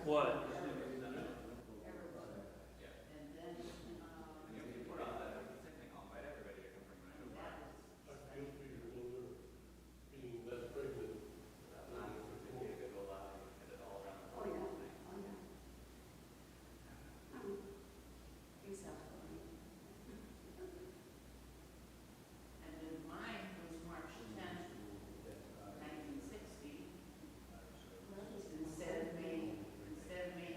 What? I feel for your mother being that pregnant. Oh, yeah, oh, yeah. Exactly. And then mine was March 10th, 1960, instead of May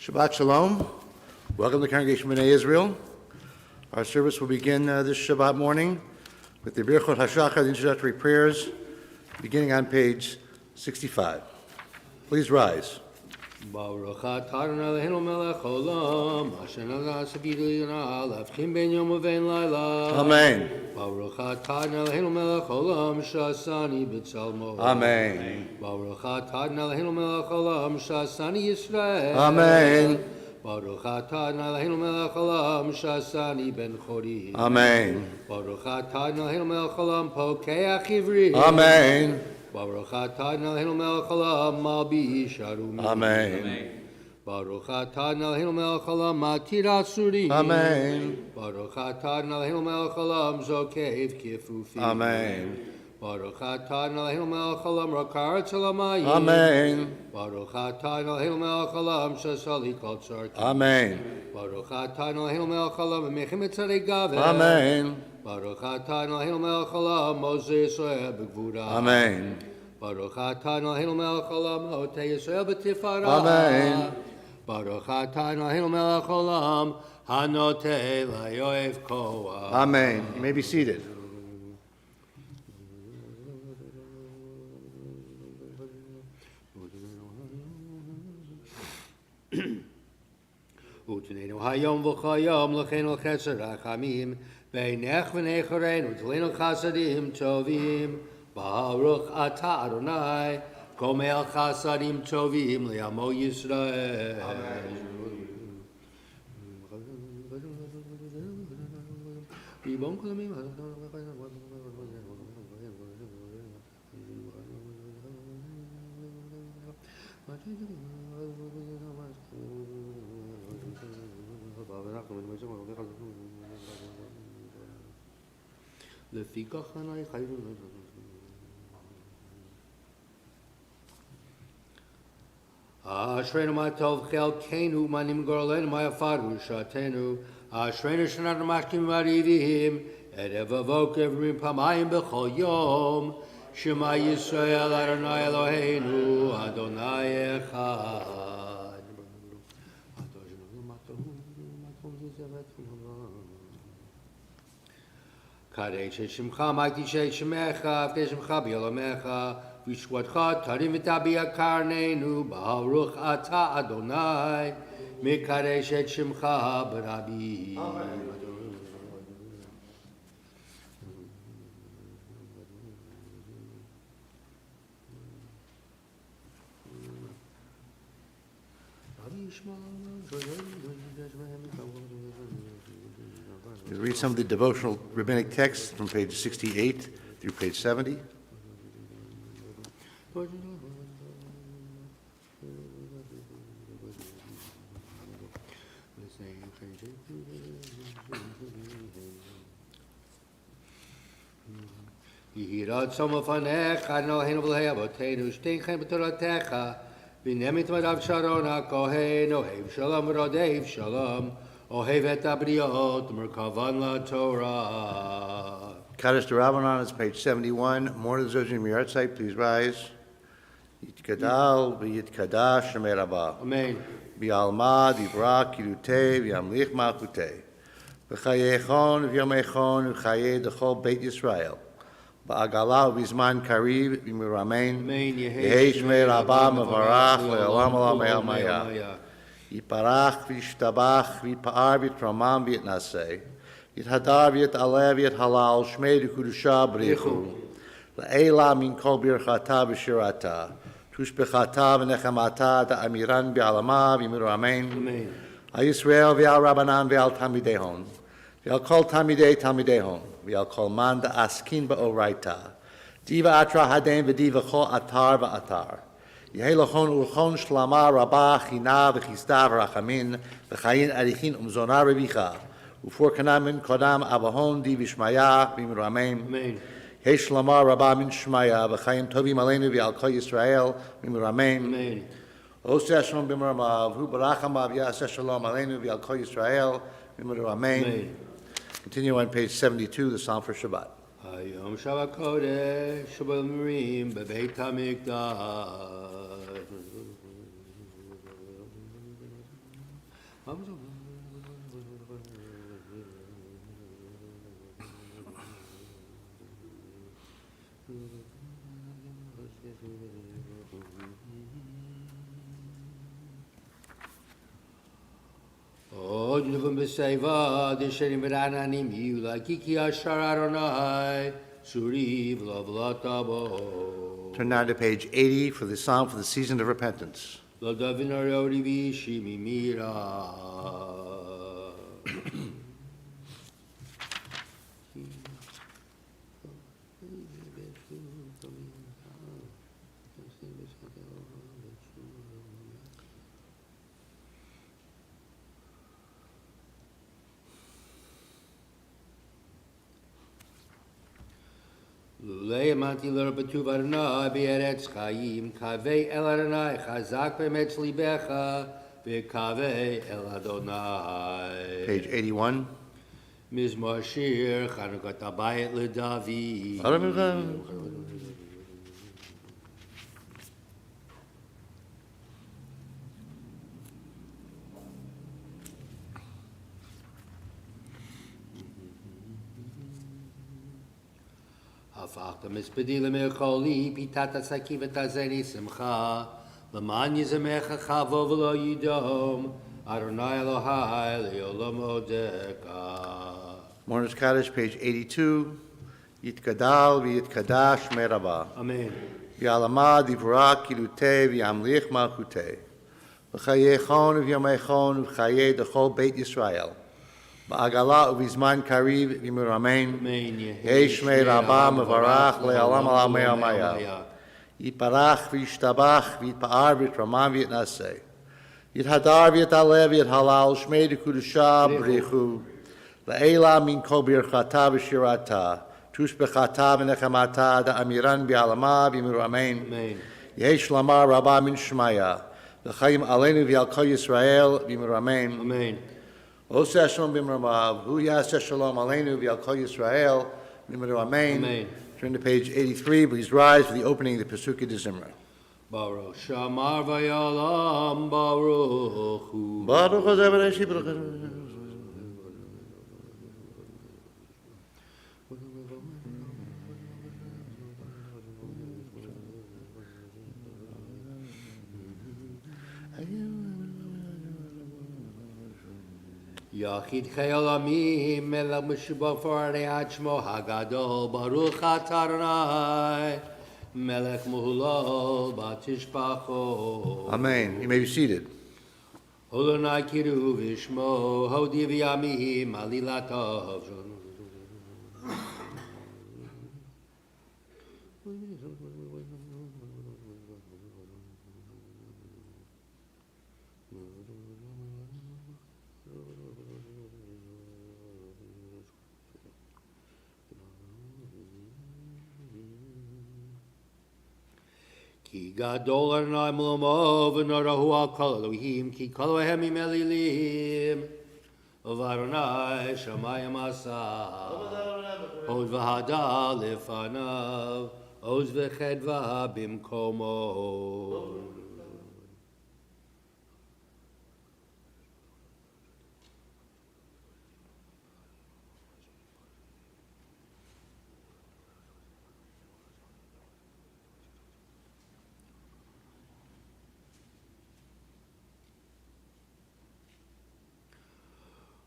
Shabbat Shalom. Welcome to the congregation of Bnai Israel. Our service will begin this Shabbat morning with the Birkh Hashachar, the introductory prayers, beginning on page 65. Please rise. Baruch atah Adonai Eloheinu melech haolam, asher nagah sabidiyana lafchim ben yom uvein laila. Amen. Baruch atah Adonai Eloheinu melech haolam, shasani b'tzalmo. Amen. Baruch atah Adonai Eloheinu melech haolam, shasani Yisrael. Amen. Baruch atah Adonai Eloheinu melech haolam, shasani ben chori. Amen. Baruch atah Adonai Eloheinu melech haolam, pokeach ivri. Amen. Baruch atah Eloheinu melech haolam, malbi sharumi. Amen. Baruch atah Eloheinu melech haolam, matir asurim. Amen. Baruch atah Eloheinu melech haolam, zokev kifufim. Amen. Baruch atah Eloheinu melech haolam, rakar tzalamayim. Amen. Baruch atah Eloheinu melech haolam, shasali kol tzartim. Amen. Baruch atah Eloheinu melech haolam, mechem etzarei gaver. Amen. Baruch atah Eloheinu melech haolam, mosei Yisrael b'gvura. Amen. Baruch atah Eloheinu melech haolam, hotei Yisrael b'tifara. Amen. Baruch atah Eloheinu melech haolam, hanotei layoev koah. Amen. You may be seated. Utneinu hayom v'chayom l'cheinu chesed rachamim beinech v'nei choreinu t'leinu chasadim tovim Baruch atah Adonai komel chasadim tovim li'amo Yisrael. Amen. Ashreinu ma tov chelkeinu ma nimgorlenu ma yafaru shatenu Ashreinu shenanu mashkim marivim erev avok evrim pamayim b'chol yom Shema Yisrael Adonai Eloheinu Adonai Echad. Kadesh Shemcha Ma'ikdishei Shemecha Avdei Shemcha B'Yolomecha V'Shkvatcha Tarim V'Tabia Karneinu Baruch Atah Adonai Mikadesh Shemcha B'Rabi. We'll read some of the devotional rabbinic texts from page 68 through page 70. Yihirad somofanecha Eloheinu v'lehei avotenu shteichem b'toratecha v'nemit madav sharon hakohen ohev shalom v'rodev shalom ohev et abriot merkavan laTorah. Kaddish to Rabbanon is page 71. More of the Zojim from your site, please rise. Yitkadal v'yitkadash Shemei Rabbah. Amen. V'yalmad yivrak yilutei v'yamlich malchutei. V'chayechon v'yomechon v'chayei d'chol Beit Yisrael. Ba'agala v'zman kariv v'miramein. Amen. Yehei Shemei Rabbah mevarach le'olam olam me'amaya. Yiparach v'yishtabach v'yipa'ar v'yitramam v'yitnaseh. Yithadar v'yitaleh v'yithalal Shmei d'kudusha b'richu. Le'ela min kol birchata v'shirata. Tushbechata v'nechamata da'amiran v'alama v'miramein. Amen. Yisrael v'al Rabbanan v'al Tamidehon. V'al kol Tamidehon. V'al kol man da'askin ba'oraita. Diva atra hadem v'diva chol atar v'atar. Yehei lochon urchon shlama rabah china v'chista v'rachamin v'chayin arichin umzona revicha. Ufor kanamin kodam avahon di v'shmaya v'miramein. Amen. Yehei shlama rabah min shmaya v'chayim tovim aleinu v'al kol Yisrael v'miramein. Amen. Oseh shalom b'miramav, hu barachamav yaseh shalom aleinu v'al kol Yisrael v'miramein. Amen. Continue on page 72, the Psalm for Shabbat. Hayom Shabbat Kodesh Shabbat Mirim Bebeit HaMikdash. עוד נבון בסייבה, דשנים ורעננים יהיו לה, כי אשר אדוני, צורי ולבלתה בו. Turn now to page 80 for the Psalm for the Season of Repentance. לא דבין הריאורי וישי ממירה. לולא האמנתי לראות בטוב אדוני בארץ חיים, קווה אל אדוני חזק באמץ ליבך, וקווה אל אדוני. Page 81. מזמור שיר חנוכת הבית לדוד. הפכת מספדי למחולי, פיתת עסקי ותזני שמחה, למען יזמך חבו ולא ידום, אדוני אלוהי לעולם עודך. Mourner's Kaddish, page 82. Yitkadal v'yitkadash merabah. אמן. V'yalama divrah kilutei v'yamlich malchutei. V'chayechon v'yamechon v'chayei dechol Beit Yisrael. Ba'agala uvizman kariv v'muramein. אמן. Yesh mei rabah mevarach le'alam ala me'amaya. Yitparach v'yishtabach v'yitpa'ar v'yitramam v'yitnaseh. Yithadar v'yitaleh v'yithalal shmei dekudusha b'richu. La'ela min kol birchata v'shirata. Tush b'chata v'nechamata da'amiran v'yalama v'muramein. אמן. Yesh lamar rabah min shmaya. V'chayim aleinu v'yal kol Yisrael v'muramein. אמן. Oseh shalom b'mramav. Hu yaseh shalom aleinu v'yal kol Yisrael v'muramein. Amen. Turn to page 83. Please rise for the opening of the Pesukei de Zimra. Baruch shamar v'yalam baruch hu. Baruch hazeh v'reshi baruch hazeh. יחיד חי עולמים, מלך משובח פארי עד שמו הגדול, ברוך אתה אדוני, מלך מהולל בתשבחו. Amen. You may be seated. אדוני קירו ושמו, הודי וימים עלילתו. כי גדול אדוני מלומו ונורהו על כל אלוהים, כי כל אלוהים אלילים, ואדוני שמיים עשה, עוז והדר לפניו, עוז וחדווה במקומו.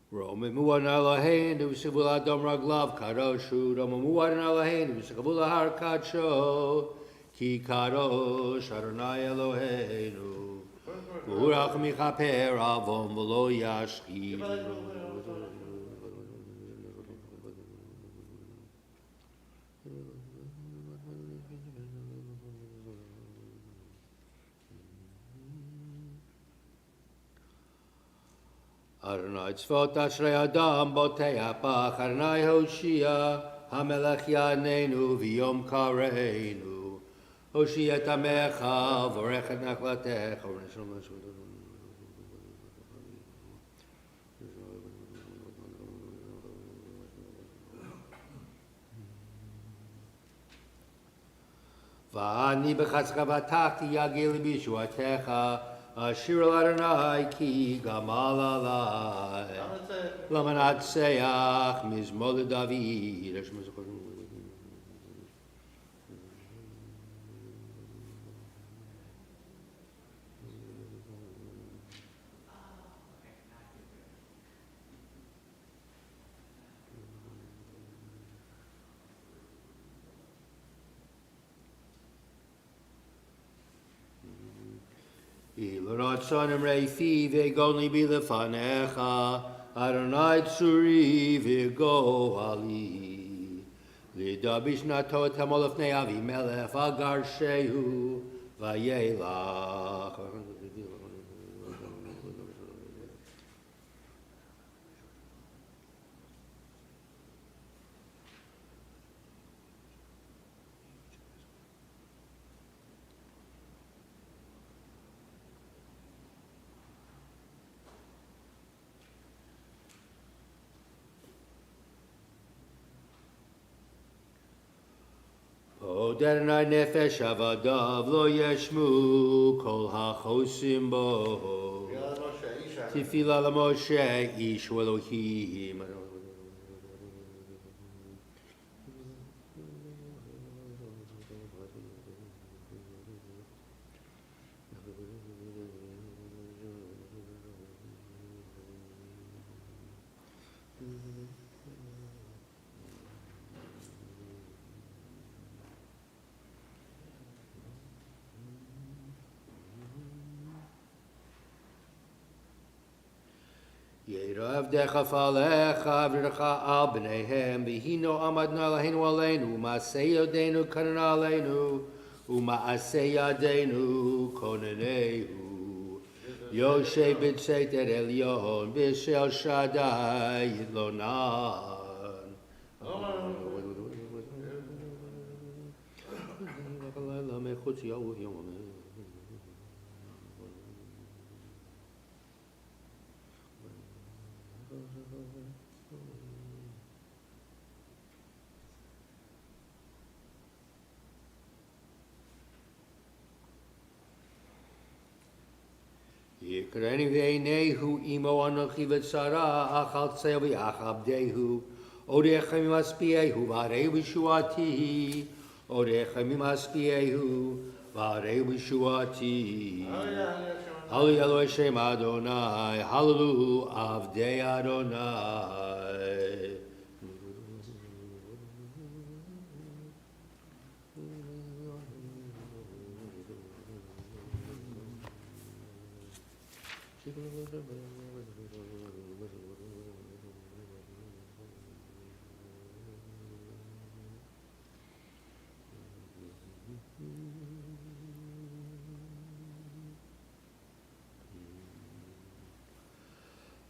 Romamu an Eloheinu, Sivul Adam Raglav Kadoshu, Romamu an Eloheinu, Sivul Har Kadsho, Ki Kadosh Adonai Eloheinu, Urach Michaper Avon V'lo Yashchid. Adonai tzvot ashrei adam boteach bach, Adonai Hoshia, HaMelech Yanenu v'yom kareinu, Hoshia et amecha, vorech et nachlatecha. V'ani b'chatzcha v'tachti yagil b'yeshuatecha, Ashir Adonai ki gamal alai. Lamanat seyach mizmor David. Ilratzonim reifi v'golni bilefanecha Adonai tzuri v'go ali Lidabish nato et hamol lefnei Avimelech v'agar shehu v'yelach. Odernai nefesh avadav lo yeshmu kol hachosim bo. Tefila l'Moshe ish Elohim. Yeravdecha falecha v'recha al b'neihem v'hino amadna laheinu aleinu ma'asei yadeinu kanan aleinu u'ma'asei yadeinu konanehu Yoshe b'tzeit et elyon b'shel Shaddai lonan. Yikreni v'einehu imo anochi v'tzara achal tzeo v'achabdehu Orechem imaspiehu v'arei v'shuati Orechem imaspiehu v'arei v'shuati Hallelu Hashem Adonai Hallelu Avdei Adonai.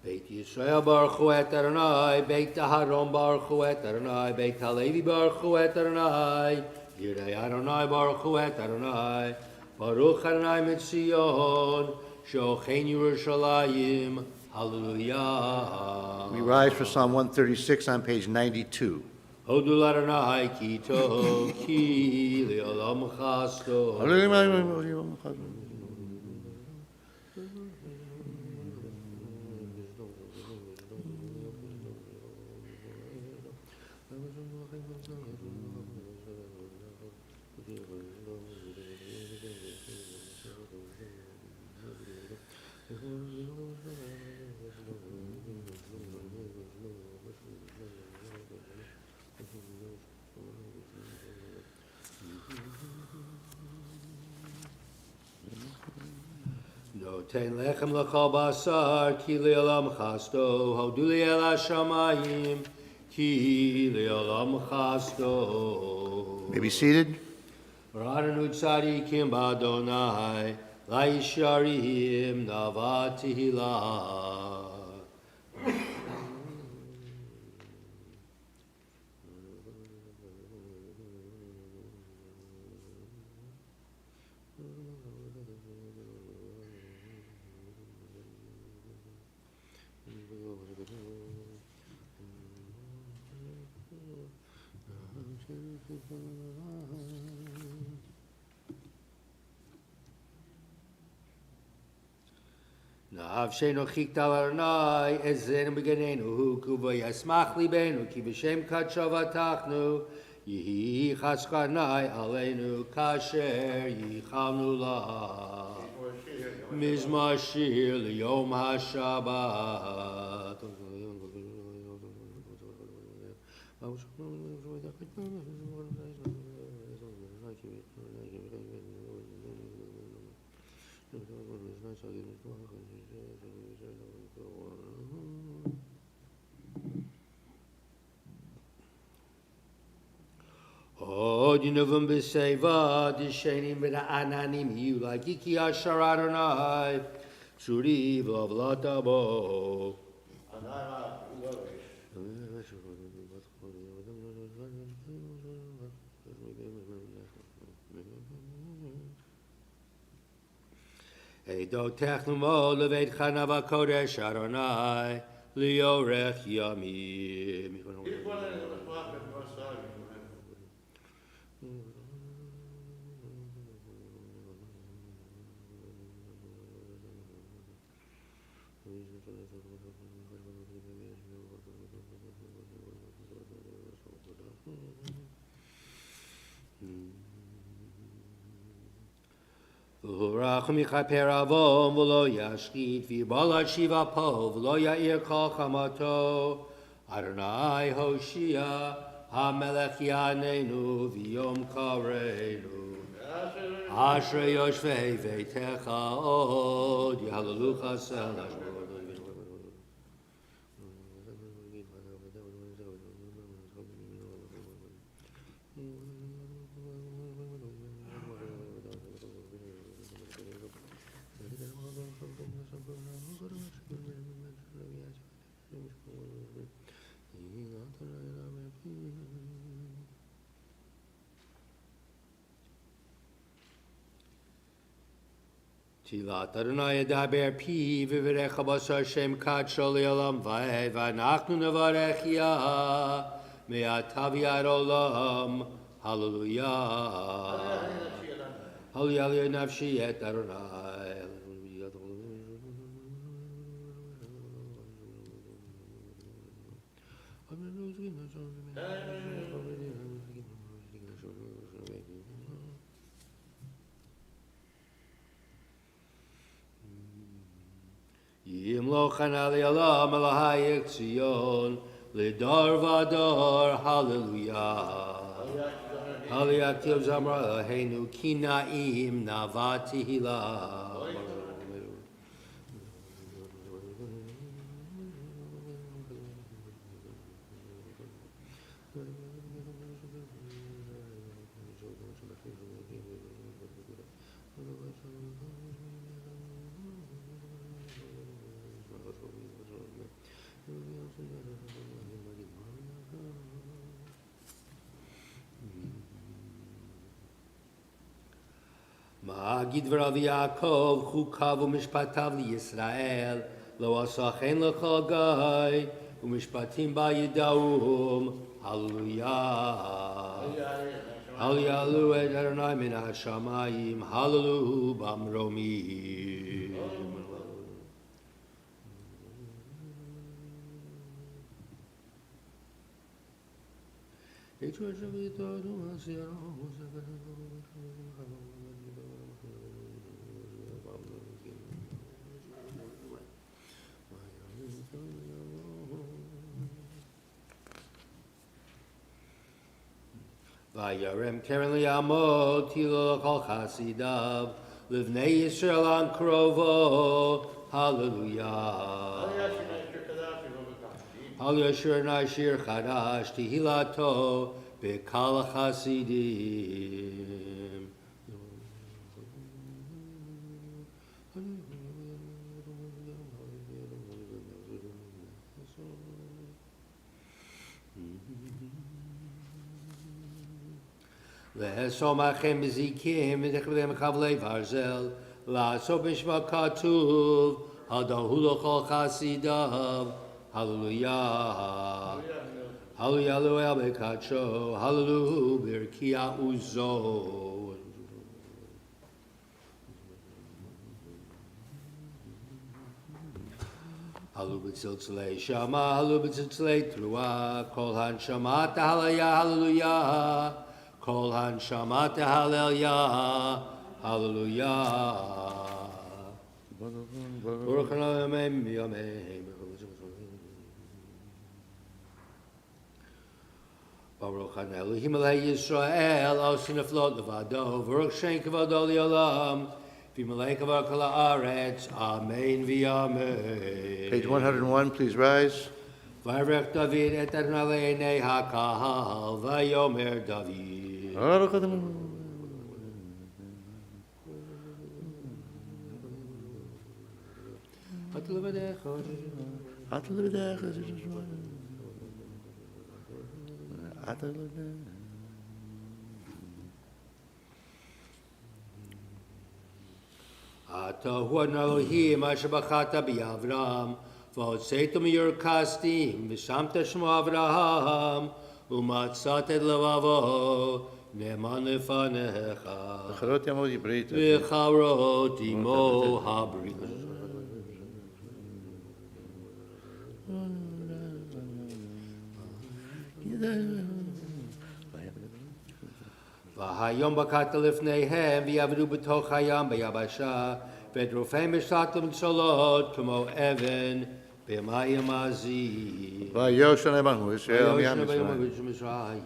Beit Yisrael Baruch Hu et Adonai, Beit Aharon Baruch Hu et Adonai, Beit HaLevi Baruch Hu et Adonai, Yirei Adonai Baruch Hu et Adonai, Baruch Adonai Mitzion, Shochein Yerushalayim, Hallelujah. We rise for Psalm 136 on page 92. Hodul Adonai ki tov, ki le'olam chasto. Noten lechem lechal basar, ki le'olam chasto, hoduli el hashamayim, ki le'olam chasto. May be seated. Radanu tzadikim b'Adonai, la'isharim nava tehillah. Nafshenu chikta l'Adonai, ezenu b'genenu hu, kuva yasmach libenu, ki v'shem kadshav atachnu, yihi chaskadnai aleinu, kasher yichalnu la. Mizmor shir liyom HaShabbat. Oh, dinuvim b'seva, dishenim v'na'ananim hiu, lagiki asher Adonai, tsuri v'lavlata bo. Edo technumo leveit chanava kodesh Adonai, liorech yamim. V'hurach michaper avon v'lo yashchit v'yibala shiva po v'lo ya'ir kol chamato Adonai Hoshia HaMelech Yanenu v'yom kareinu Ashrei yoshvei veitecha od Yahalalu chasel Tilat Adonai Yadaber Pi v'virecha basar Shem Kadsho Le'olam Va'eh V'anachnu nevarech Yah Me'atav Yad Olam Hallelujah Hallelujah Nafshi Et Adonai Yimloch Ali Olam Elohai Tzion Lidor Vador Hallelujah Hallelujah Tov Zamra Eloheinu Ki Na'im Navati Hilah Ma'agid v'rav Yaakov chukav u'mishpatav liYisrael lo asachen l'chol gai u'mishpatim ba'yidahum Hallelujah Hallelujah et Adonai min hashamayim Hallelujah b'amromim Vayarem keren liyamod tilo kol chasidav livnei Yisrael an krovo Hallelujah Hallelujah shir nashir chadash tihilato bekal chasidim Le'esomachem b'zikim v'nechbelem chavlei varzel la'asot b'shma katuv hadahu l'chol chasidav Hallelujah Hallelujah Hallelujah bekacho Hallelujah birkia uzo Halu b'tziltzilei shama, halu b'tziltzilei truah, kol hanshama tahalaya, hallelujah, kol hanshama tahalaya, hallelujah. Baruch Hashem, Yameh. Baruch Hanei Elohim Elei Yisrael, Osin Aflot Levado, Baruch Shen Kavado Li'olam, V'Melei Kavod Kol Haaretz, Amen V'Amen. Page 101, please rise. V'Yarech David et Adonai Le'enei HaKahal, V'Yomer David. Ata hu Adonai Elohim asher bachata b'Avram v'hotzeitu miyur kasdim v'shamta shmo Avraham u'matzat et levavo ne'eman lefanecha V'charot yamo yibrit. v'charot imo habrit. V'hayom bakata lifneihem v'yavdu b'toch hayam b'yabasha v'edrofem b'shtatim tzolot k'mo even b'mayim azi. V'yoshan ebanhu Yisrael miyam Yisrael.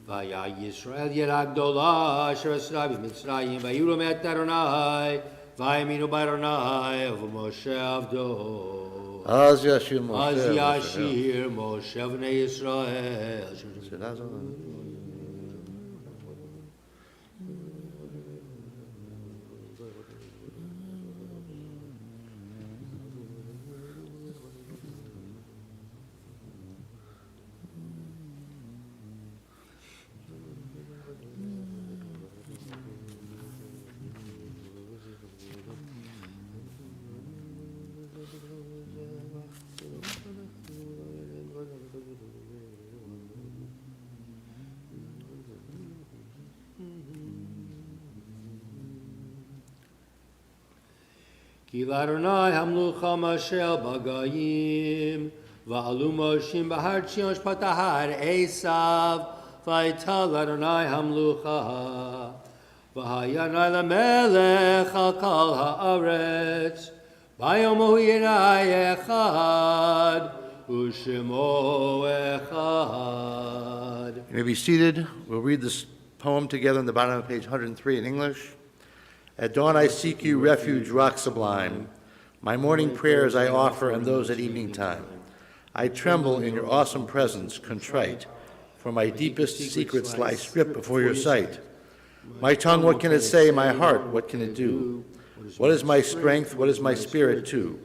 V'ya Yisrael yera gdola asher asra b'Mitzrayim v'yurom et Adonai v'yaminu b'Adonai v'Moshe avdo. Az Yashir Moshe. Az Yashir Moshe v'nei Yisrael. Ki l'Adonai hamlucha mashel bagayim va'alu moshim bahar Tzion shpatahar Esav v'ayta l'Adonai hamlucha v'hayanai l'melech al kol ha'aretz v'yom hu yinai echad u'shemo echad. You may be seated. We'll read this poem together on the bottom of page 103 in English. At dawn I seek you, refuge, rock sublime. My morning prayers I offer and those at evening time. I tremble in your awesome presence, contrite, for my deepest secrets lie stripped before your sight. My tongue, what can it say? My heart, what can it do? What is my strength? What is my spirit too?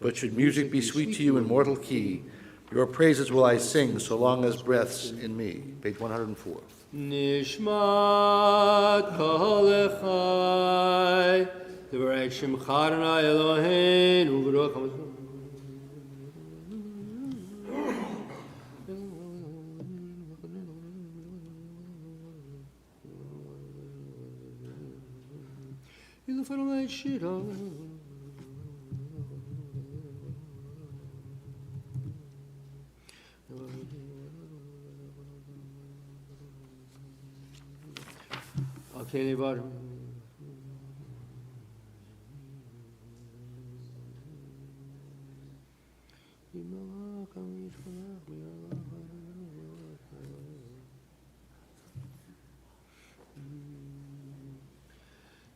But should music be sweet to you in mortal key, your praises will I sing so long as breath's in me. Page 104. Nishmat kol echai Devarei Shemcha Adonai Eloheinu V'ruach Ilufadonai Shira Kelly bottom.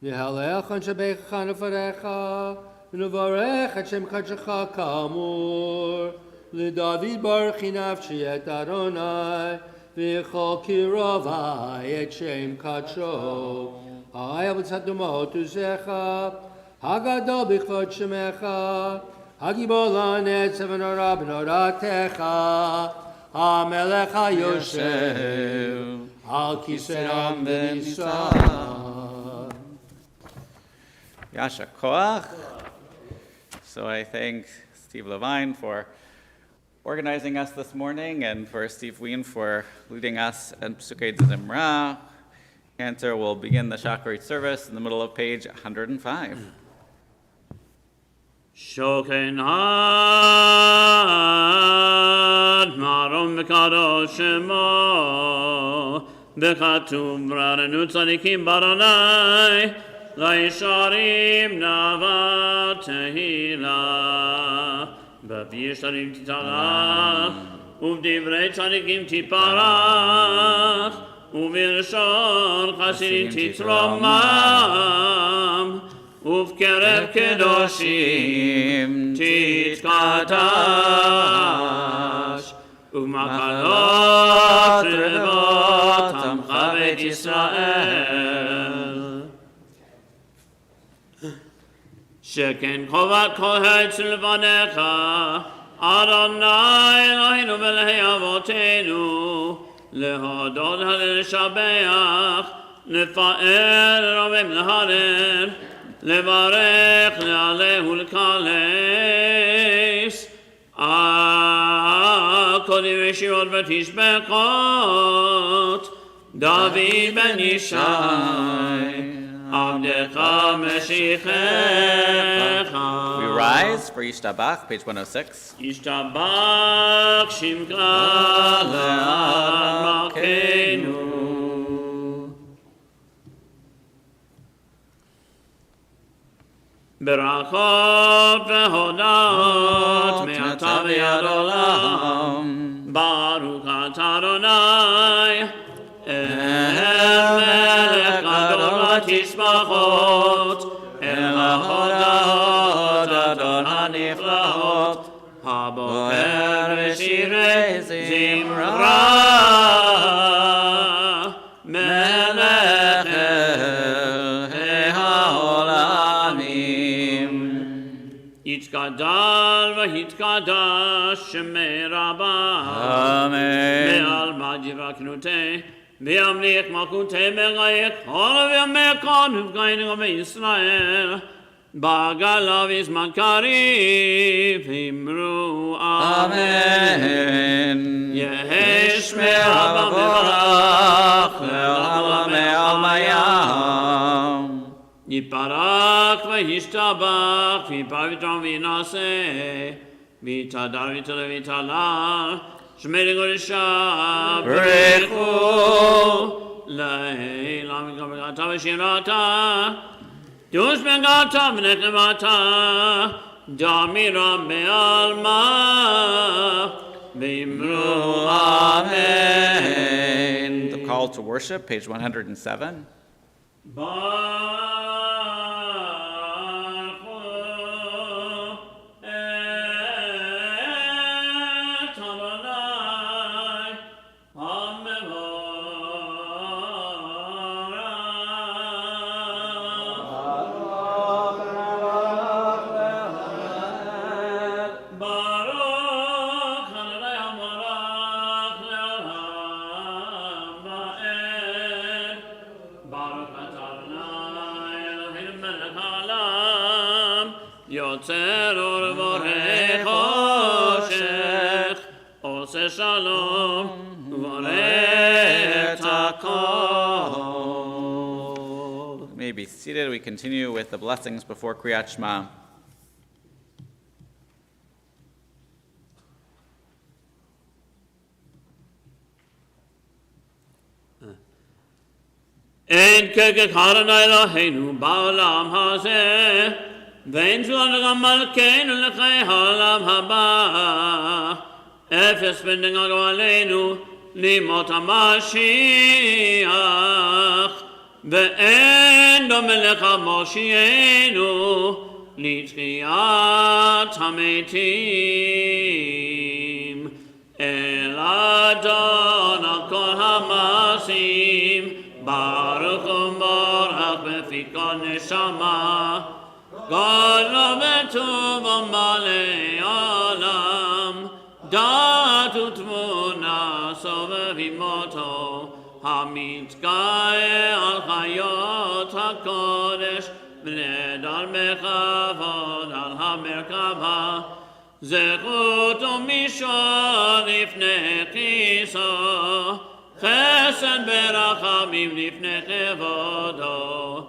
Nehalech an shabecha nefarecha v'nevarech et shem kadshecha kamur l'David Birkh nafshi et Adonai v'chol kirovai et shem kadsho ha'ayav tzadumot uzecha hagadol b'chvod shemecha hagibor la'netzav v'nora b'noratecha ha'melech ha'yoshev al kiseram v'nisah. Yasha Koach. So I thank Steve Levine for organizing us this morning and for Steve Wien for leading us in Psukei Zimra. Cantor will begin the Shacharit service in the middle of page 105. Shoken ad marom v'kadosh shemo b'chatum v'rarenu tzadikim baronai laisharim nava tehila b'v'yishtarim titala uv'divrei tzadikim tiparach uv'irshon chasidim titromam ובקרב קדושים תתקדש ובמחלות רבות עמך בית ישראל שכן חובת כל העץ לבניך אדוני אלוהינו ואלוהי אבותינו להודות ולשבח לפאר לרומם להלל לברך, להלל ולקלס, קודם ישירות ותשבחות, דוד בן ישי, עבדך משיחך. We rise for Yishtabach, page 106. ישתבח שמך לעד מלכנו. ברכות והודות מעתה ועד עולם ברוך אתה אדוני אל מלך גדול התשבחות אל ההודות אדון הנפלאות הבוקר בשירי זמרה מלך יתגדל והתקדש שמי רבה אמן. מעל מג'י וקנותה וימליך מלכותה מלך כל וימי כאן ובגיינו בישראל בגלה וזמן קריב אמרו אמן. יהי שמי רבה מברך לעולם מעל מים יתברך וישתבח ויפביתרם וינשא ויתהדר ויתעלה ויתעלה שמי קודשה ברכו לעילה מקבלתה ושירתה דוש בגתה ונחמתה דמירה בעלמה ואמרו אמן. The call to worship, page 107. יוצר אור ובורא חושך, עושה שלום ובורא את הכל. You may be seated. We continue with the blessings before Kriyat Shema. אין ככחרנה אלוהינו בעולם הזה ואין שלנו גם מלכנו לחיי העולם הבא אפס בנגעו עלינו לימות המשיח ואין דומה לך מושיענו לתחיית המתים אל אדון על כל המעשים ברוך ומבורך בפי כל נשמה גדול וטוב ומלא עולם דעת ותבונה סובבים אותו המתגאה על חיות הקודש ונדר בכבוד על המרכבה זכות ומשול לפני כיסו חסד ברחמים לפני כבודו.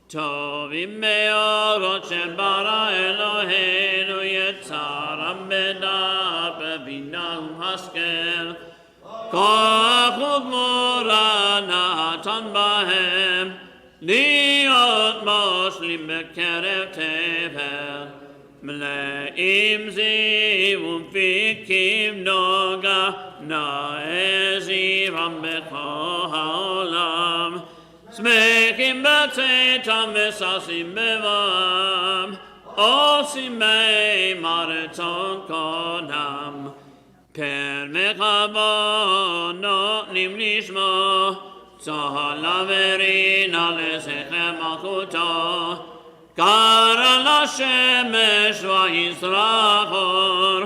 טובים מאורות של ברא אלוהינו, יצרם בדעת בבינה ובהשכל. כוח וגבורה נתן בהם, להיות מושלים בקרב תבל. מלאים זיו ומפיקים נוגה, נאה זיום בכל העולם. שמחים בצאתם וששים בבם, עושים בהם הרצון קונם. פר מחבון נותנים לשמו, צהלה ורינה לזכר מלכותו. קרא לשמש ויזרח אור,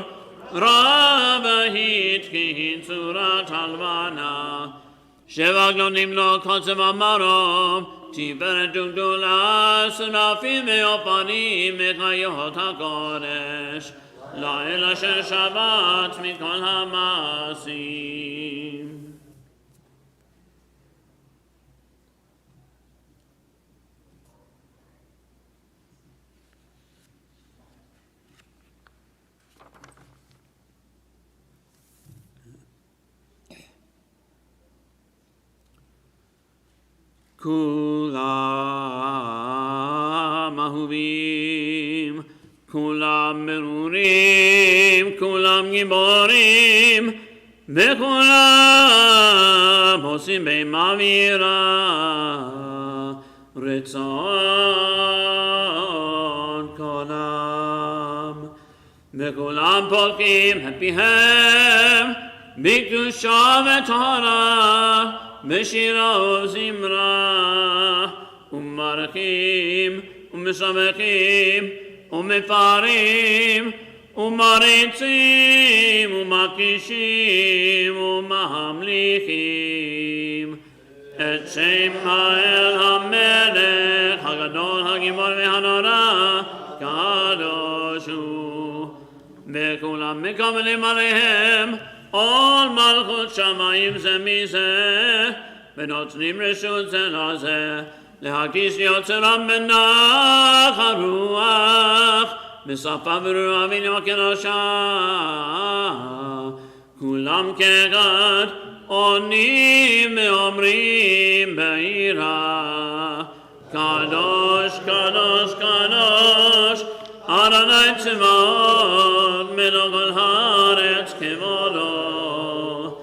רב התקין צורת הלבנה. שבע גלונים לו כל צבע מרום, תפארת וגדולה, שרפים ואופנים מחיות הקודש. לילה של שבת מכל המעשים. כולם אהובים, כולם ברורים, כולם גיבורים, וכולם עושים בהמה ויראה רצון כולם. וכולם פותחים את פיהם בקדושה וטהרה, בשירה ובזמרה, ומברכים ומשבחים ומפארים ומריצים ומקישים וממליכים את שם האל המלך הגדול הגיבור והנורא, קדוש הוא. וכולם מקבלים עליהם עול מלכות שמיים זה מזה, ונותנים רשות זה לזה, להקיש יוצרם בנח הרוח, בשפה ברורה ונימה כנושה. כולם כאחד עונים ואומרים ביראה, קדוש קדוש קדוש אדוני צבאות מלך כל הארץ כבודו.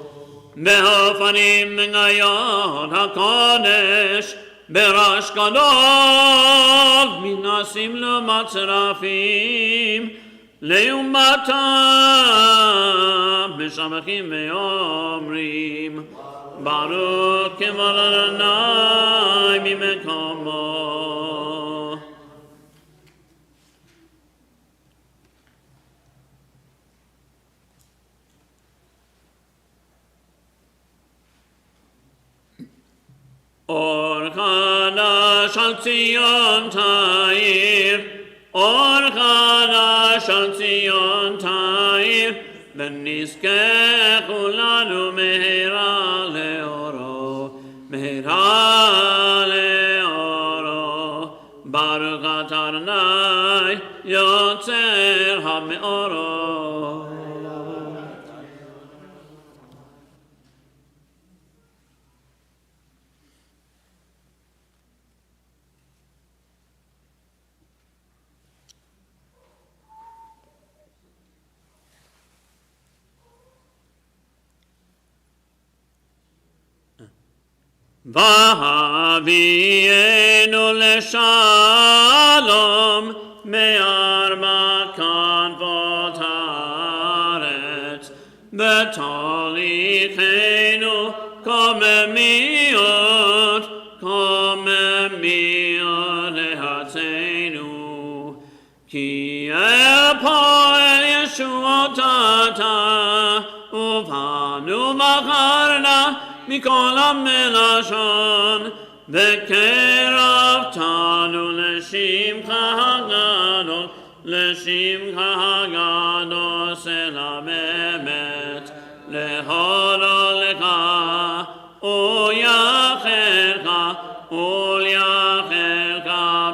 באופנים מגיות הקודש ברעש גדול מנסים לו מצרפים לעומתם משבחים ואומרים ברוך כבוד אדוני ממקומו. אור חדש על ציון תאיר, אור חדש על ציון תאיר, ונזכה כולנו מהרה לאורו, מהרה לאורו. ברוך אתה אדוני יוצר המאורות. והביאנו לשלום מארבע כנפות הארץ, ותוליכנו קוממיות לארצנו. כי אל פועל ישועות אתה, ובנו בחרנה מכל המלשון, וקרבתנו לשמך הגדול, לשמך הגדול סלע באמת, להודות לך ולאחרך ולאחרך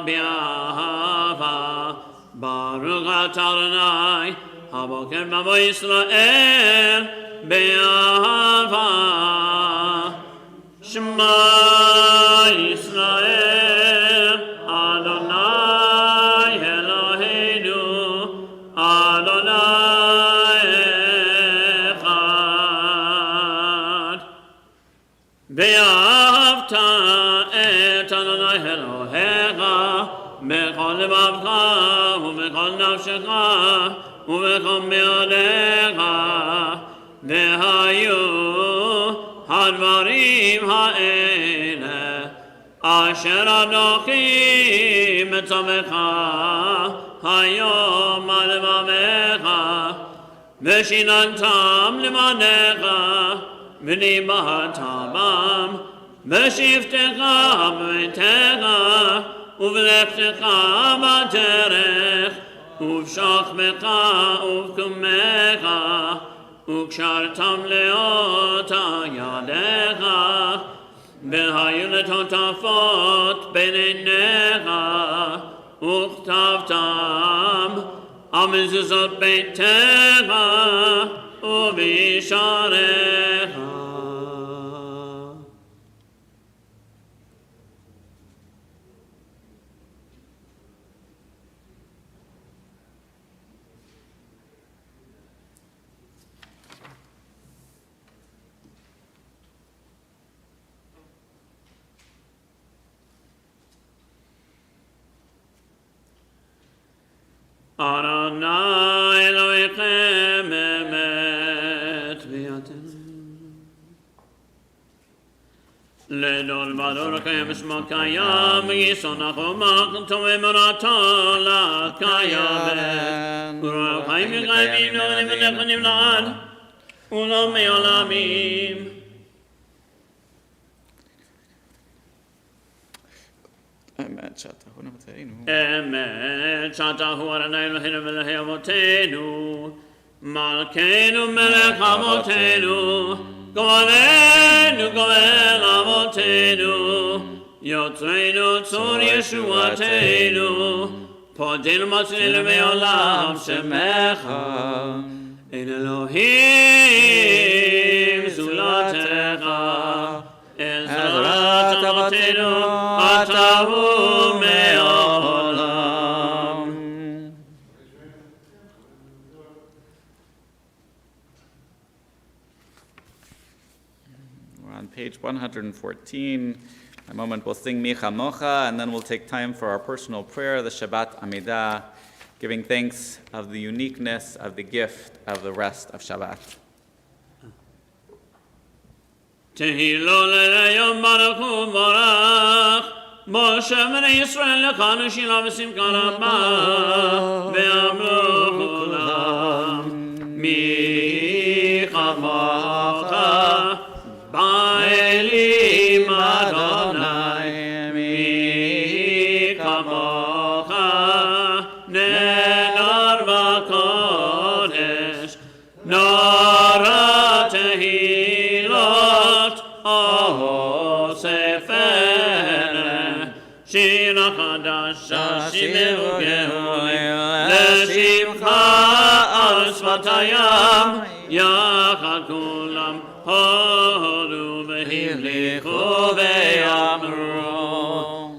באהבה. ברוך אתה אדוני הבוקר בבוא ישראל באהבה. שמע ישראל אדוני אלוהינו אדוני אחד. ואהבת את אדוני אלוהיך בכל לבבך ובכל נפשך ובכל מאודיך. והיו הדברים האלה אשר אנוכי מצווך היום על לבבך ושיננתם למענך וניבאת בם בשבתך בביתך ובלכתך בדרך ובשוכבך ובקומך וקשרתם לאותה ידיך והיו לטוטפות בין עיניך וכתבתם על מזוזות ביתך ובשעריך. אדוני אלוהיכם אמת ויתנו לדול בדור קיים שמו קיים יסונך ומחתו אמונתו לקיים ורוח חיים וחיים נוגנים ונכונים לעד ולעולמי עולמים. אמת שאתה הוא נבטנו. אמת שאתה הוא אדוני אלוהינו ואלוהי אבותינו מלכנו מלך אבותינו גואלנו גואל אבותינו יוצרנו צור ישועתנו פודנו מצילנו בעולם שמך אין אלוהים זולתך עזרת אבותינו אתה הוא מעולם. We're on page 114. In a moment we'll sing Micha Mocha, and then we'll take time for our personal prayer, the Shabbat Amidah, giving thanks of the uniqueness of the gift of the rest of Shabbat. תהילו ליום ברוך וברך משה בני ישראל לכנו שילה ושמחה רבה ואמרו כולם מי כמוך באלים אדוני מי כמוך נאמר בקודש נורא תהילות ספר שיר חדשה שימרו גאולה לשמך על שפת הים יחד כולם הודו והמליכו ואמרו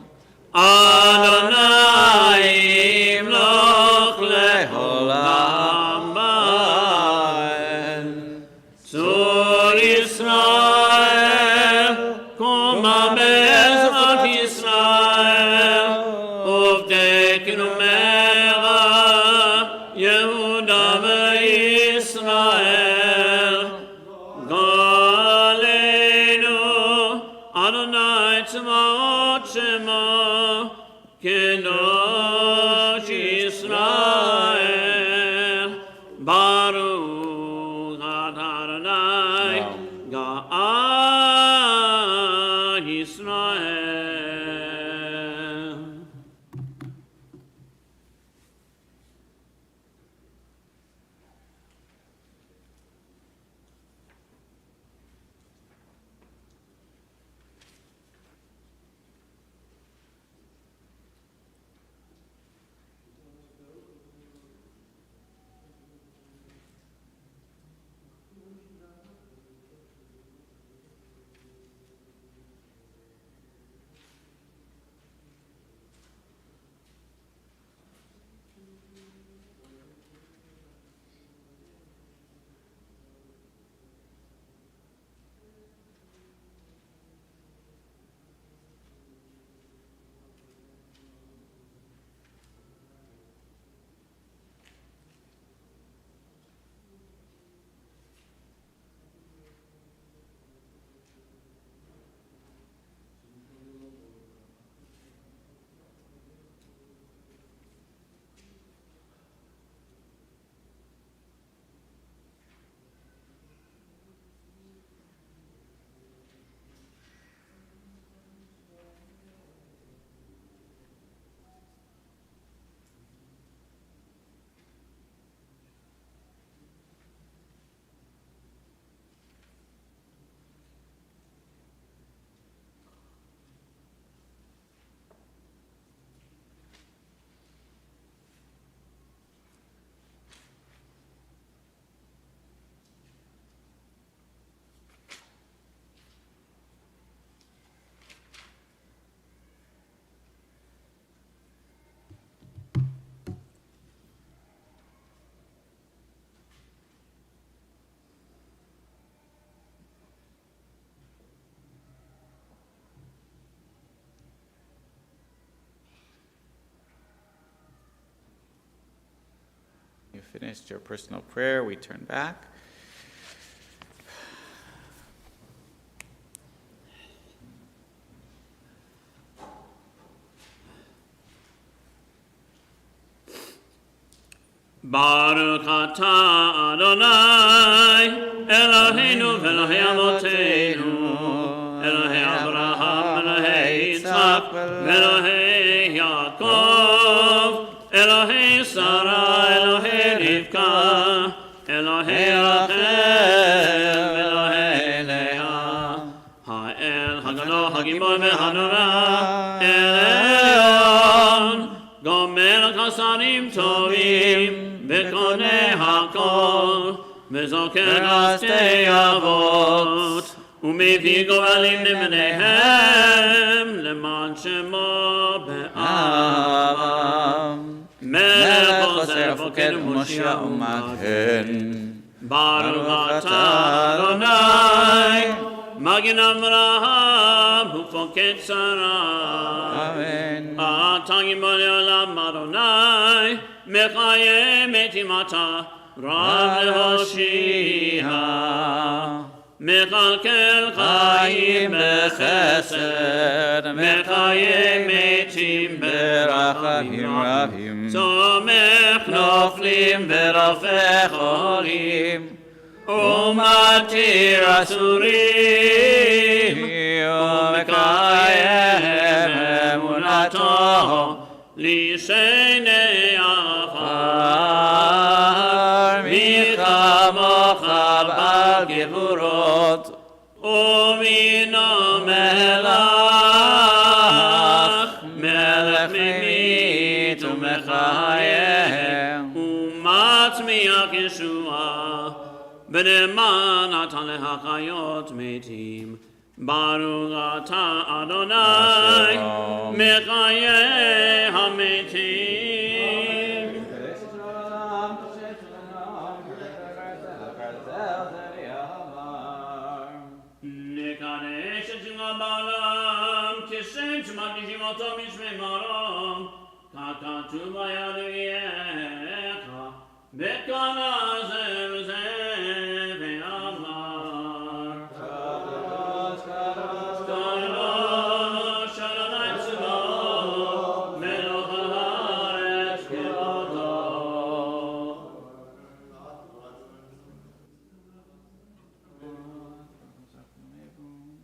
אדוני ימלוך לעולם ועד. צור ישראל קומה בעזרת ישראל ובדקנו מרע יהודה וישראל גואלנו אדוני צבאות שמו קדוש ישראל ברוך אתה אדוני גאל ישראל. finished your personal prayer, we turn back. Baruch atah Adonai, Eloheinu v'Elokei Avoteinu, Elokei Abraham, Elokei Yitzchak, v'Elokei Yaakov, Elokei Sarah, Elokei Rivka, Elokei Rachel, Elokei Leah, Ha'el, Haggadah, Hagibor, v'Hanorah, Eleon, Gomer chasarim tovim, v'koneh hakol, v'zoker chastei avot, u'mevii govalim לבניהם, למען שמו באהבה. מלך עוזר פוקד ומושיע ומגן. ברוך אתה אדוני, מגן אברהם ופוקד שרה. אמן. אתה גיבור לעולם אדוני, מקיים את אימתה, רב להושיע. מכלכל חיים בחסד, מקיים מתים ברחמים רבים. צומח נופלים ורופא חולים, ומתיר אסורים, ומקיים אמונתו לשני עפר. מי כמוך בעל גבורות, ומן המלך, מלך ממית ומחיה, ומצמיח ישועה, ונאמן אתה להחיות מתים. ברוך אתה אדוני, מחיי המתים. נקדש את שמך בעולם, כשם שמקדישים אותו בשמי מרום, ככתוב ביד אביך, בקנה זה וזה, ואמר קדוש אדוני צבאות, מלך הארץ כבודו.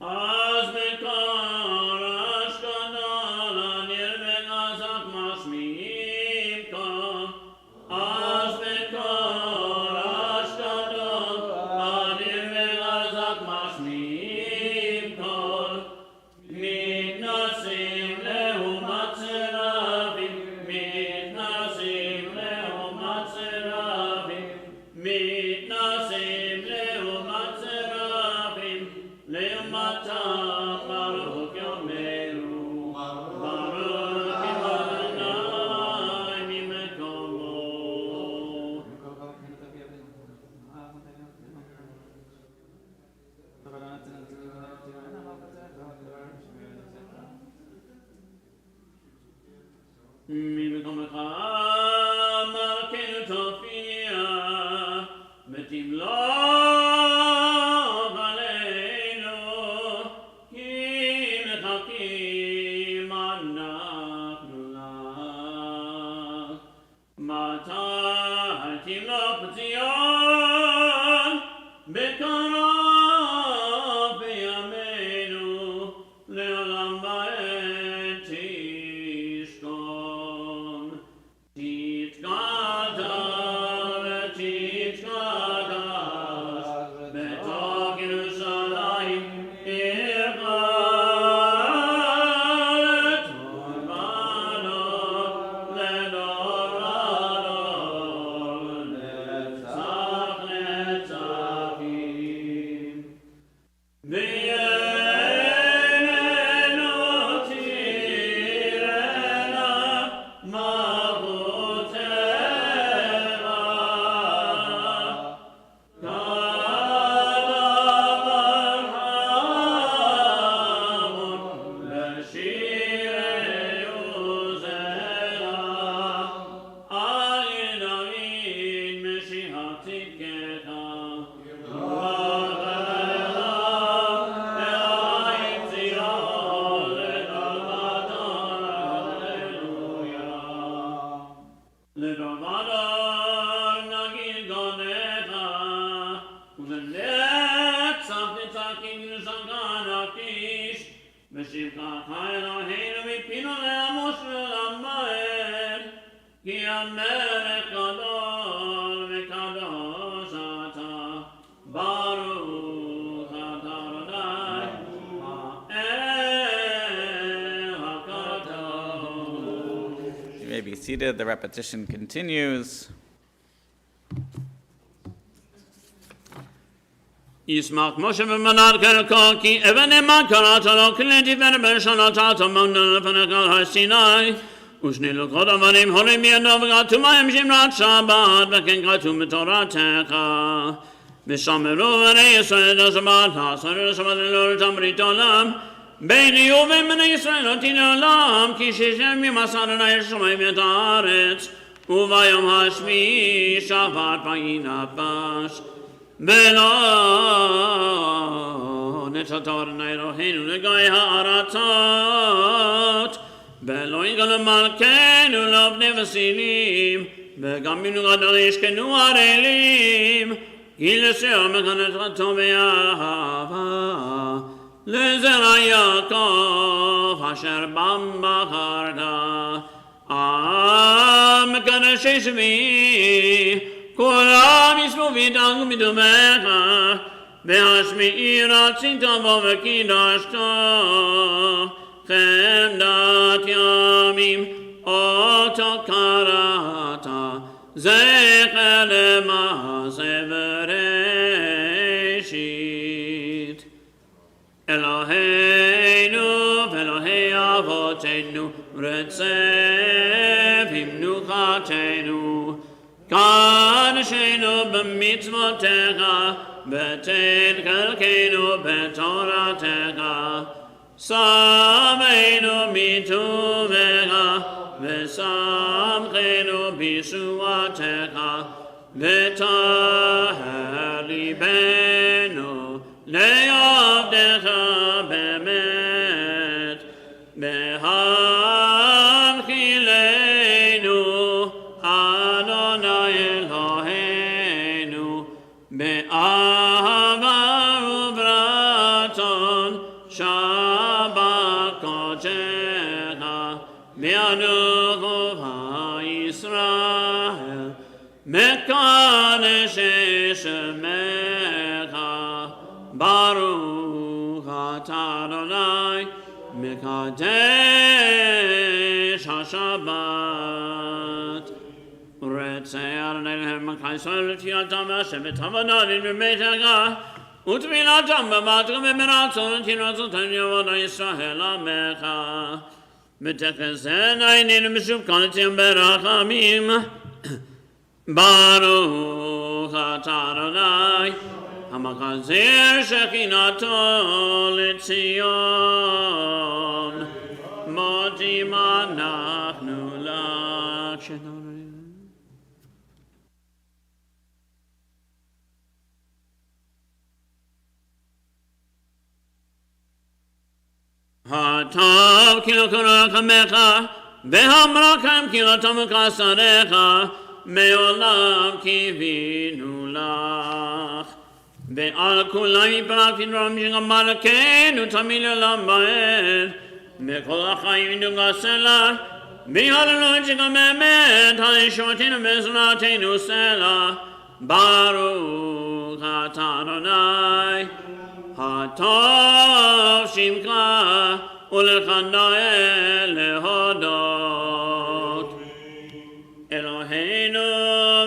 אז בקור אשקלון הניר וגזק משמיעים כה. אז בקור אשקלון הניר וגזק משמיעים קול. מתנשאים לעומת סרבים, מתנשאים לעומת סרבים, מתנשאים לעומת סרבים, לעומתה ברוך יאמרו, ברוך שם אדוני ממקומו. ממקומך מלכנו תופיע, ותמלוך עלינו, כי מחכים אנחנו לך. מתי תמלוך בציון, בקרוב בימינו, לעולם ועד תשכון. תתקדש ותתקדש בתוך ירושלים עירך, לטוב בנות לדור הדור, כי המלך גדול וקדוש אתה, ברוך אתה אדוני, האל הקדוש. You may be seated. The repetition continues. ישמח משה במנהר קרקו, כי אבן אמה קראת לו, כלי תפארת בלשון נתת מונה לפניך על הר סיני. ושני לוחות אבנים הורים בידו, וכתוב בהם שמרת שבת, וכן כתוב בתורתך. ושמרו בני ישראל את השבת, לעשות את השבת ללא לתמרית עולם. ביני ובין בני ישראל אותי לעולם, כי ששם ימסר אדוני השמיים ואת הארץ, וביום השביעי שבת וינפש. ולא נתתו אדוני אלוהינו לגוי הארצות, ולא יגאל מלכנו לבני וסילים, וגם בנוגדו ישכנו ערלים, כי לשאול מכנתו באהבה, לזרע יעקב אשר בם בחרת, מקדשי שמי, כולם ישבו וידאגו מדומך, והשמיעי רצית בו וקידשתו, חמדת ימים אותו קראת, זכר למעשה בראשית. אלוהינו ואלוהי אבותינו, רצף מנוחתנו, קדשנו במצוותיך, ותן חלקנו בתורתך. שמנו מטובך, ושמחנו בישועתך, וטהר ליבנו לעבדך באמת. בהנחילנו אדוני אלוהינו, באהבה וברצון שבת קודשך, באנוכו ישראל, מקדשי שמך, ברוך אתה אדוני, מקדש השבת. רצה אדוני אלוהים מלכי ישראל ותפילתם והשבת הבננים בביתך, ותפילתם בבתך וברצון ותרצותיהם יעבוד ישראל עמך. ותחסד עינינו בשוב קודשים ברחמים, ברוך אתה אדוני, המחזיר שכינתו לציון, מודים אנחנו לך שנורא. הטוב כי לא קורא חמך, והמרקם כי לא תמוך שריך, מעולם קיווינו לך. ועל כולם יפרק תדרום שגם מלכנו תמיד לעולם ועד, וכל החיים נוגסה לך, בהללויה שגם באמת, הישועתנו בעזרתנו סלע, ברוך אתה אדוני. הטוב שמך ולך נאה להודות. אלוהינו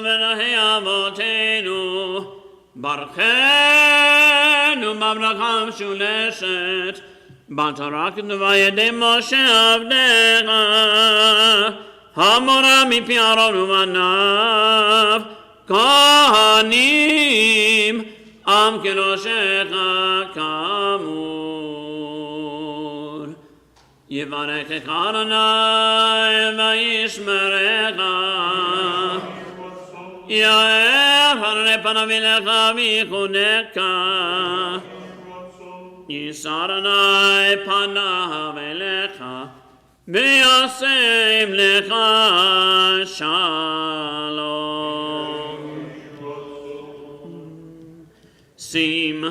ואלוהי אבותינו, ברכנו בברכה משולשת, בתורה כתובה ידי משה עבדך, המורה מפי אהרון ובניו, כהנים עם קדושך כאמור. יברכך אדוני וישמרך, יאר פני פניו אליך ויחונך, יישא אדוני פניו אליך וישם לך שלום. שים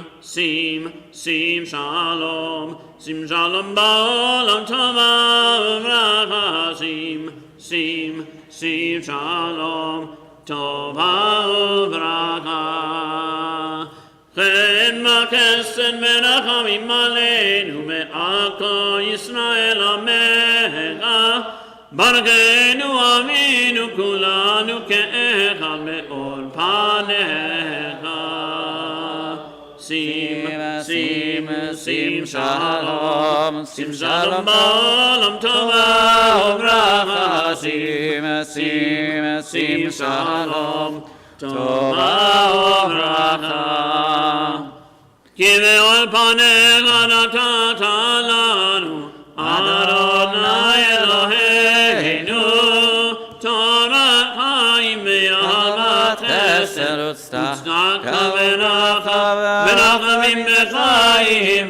shalom, sim shalom ba'olam tova u'vracha, sim sim shalom tova uvraka chen makesed merachamim aleinu me'ako Yisrael amecha Barkenu aminu kulanu ke'echad me'or panecha Sim shalom ba'olam tova ubracha Sim shalom tova ubracha Ki me'or panecha natata lanu Adonai Eloheinu Torah Chaim Me'ahavat Chesed Utzedakah V'rachamim B'chaim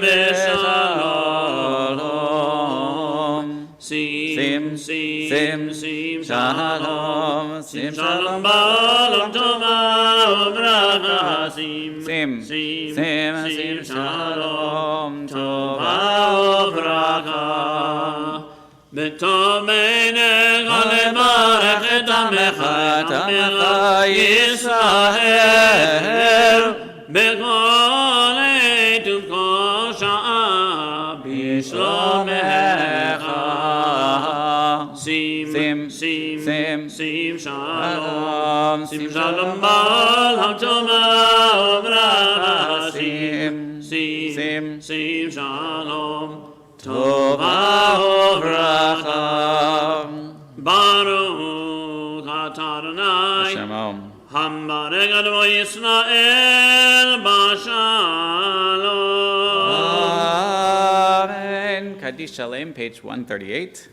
V'shalom Sim shalom ba'olam tova ubracha Sim shalom tova ubracha בטוב בעיניך לברך את עמך ישראל בכל עת ובכל שעה בשלומך שים שלום בעולם טובה וברכה שים שלום טובה וברכה ברוך אתה אדוני המברך אדמו ישראל בשלום. Amen. Kaddish Shalem, page 138.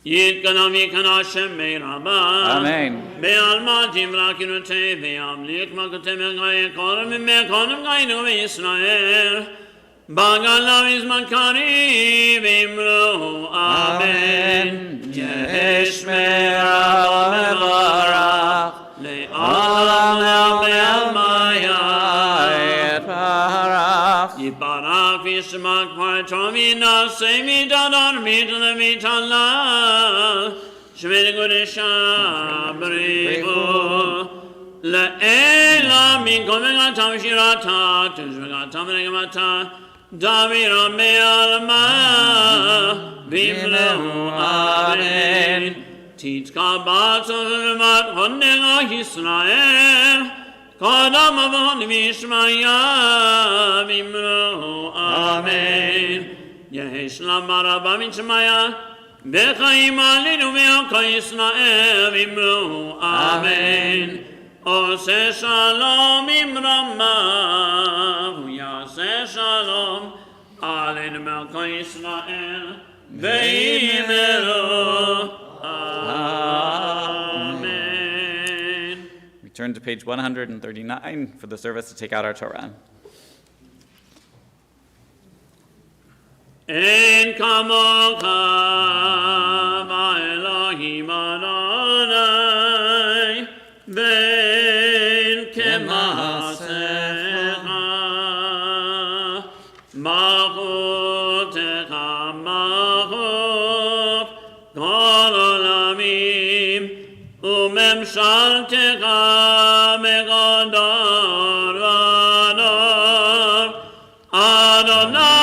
יתקדם יקנה שמי רבה Amen. בעלמא תברכנו וימליך מלכותי מגעי קורם ומקורם גאינו בישראל בגלה בזמן קריב אמרו אמן יש מרב ומברך לעולם בעלמא יתברך וישמע כבר תרומי נעשה מדבר מתעלה שמי קודשה בריחו לאלה מכל מגעתם ושירתה תושבגתם ונגמתה דביר מעלמה במלאו אמן תתקבל צופמת הונך ישראל קודם אבון וישמעיה במלאו אמן יש למה רבה משמעיה בחיים עלינו ועמך ישראל במלאו אמן עושה שלום עם רמה הוא יעשה שלום עלינו ועמך ישראל במלאו אמן. Turn to page 139 for the service to take out our Torah. אין כמוך באלוהים אדוני ואין כמעשיך מלכותך מלכות כל עולמים וממשלתך מכל דור ודור אדוני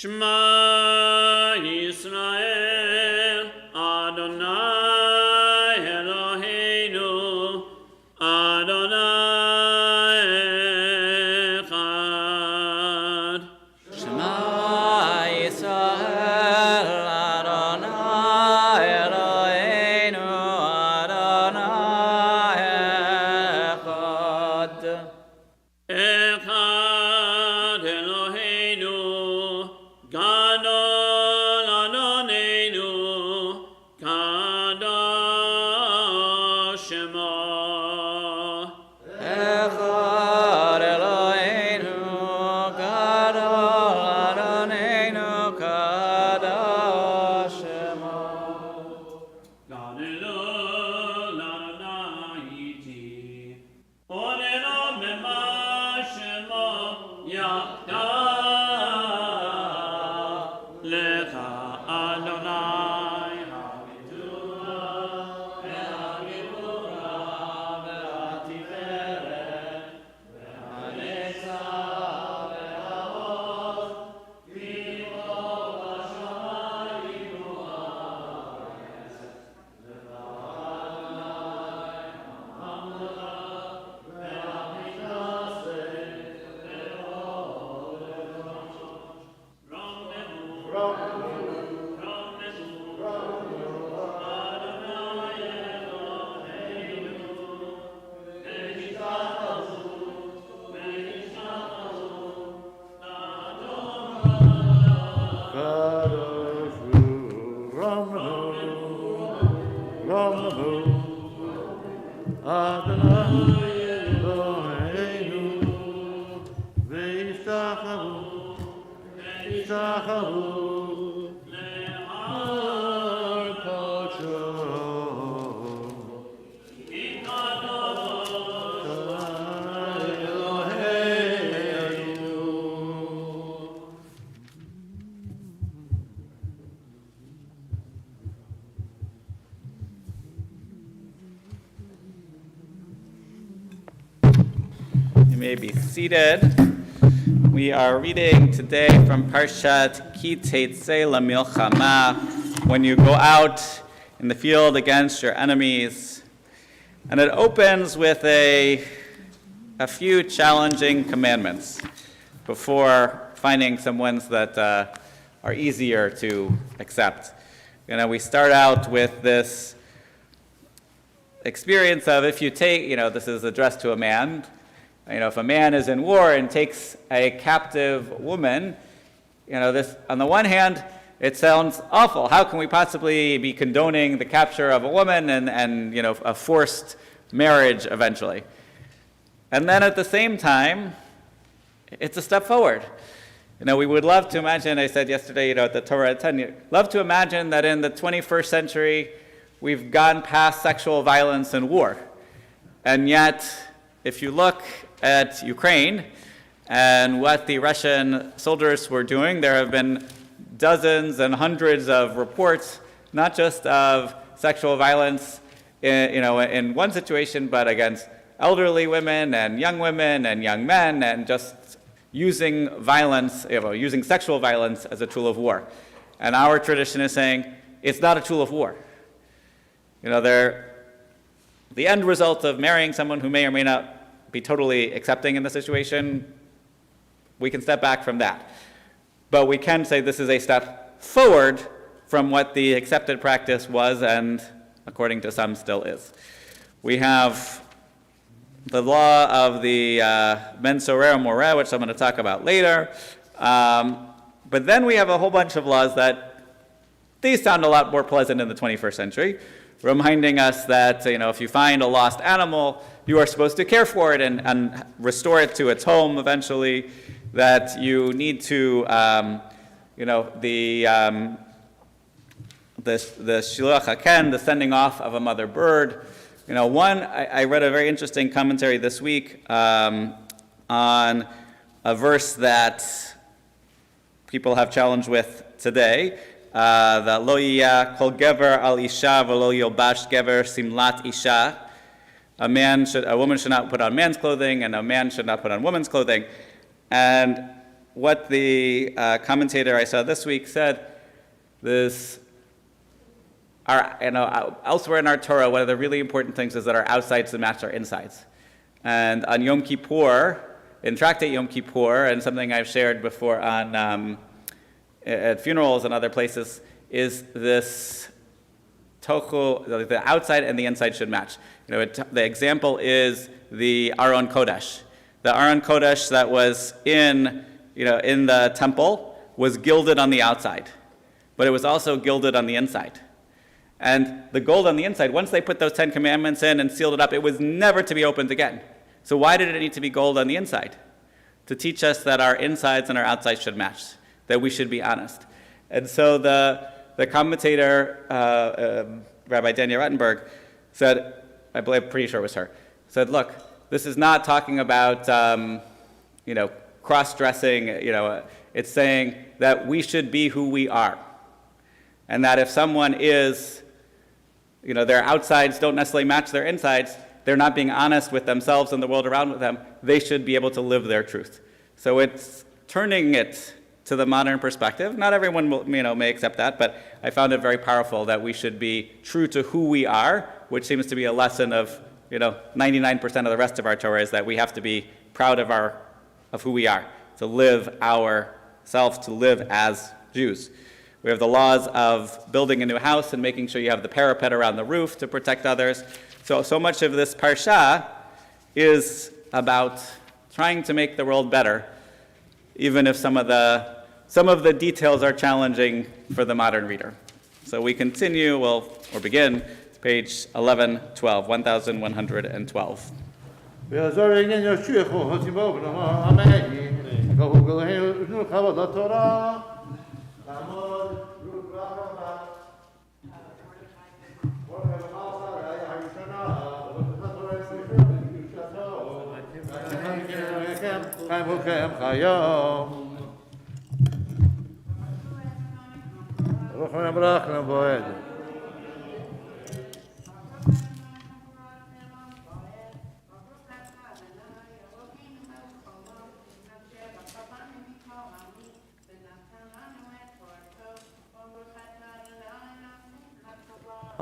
Shema Yisrael, Adonai Eloheinu, Adonai Echad. Shema Yisrael, Adonai Eloheinu, Adonai Echad. Echad Eloheinu, Gadol Adonenu, Kadosh Shemo. Echad Eloheinu, Gadol Adonenu, Kadosh Shemo. Gadol Adonai iti, Odeno Mema Shemo Yachdah. Lecha Adonai Hagidula, Ve'Hagibura, Ve'Hatiferet, Ve'Hanetza, Ve'Havod, V'Ivo V'Shamayim U'Haaretz, Lecha Adonai Hamda, Ve'Hamidaseh, may be seated. We are reading today from Parshat Ki Teitzei LaMilchama, when you go out in the field against your enemies. And it opens with a few challenging commandments before finding some ones that are easier to accept. We start out with this experience of if you take, this is addressed to a man. If a man is in war and takes a captive woman, this, on the one hand, it sounds awful. How can we possibly be condoning the capture of a woman and a forced marriage eventually? And then at the same time, it's a step forward. We would love to imagine, I said yesterday, at the Torah at 10, love to imagine that in the 21st century, we've gone past sexual violence and war. And yet, if you look at Ukraine and what the Russian soldiers were doing, there have been dozens and hundreds of reports, not just of sexual violence in one situation, but against elderly women and young men, and just using violence, using sexual violence as a tool of war. And our tradition is saying it's not a tool of war. The end result of marrying someone who may or may not be totally accepting in the situation, we can step back from that. But we can say this is a step forward from what the accepted practice was and, according to some, still is. We have the law of the Ben Sorer Moreh, which I'm going to talk about later. But then we have a whole bunch of laws that these sound a lot more pleasant in the 21st century, reminding us that if you find a lost animal, you are supposed to care for it and restore it to its home eventually, that you need to, the Shiluach HaKen, the sending off of a mother bird. I read a very interesting commentary this week on a verse that people have challenged with today, that lo yiyah kol gever al isha v'lo yilbash gever simlat isha. A woman should not put on man's clothing, and a man should not put on woman's clothing. And what the commentator I saw this week said, elsewhere in our Torah, one of the really important things is that our outsides should match our insides. And on Yom Kippur, in Tractate Yom Kippur, and something I've shared before on at funerals and other places, is this tochu, the outside and the inside should match. The example is the Aron Kodesh. The Aron Kodesh that was in the temple was gilded on the outside, but it was also gilded on the inside. And the gold on the inside, once they put those 10 commandments in and sealed it up, it was never to be opened again. So why did it need to be gold on the inside? To teach us that our insides and our outsides should match, that we should be honest. And so the commentator, Rabbi Daniel Rattenberg, said, I'm pretty sure it was her, said, look, this is not talking about, cross-dressing, it's saying that we should be who we are. And that if someone is, their outsides don't necessarily match their insides, they're not being honest with themselves and the world around them, they should be able to live their truth. So it's turning it to the modern perspective. Not everyone will, may accept that, but I found it very powerful that we should be true to who we are, which seems to be a lesson of, 99% of the rest of our Torah is that we have to be proud of who we are, to live ourselves, to live as Jews. We have the laws of building a new house and making sure you have the parapet around the roof to protect others. So much of this parsha is about trying to make the world better, even if some of the details are challenging for the modern reader. So we continue, or begin, page 1112, 1112.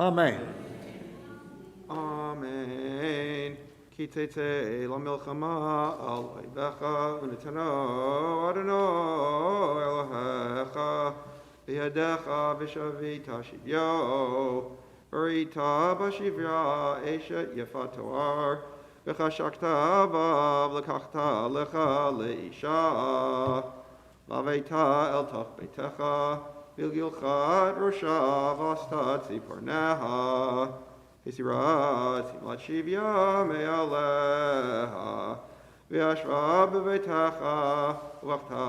Amen. Amen. Ki tete la milchama al oivecha v'nitano Adonai Elohecha b'yadecha v'shavita shivyo v'rita b'shivya eshet yefat toar v'chashakta vav l'kachta lecha leisha v'aveita el tach beitecha v'gilchat rosha v'astat ziporneha Hisirat Simlat Shivya Me'aleha V'yashva B'veitecha V'achta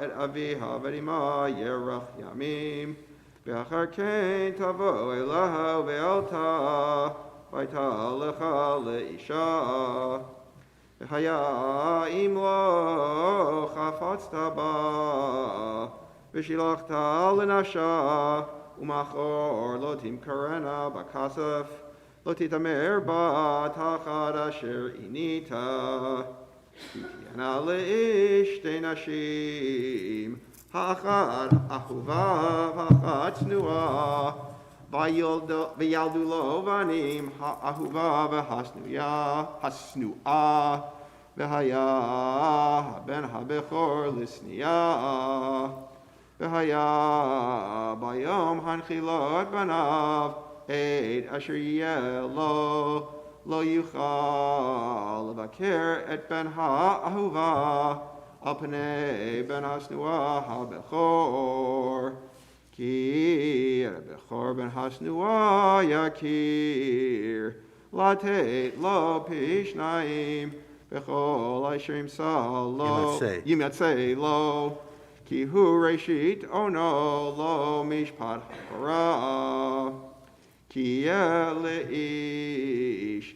Et Aviha V'rima Yerach Yamim V'achar Kein Tavo Elaha V'alta V'ayta Lecha Leisha V'chaya Imlo Chafatzta Ba V'shilachta L'nasha Umachor lo timkarena bakasef lo titamer ba tachad asher inita titiana leish nashim ha'achad ahuva ha'achad tnua v'yaldu lo vanim ha'ahuva v'hasnua v'haya ben ha'bechor lisniya V'haya bayom hanchilot banav eid asher yelo lo yuchal v'aker et ben ha'ahuva al pnei ben hasnua ha'bechor ki et bechor ben hasnua yakir lateit lo pishnaim bechol asher imsal lo yimatzei lo Ki hu reshit ono lo mishpat hara Ki leish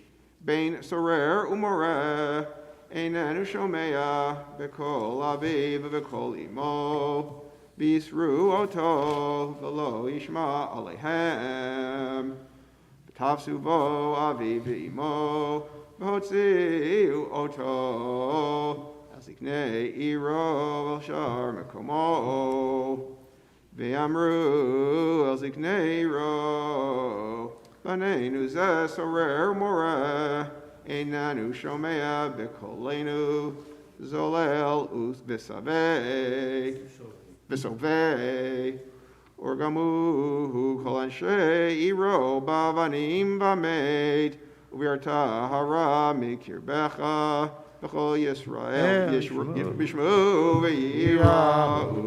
bein sorer umoreh einenu shomea bekol aviv bekol imo bisru oto v'lo yishma alehem b'tafsu bo aviv imo v'hotziu oto Ziknei iro el shar mekomo ve'amru el ziknei iro baneinu zeh sorer moreh einanu shomea bekolenu zolel us v'sovei orgamu kol anshe iro bavanim v'ameid u'virta hara mikirbecha B'chol Yisrael Yishmu v'yira'u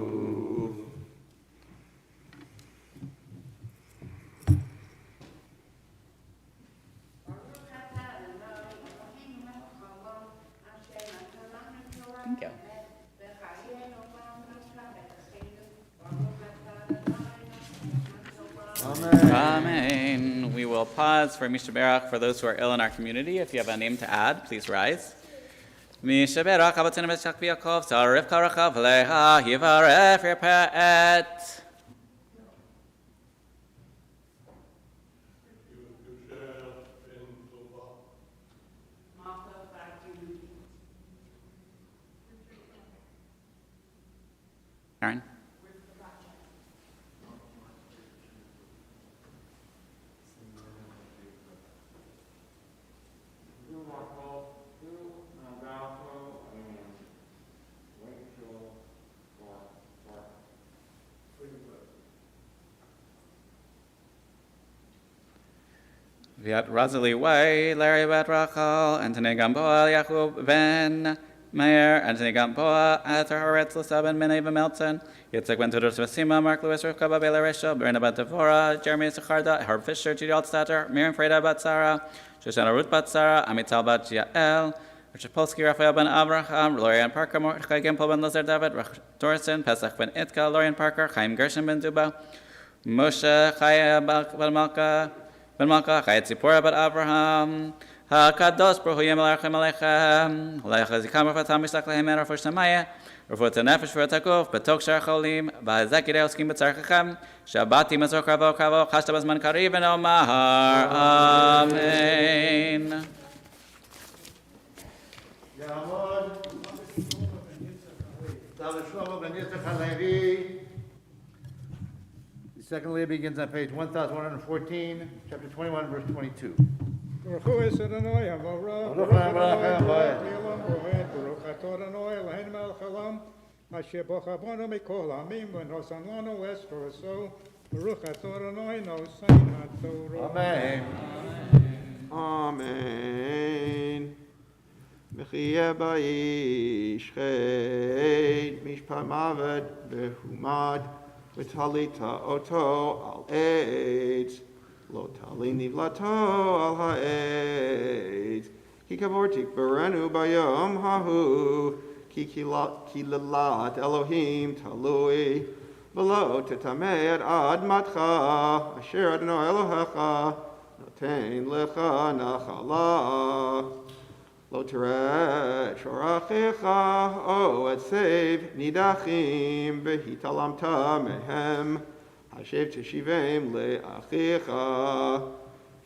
Thank you. Amen. We will pause for Misha Berach for those who are ill in our community. If you have a name to add, please rise. Misha Berach, Abatzin B'Shach B'Yakov, Tzarif Karachav Leha, Yivaref Yerpet. Aaron? Viat Razali Way, Larry Bet Rachel, Anthony Gamboa, Yachub Ben Meyer, Anthony Gamboa, Arthur Horetz, Lasaban, Meneva Melton, Yitzhak Ben Tudor Vasima, Mark Lewis, Rukaba Bela Rishel, Berna Bat Devora, Jeremy Sakharda, Herb Fisher, Judy Altstatter, Miriam Freda Bat Sarah, Shoshana Ruth Bat Sarah, Amital Bat Yael, Richard Polsky, Raphael Ben Abraham, Lorian Parker, Mordechai Gimple Ben Lazar David, Dorson, Pesach Ben Itka, Lorian Parker, Chaim Gershon Ben Duba, Moshe Chaya Ben Malka, Ben Malka, Chayat Zipporah Bet Abraham, HaKadosh Baruch Hu Yemelachem Alechem, Lecha Zikam Rafatam Mishtak Lehem En Rafosh Samaya, Rafot Nefesh V'Takov, Betok Shar Cholim, V'Hazek Yidei Oskim B'Tzarchachem, Shabbati Mazor Kravo Kravo, Chashta Bazman Kariv and Omar. Amen. Yamod, David Shlomo Ben Yitzchak HaLevi, second Leah begins on page 1114, chapter 21, verse 22. Baruch Hu es Adonai Havorach, Baruch Baruch Adonai Adonai Havorach. Le'olam Roed, Baruch Atah Adonai Eloheinu melech haolam, asher bochavonu mikol ha'amim v'nosan lanu es toraso, Baruch Atah Adonai nosein haTorah. Amen. Amen. V'chiyeh ba'ish chet mishpat maved v'humad v'talita oto al eitz lo tali nivlato al ha'etz ki kavortik berenu bayom hahu ki kilat Elohim talui v'lo tetamed ad matcha asher Adonai Elohecha noten lecha nachala Lo teret shorachicha, o et save nidachim, behitalamta mehem, hashev teshivem leachicha,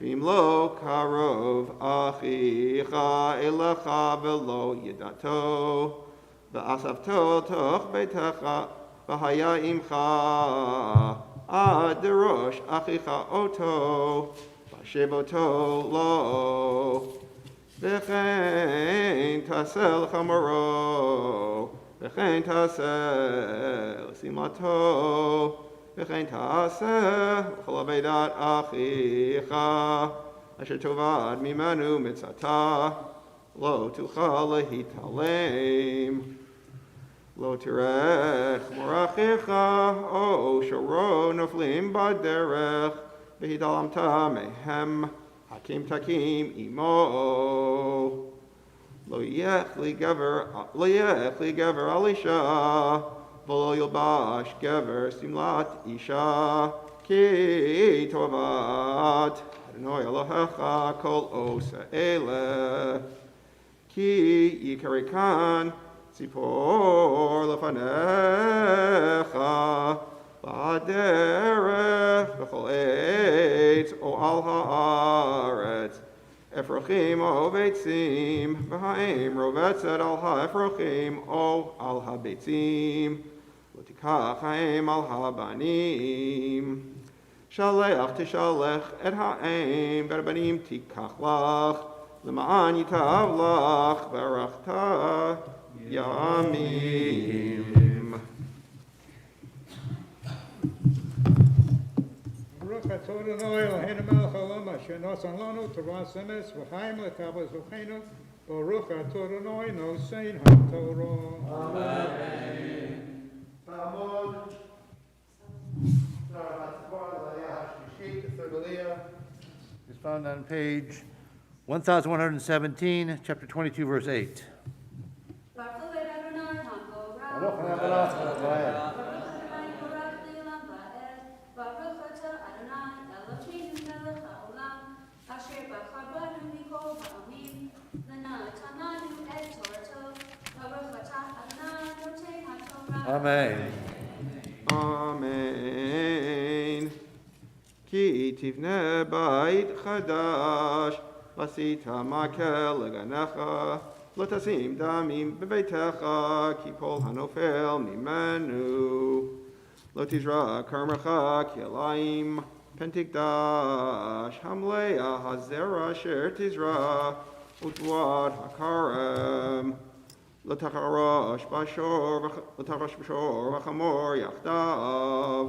vim lo karov achicha elecha velo yedato, ve'asavto toch betecha, v'haya imcha, ad derosh achicha oto, v'ashev oto lo. V'chein tasel chamoro, v'chein tasel simlato, v'chein tasel chol avedat achicha, asher tovad mimanu mitzata, lo tuchal lehitalem, lo tirech morachicha, o shoro noflim baderech, v'hidalamta mehem, Hakim takim imo lo yech li gaver alisha v'lo yilbash gaver simlat isha ki tovat Adonai Elohecha kol osa ele ki yikarikan tzipor lefanecha Ba'derech b'chol eitz o al ha'aretz Efrachim o beitzim v'ha'im rovetzet al ha'efrachim o al ha'beitzim L'tikach ha'im al ha'banim Shalech tishalech et ha'im v'rabanim tikach lach L'ma'an yitav lach v'arachta yamim Baruch Atah Adonai Eloheinu melech haolam, asher nosan lanu Torah emes v'chaim lekavos v'cheinu, Baruch Atah Adonai nosein haTorah. Amen. The third Leah is found on page 1117, chapter 22, verse 8. Baruch Hu et Adonai Havorach. Baruch Adonai Baruch Adonai Borach Le'olam Va'ed. Baruch Atah Adonai Eloheinu melech haolam, asher b'chabanu mikol ha'amim, v'na'atananu et Torato. Baruch Atah Adonai noten haTorah. Amen. Amen. Ki tivne bait chadash, vasita makel leganecha, lo tasim damim bebeitecha, ki pol hanofel mimenu. Lo tizra karmecha kielaim, pentikdash, hamlea hazera sher tizra, utwad hakarem. L'tacharash bashor v'chamor yachdav.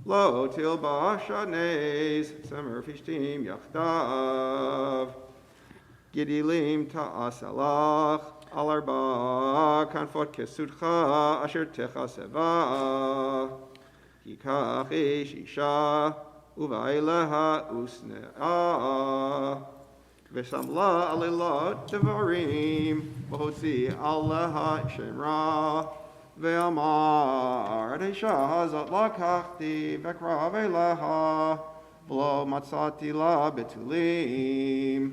Lo tilbash adnez semer fishtim yachdav. Gidilim ta'asalach al arba kanfot kesutcha asher techaseva. Yikach ish isha uvaileha usne'ah. V'samla alilot devarim, v'hotzi aleha shemra, ve'amar adesha hazat lakachti v'krav eleha, v'lo matzati la betulim,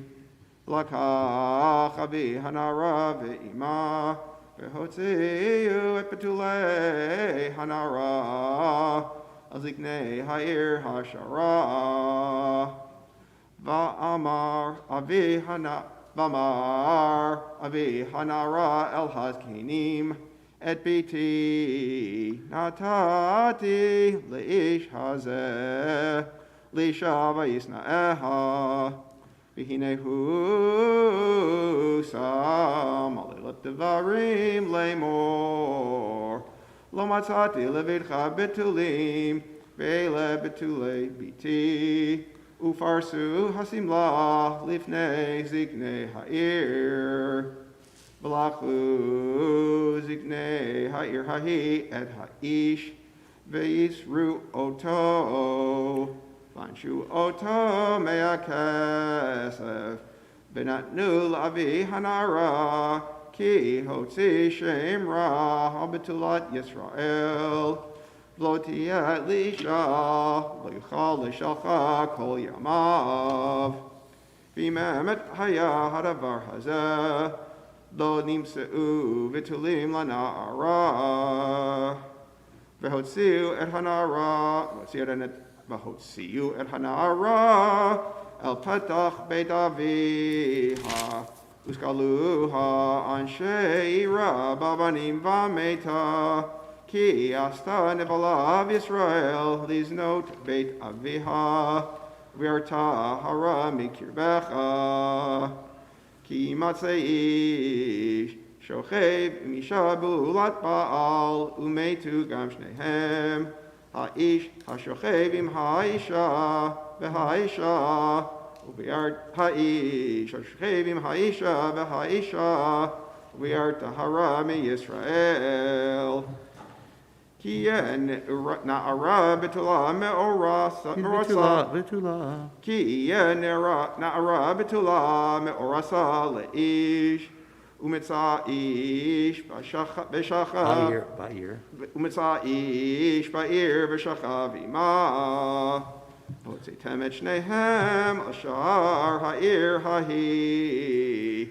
lakach avi hanara ve'ima, v'hotziu et betulei hanara, aziknei ha'ir ha'shara. Va'amar avi hanara el hazkenim את ביתי נתתי לאיש הזה, לאישה וישנאיה, והנה הוא שם עלילות דברים לאמור. לא מצאתי לביתך בתולים, ואלה בתולי ביתי, ופרסו השמלה לפני זקני העיר. ולקחו זקני העיר ההיא את האיש, ויסרו אותו, וענשו אותו מהכסף, ונתנו לאבי הנערה, כי הוציא שם רע על בתולת ישראל. ולא תהיה לאישה, לא יוכל לשלחה כל ימיו. ואם אמת היה הדבר הזה, לא נמצאו בתולים לנערה. והוציאו את הנערה אל פתח בית אביה, וסגלוה אנשי עירה בבנים ומתה, כי עשתה נבלה בישראל לזנות בית אביה, וירתה הרע מקרבך. כי ימצא איש שוכב עם אישה בעולת בעל, ומתו גם שניהם, האיש השוכב עם האישה והאישה, האיש השוכב עם האישה והאישה, וביארת הרע מישראל. כי יהיה נערה בתולה מאורסה, כי יהיה נערה בתולה מאורסה לאיש, ומצא איש בעיר ושכב עמה. והוצאתם את שניהם על שער העיר ההיא,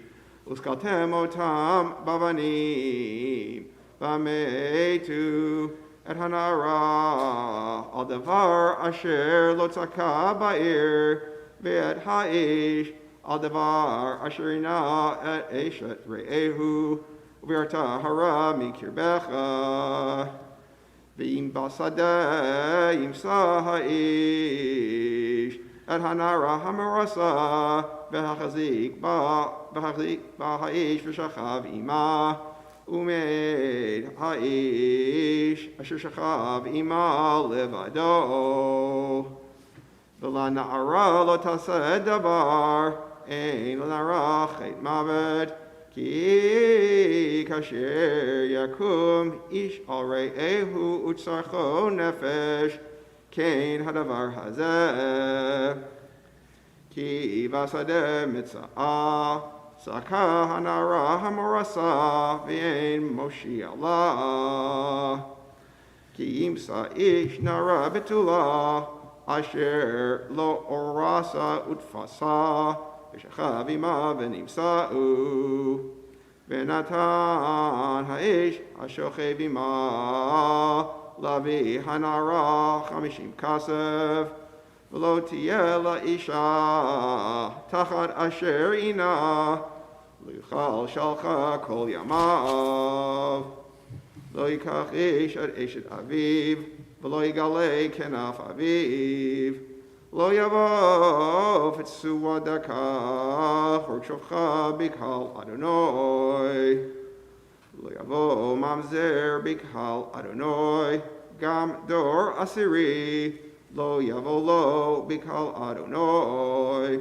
וסקלתם אותם באבנים, ומתו את הנערה על דבר אשר לא צעקה בעיר, ואת האיש על דבר אשר עינה את אשת רעהו, וביארת הרע מקרבך. ואם בשדה ימצא האיש את הנערה המאורסה, והחזיק בה האיש ושכב עמה, ומת האיש אשר שכב עמה לבדו. ולנערה לא תעשה דבר, אין לנערה חטא מוות, כי כאשר יקום איש על רעהו וצרכו נפש, כן הדבר הזה. כי בשדה מצאה, צעקה הנערה המאורסה, ואין מושיע לה. כי ימצא איש נערה בתולה, אשר לא אורסה ותפסה, ושכב עמה ונמצאו. ונתן האיש השוכב עמה להביא הנערה 50 כסף, ולא תהיה לאישה תחת אשר עינה, לא יאכל שלחה כל ימיו. לא ייקח איש את אשת אביו, ולא יגלה כנף אביו. לא יבוא פצוע דקה, חורק שופחה בקהל אדוני. לא יבוא ממזר בקהל אדוני, גם דור עשירי לא יבוא לו בקהל אדוני.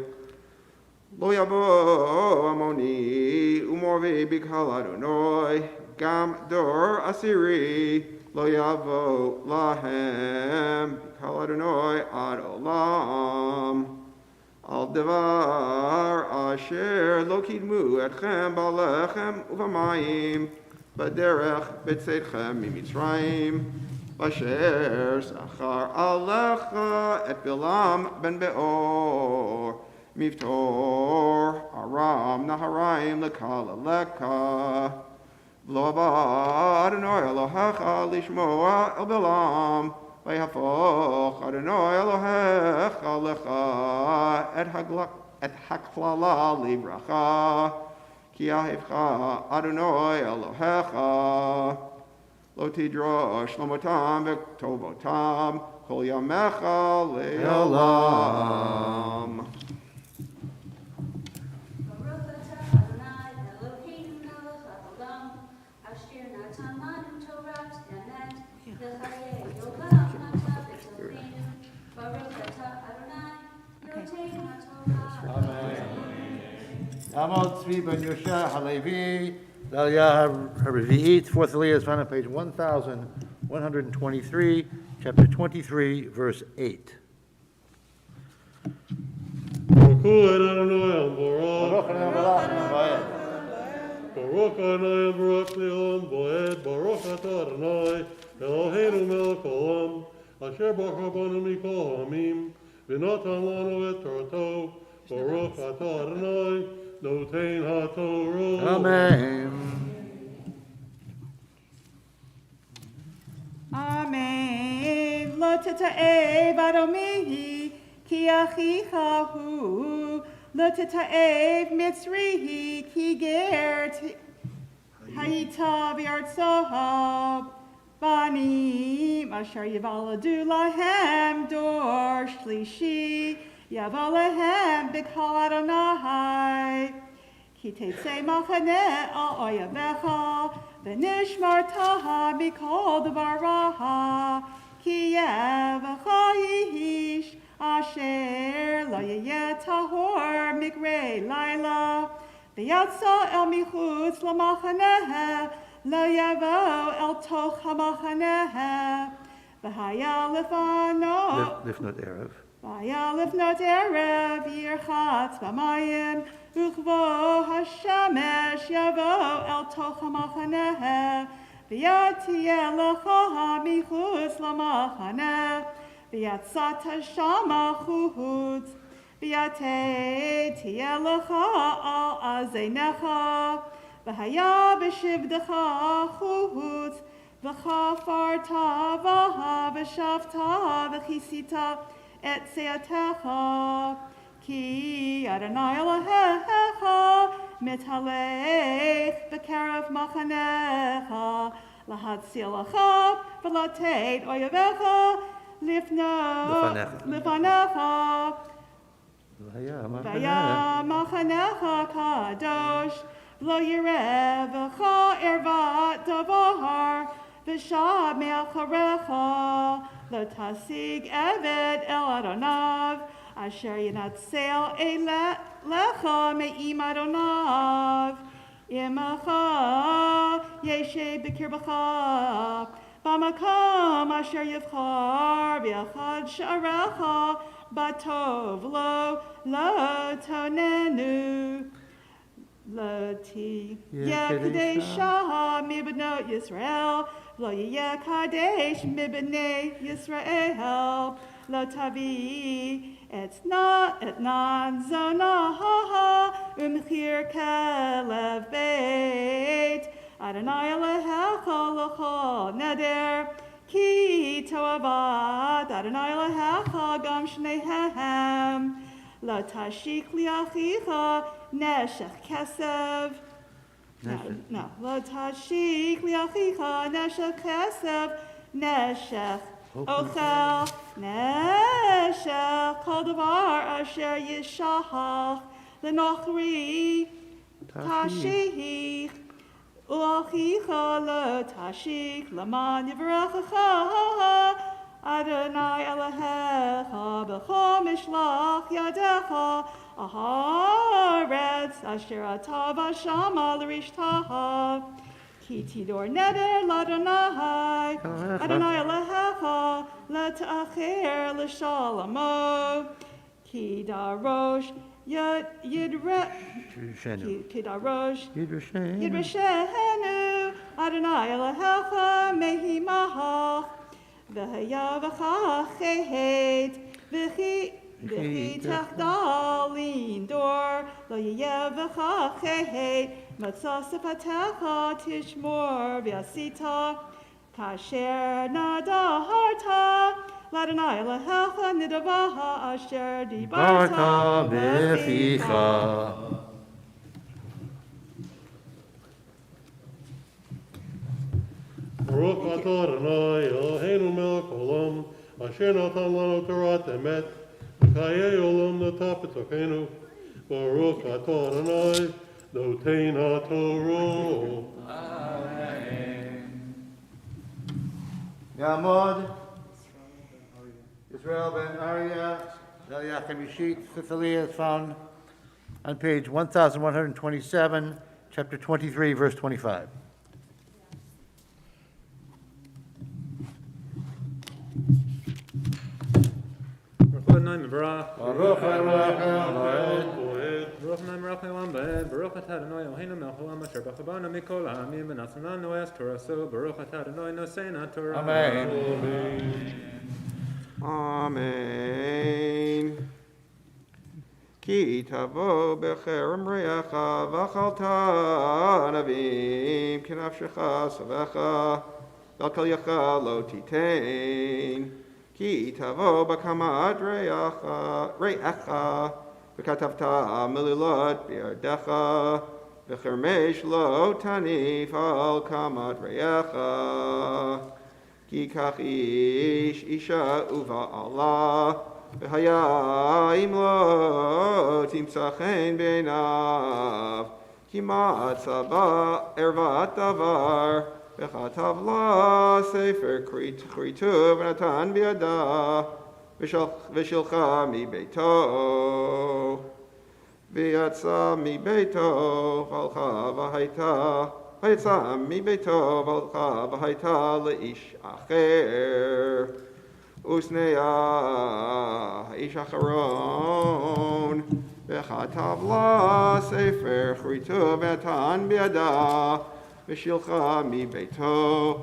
לא יבוא עמוני ומורבי בקהל אדוני, גם דור עשירי לא יבוא להם בקהל אדוני עד עולם. על דבר אשר לא קידמו אתכם בלחם ובמים, בדרך בצאתכם ממצרים, אשר שכר עליך את בלעם בן באור, מפתור ארם נהריים לקללך. ולא בא אדוני אלוהיך לשמוע אל בלעם, ויהפוך אדוני אלוהיך לך את הקללה לברכה, כי אהבך אדוני אלוהיך. Lo tidra shlomotam v'tovotam kol yamecha le'olam. Baruch atah Adonai Eloheinu melech haolam, asher natan lanu Torat emet v'chayei olam natan b'tocheinu. Baruch atah Adonai Eloheinu haTorah. Amen. Amod Tzvi ben Yosha Halevi, L'Aliyah HaRevi'it, fourth Aliyah is found on page 1123, chapter 23, verse 8. Baruch Adonai Baruch Baruch Adonai Baruch Adonai. Baruch Adonai Baruch Leon Boed Baruch Atah Adonai Eloheinu melech haolam asher bachar banu mikol ha'amim v'natan lanu et Torato Baruch Atah Adonai notein haTorah. Amen. Amen. Lo teta'ev adomihi ki achicha hu. Lo teta'ev mitzrihi ki ger hayita v'artsoha. Banim asher yivaladu lahem dor shlishi. Yavalehem b'kol Adonai. Ki tetzei machaneh al oyavecha. V'nishmartaha mikol davar raha, ki yevecha yihish, asher lo yeh tahor migrei laila, v'yatsa el michutz lamachaneh, lo yavo el toch hamachaneh, v'haya lefano. Lifnot Erev. V'haya lefnot erev yirchatz b'mayim, Uchvo hashamesh yavo el toch hamachaneh, v'yatiyeh lecha michutz lamachaneh, v'yatzat hashama chutz, v'yatei tiyeh lecha al azeinecha, v'haya b'shivdecha chutz, v'chafarta v'ha v'shavta v'chisita et seatecha. Ki Adonai Elohecha mithalech b'kerev machanecha lahatzilecha v'lateit oyavecha lifanecha v'ya machanecha kadosh v'lo yirevecha ervat davar v'shab me'acharecha lo tasig eved el Adonav Asher yinatsel lecha me'im Adonav imacha yeshe b'kirbacha b'makom asher yivchar v'yachad sha'arecha batov lo tonenu lo ti yekadesha mibnot Yisrael lo yekadesh mibnei Yisrael lo tavi etnan zonaha umchir kelev beit Adonai Elohecha l'chol neder ki toavat Adonai Elohecha gam shnehem lo tashik liachicha neshech kesev no lo tashik liachicha neshech kesev neshech Ochel neshech kol davar asher yishachach l'nochri tashich u'achicha lo tashich l'man yivrechecha Adonai Elohecha b'chol mishlach yadecha aharetz asher ata v'shama l'rishtaha Ki tidor neder l'Adonai Adonai Elohecha l'ta'acher l'shalamo Ki darosh Yidrashenu Adonai Elohecha mehimach V'hayavacha chehet V'chi tachdalin dor Lo yevacha chehet Matzah sefatecha tishmor v'yasita kasher nadaharta l'Adonai Elohecha nidavaha asher dibarta b'ficha. Baruch Baruch atah Adonai Eloheinu melech haolam, asher natan lanu torat emet, v'chayei olam nata b'tochenu. Baruch atah Adonai notein haTorah. Yamod, Israel ben Arya, Eliakim Yishit, Sicily is found on page 1127, chapter 23, verse 25. Baruch Baruch Namrach Elam Bed, Baruch Atah Adonai Eloheinu melech haolam asher b'chabanu mikol ha'amim v'nasan lanu es Torah Baruch Atah Adonai nosein Torah. Amen. Amen. Ki tavo becherem re'echa v'achalta navim kinafshecha savecha v'al yacha lo titein. Ki tavo b'kamat re'echa v'katavta melilot bi'ardecha v'chermesh lo tanif al kamat re'echa. Ki kach ish isha uva'ala v'haya im lo timsachen beinav ki ma'atzaba ervat davar v'chatav la sefer krituv v'natan bi'ada v'shilcha mi beito v'yatsa mi beito v'alcha v'haita ויצא מביתו והלכה והייתה לאיש אחר ושניה האיש האחרון וכתב לה ספר כריתו ונתן בידה ושילחה מביתו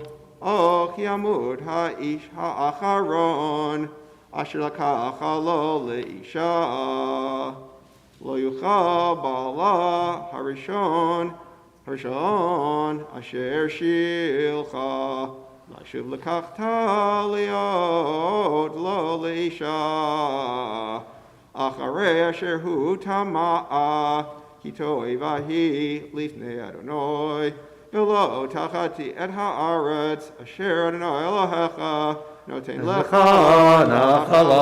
כי ימות האיש האחרון אשר לקחה לו לאישה לא יוכל בעלה הראשון אשר שילחה לשוב לקחתה להיות לו לאישה אחרי אשר הוא טמאה כי תועבה היא לפני אדוני ולא תחתי את הארץ אשר אדוני אלוהיך נותן לך נחלה.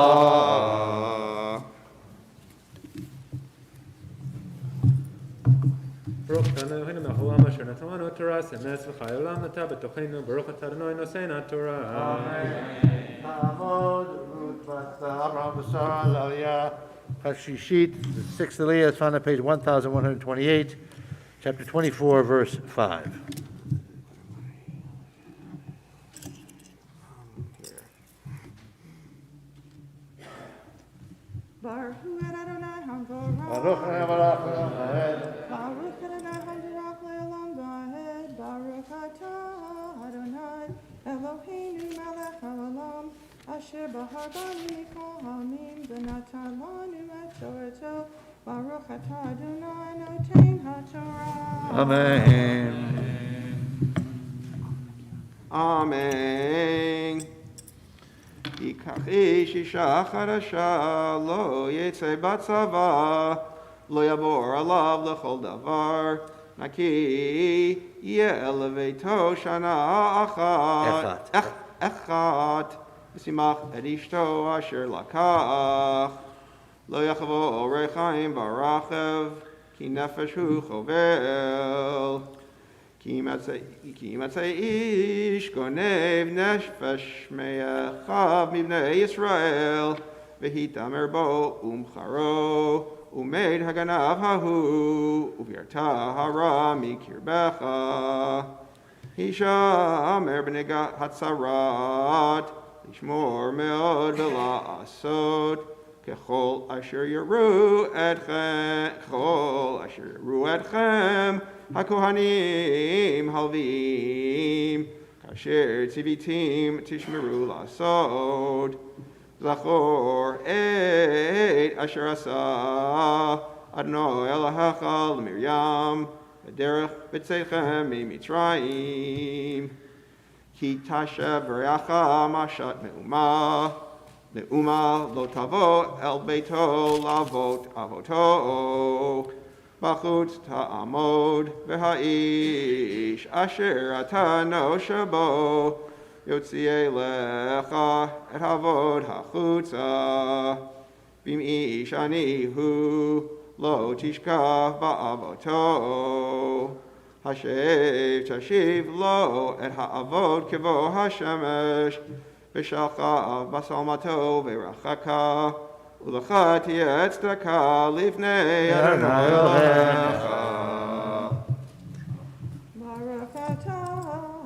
Baruch Adonai Eloheinu melech haolam asher natan lanu Torah emes v'chai olam nata b'tochenu Baruch atah Adonai nosein Torah. Amen. Amod, Ruth, Abraham, Sarah, Aliyah, Hashishit, the sixth Aliyah is found on page 1128, chapter 24, verse 5. Baruch Adonai Hamvorach. Baruch Adonai Baruch Adonai Hamvorach Le'olam Va'ed. Baruch Atah Adonai Eloheinu melech haolam asher bahar banu mikol ha'amim v'natan lanu et Torato. Baruch Atah Adonai notein haTorah. Amen. Amen. ייקח איש אישה חדשה, לא יצא בצבא, לא יעבור עליו לכל דבר, נקי יהיה לביתו שנה אחת, ושימח את אשתו אשר לקח, לא יחבוא ריחיים ברכב, כי נפש הוא חובל. כי ימצא איש גונב נפש מאחיו מבני ישראל, והתעמר בו ומכרו, ומת הגנב ההוא, ובירתה הרע מקרבך. הישמר בנגע הצרת, לשמור מאוד ולעשות, ככל אשר יראו אתכם, הכהנים הלוויים, כאשר ציוויתם תשמרו לעשות. זכור את אשר עשה אדוני אלוהיך למרים בדרך בצאתכם ממצרים. כי תשב רעך משת מאומה לא תבוא אל ביתו לאבות אבותו. בחוץ תעמוד, והאיש אשר אתה נושע בו, יוציא אליך את העבוד החוצה. ואם איש עני הוא, לא תשכח בעבודתו. תשיב לו את העבוד כבוא השמש, ושלחה בשלמתו ורחקה, ולך תהיה צדקה לפני אדוני אלוהיך. ברוך אתה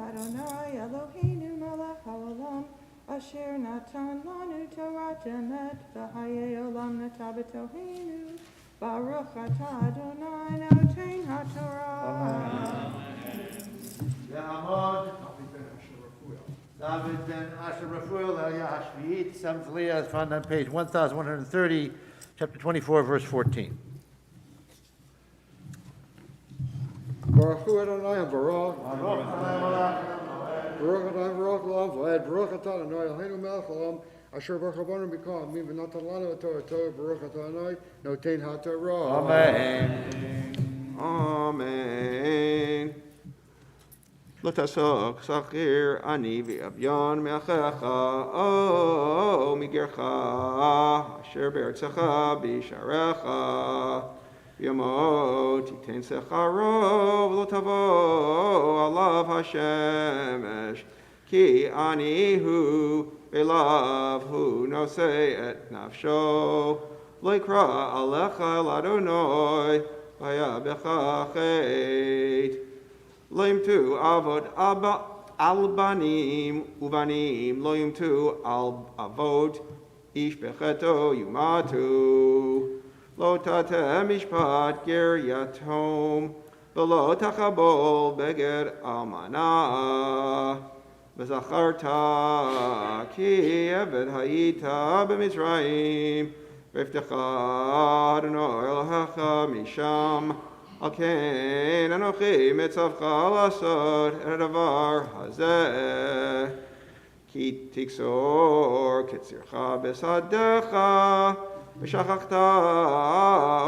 אדוני אלוהינו מלך העולם, אשר נתן לנו תורת אמת, וחיי עולם נטע בתוכנו. ברוך אתה אדוני נותן התורה. יעמוד David ben Asher Rafuel Aliyah Hashvi'it, 7th Leah, found on page 1130, chapter 24, verse 14. Baruch Hu Adonai Baruch. Baruch Adonai Baruch L'Olam V'ed. Baruch Atah Adonai Eloheinu Melech Haolam. Asher Baruch Rabbanim B'Kol Amim V'Natan Lanu Torah Baruch Atah Adonai Notein HaTorah. Amen. Amen. לא תעסוק שכיר עני ואביון מאחיך או מגרך אשר בארצך בשעריך ימות תיתן שכרו ולא תבוא עליו השמש כי עני הוא אליו הוא נושא את נפשו לא יקרא עליך אל אדוני והיה בך חטא לא ימתו עבוד על בנים ובנים לא ימתו על אבות איש בחטאו יומתו לא תטה משפט גר יתום ולא תחבול בגד אלמנה וזכרת כי עבד היית במצרים והבטח אדוני אלוהיך משם על כן אנוכי מצווך לעשות את הדבר הזה כי תקצור קצירך בשדך ושכחת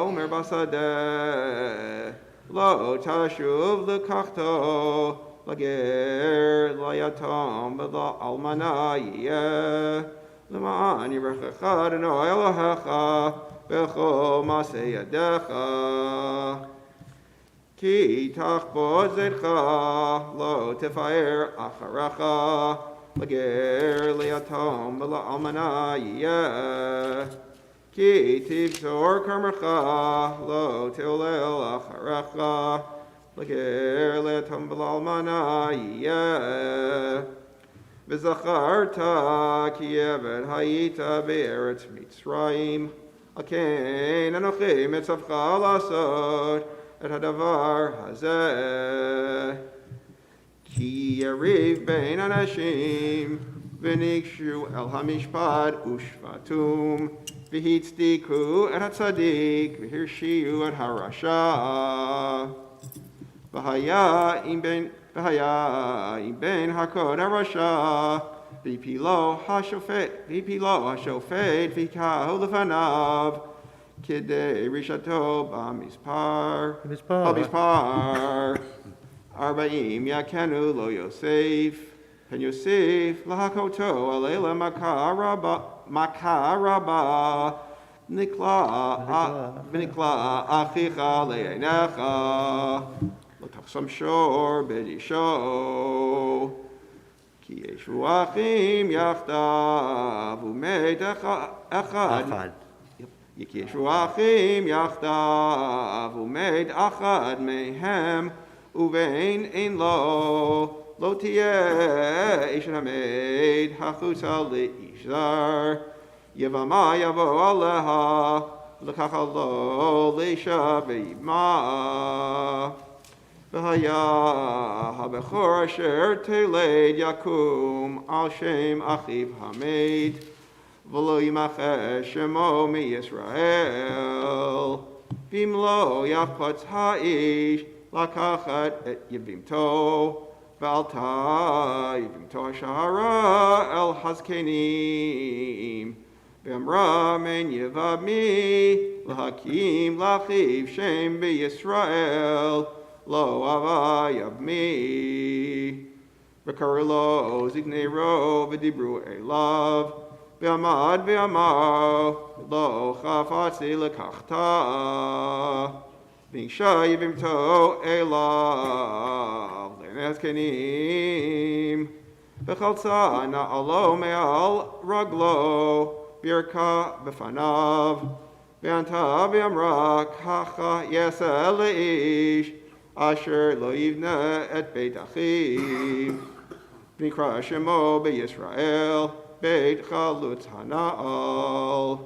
אומר בשדה לא תשוב לקחתו לגר ליתום ולאלמנה יהיה למען יברכך אדוני אלוהיך בכל מעשה ידיך כי תחפוץ זיתך לא תפאר אחריך לגר ליתום ולאלמנה יהיה כי תבצור כרמך לא תעולל אחריך לגר ליתום ולאלמנה יהיה וזכרת כי עבד היית בארץ מצרים על כן אנוכי מצווך לעשות את הדבר הזה כי יריב בין אנשים וניגשו אל המשפט ושפטום והצדיקו את הצדיק והרשיעו את הרשע והיה אם בין הכות הרשע והפילו השופט ויקהו לפניו כדי רשעתו במספר 40 יכנו לו יוסף פן יוסיף להכותו על אלה מכה רבה ונקלע אחיך לעיניך לא תחסום שור בדישו כי ישבו אחים יחדיו ומת אחד כי ישבו אחים יחדיו ומת אחד מהם ובין אין לו לא תהיה איש המד החוצה לאיש זר יבמה יבוא עליה לקח לו לאישה ואימה והיה הבכור אשר תלד יקום על שם אחיו המת ולא ימחה שמו מישראל ואם לא יחפוץ האיש לקחת את יבימתו ועלתה יבימתו השערה אל הזקנים ואמרה מן יבמי L'hakim lachiv shem b'Yisrael, lo avayab mi. V'kar lo zignei ro v'dibru elav, v'amad v'amar, lo chafatzi lekachta. V'isha yivimto elav, l'nes kenim. V'chalza na'alo me'al raglo, Birkh b'fanav, v'anta v'amra kacha yaseh le'ish, asher lo yivna et beit achiv. V'nikra shemo b'Yisrael, beit chalutz hana'al.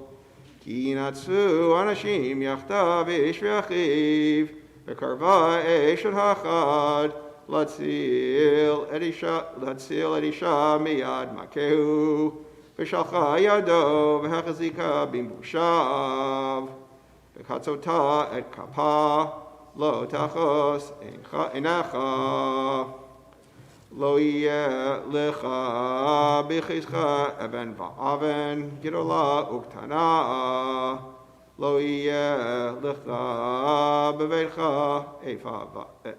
Ki natsu anashim yachtav ish v'achiv, v'karva esh et hachad, latzil et isha miyad makehu, v'shalcha yado v'hachazika b'mbushav, v'katzota et kapa, lo tachos einacha, lo yeh lecha b'chizcha eben va'aven, gidola uktana, lo yeh lecha b'veitcha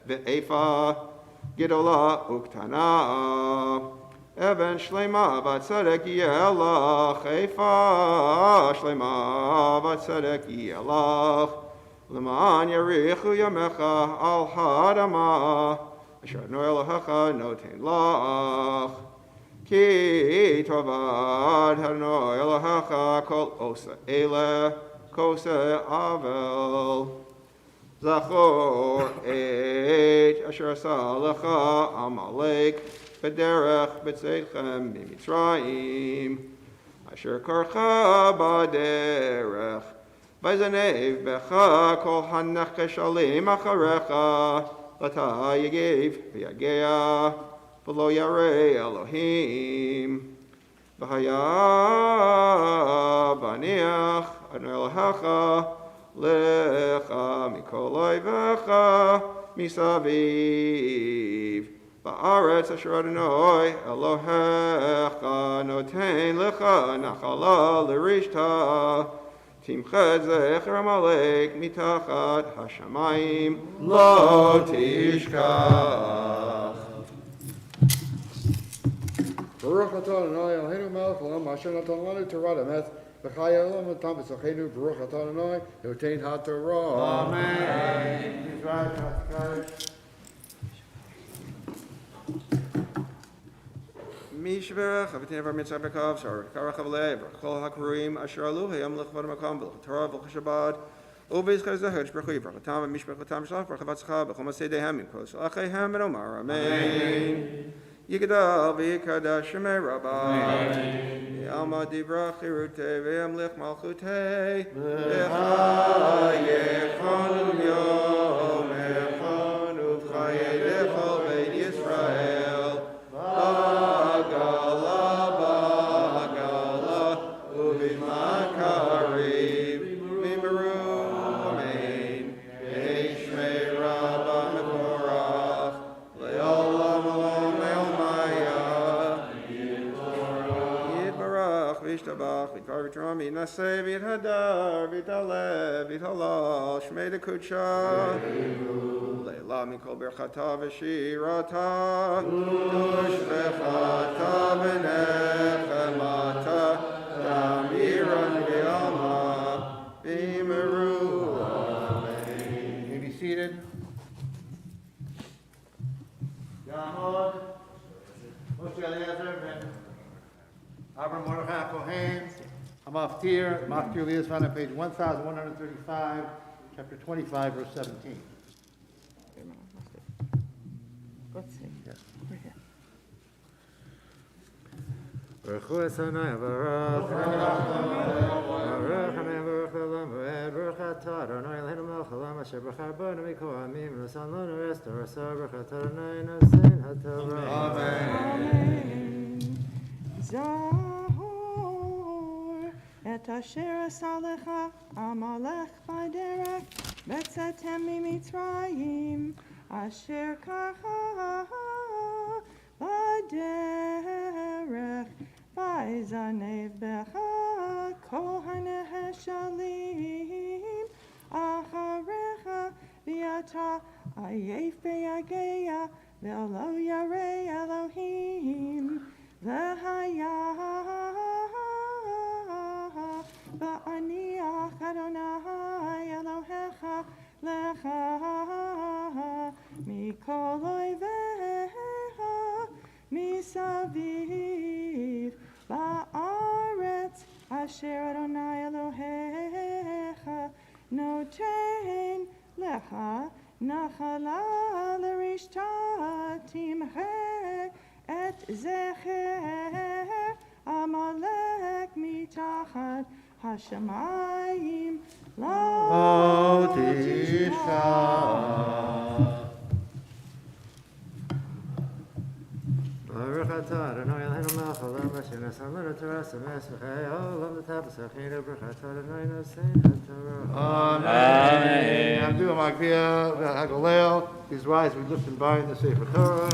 ve'efa, gidola uktana. Eben shlema v'tzedek yelach, efa shlema v'tzedek yelach, l'man yarichu yamecha al hadama, asher no Elohecha noten lach. Ki tovad hadno Elohecha kol osa ele, kose avel. Zachor et asher asa lecha Amalek, B'derech b'tzeichem b'Mitzrayim, asher karcha b'derech, v'zanev b'cha kol hanechesh alim acharecha, l'ta yegev v'yagea, v'lo yarei Elohim, v'haya b'aniach adonai Elohecha, lecha mikol oivecha misaviv. Ba'aretz asher Adonai Elohecha noten lecha nachala l'rishta, timched zecher Amalek mitachat hashamayim lo tishkach. Baruch atah Adonai Eloheinu melech haolam asher natan lanu Torah emes v'chaya olam v'tam v'tzachenu. Baruch atah Adonai noten haTorah. Amen. Mishverach, Avatin Avar Mitzvah Bekav, Shar Karach Avlev, Chol HaKaruim, Asher Alu, Hayam Lechvad Makam, Torah, Shabbat, Ubeis Chazahaj, Berchuy, Brachatam, Mishpach Latam Shalach, Brachavatschah, Bechoma Sedehem, Kos Achehem, and Omar, Amen. Yigadal, Vikadash, Shemei Rabbi, Yalma Divrach, Hirute, Ve'am Lech Malchute, Lecha Yechonu Yom, Echonu V'chaye Dechol Beit Yisrael, Bagala, Ubimakari, Mimaru, Amen. Beishmei Rabba Mekorach, Leolam Olam Leomaya, Yitbarach, Vishtabach, Vitar Vitrami, Naseh, Vithadar, Vitalev, Vithalal, Shmei Dekucha, Leila Mikol Berchata Veshirata, Dushvechata Benechemata, Tamiran Ve'alma, Bimeru, Amen. You may be seated. Yamod, Moshe Eliezer ben Avram Mordechai Kohen, Hamaftir Elias found on page 1135, chapter 25, verse 17. Let's see. Right here. Baruch Adonai Baruch Baruch Hanei Baruch Olam V'ed Baruch Atah Adonai Eloheinu melech haolam asher b'char banu mikol ha'amim v'nosan lanu es Torah Baruch Atah Adonai nosein haTorah. Amen. Zahor et asher asa lecha Amalek b'derech b'tzetem miMitzrayim asher karcha b'derech Vaizanev Becha Kohane Shalim Acharecha Viata Ayef Beyageya Velo Yarei Elohim V'haya V'aniach Adonai Elohecha Lecha Mikol Oivecha Misaviv Ba'aretz Asher Adonai Elohecha Noten Lecha Nachala L'rishta Timche Et Zecher Amalek Mitachat Hashemayim Lo Tishka. Baruch atah Adonai Eloheinu melech haolam asher natan lanu Torah sameis v'chayei ha'olam v'tapos ha'chinu Baruch atah Adonai nosein ha'torah. Amen. Abdu Magvia, Hagolel. Please rise. We lift and bind the Sefer Torah.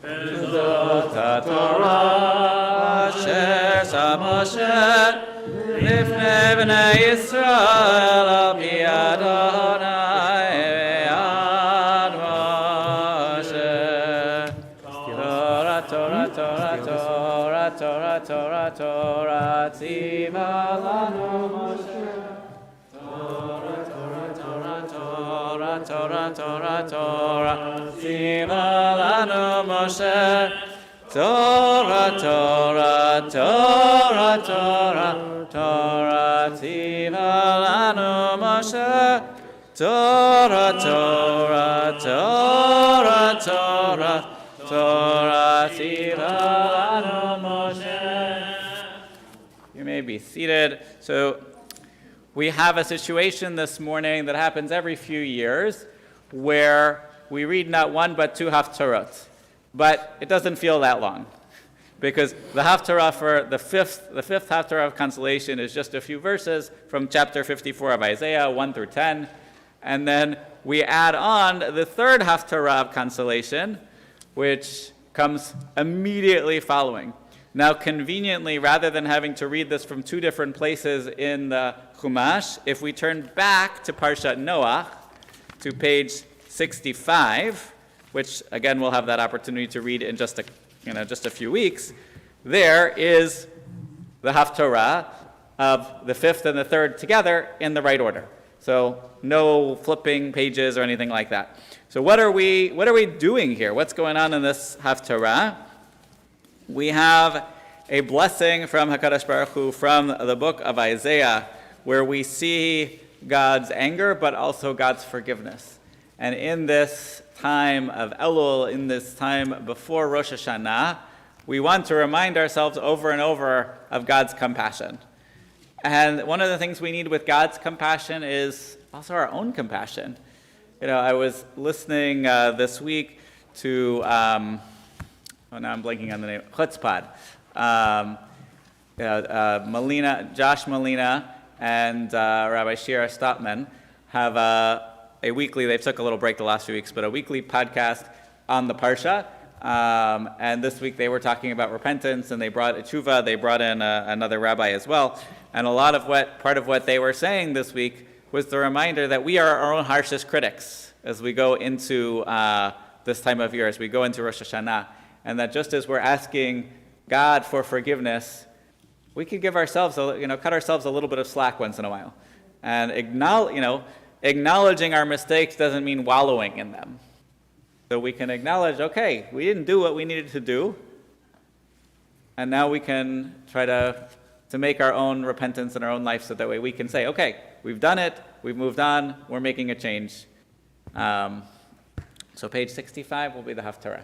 Zot HaTorah asher sam Moshe lifnei bnei Yisrael al pi Adonai ve'ad Moshe. Torah, Torah, Torah, Torah, Torah, Torah, Torah, tziva lanu Moshe. Torah, Torah, Torah, Torah, Torah, Torah, Torah, tziva lanu Moshe. Torah, Torah, Torah, Torah, Torah, tziva lanu Moshe. Torah, Torah, Torah, Torah, Torah, tziva lanu Moshe. You may be seated. So we have a situation this morning that happens every few years where we read not one but two Haftarot. But it doesn't feel that long because the Haftarah for the fifth Haftarah of consolation is just a few verses from chapter 54 of Isaiah, 1 through 10. And then we add on the third Haftarah of consolation, which comes immediately following. Now, conveniently, rather than having to read this from two different places in the Chumash, if we turn back to Parshat Noach, to page 65, which again we'll have that opportunity to read in just a few weeks, there is the Haftarah of the fifth and the third together in the right order. So no flipping pages or anything like that. So what are we doing here? What's going on in this Haftarah? We have a blessing from HaKadosh Baruch Hu from the book of Isaiah, where we see God's anger, but also God's forgiveness. And in this time of Elul, in this time before Rosh Hashanah, we want to remind ourselves over and over of God's compassion. And one of the things we need with God's compassion is also our own compassion. I was listening this week to, now I'm blanking on the name, Chutzpah. Josh Molina and Rabbi Shira Stotman have a weekly, they took a little break the last few weeks, but a weekly podcast on the Parsha. And this week they were talking about repentance, and they brought a tshuva, they brought in another rabbi as well. And part of what they were saying this week was the reminder that we are our own harshest critics as we go into this time of year, as we go into Rosh Hashanah. And that just as we're asking God for forgiveness, we could give ourselves, cut ourselves a little bit of slack once in a while. And acknowledging our mistakes doesn't mean wallowing in them. So we can acknowledge, okay, we didn't do what we needed to do, and now we can try to make our own repentance in our own life so that way we can say, okay, we've done it, we've moved on, we're making a change. So page 65 will be the Haftarah.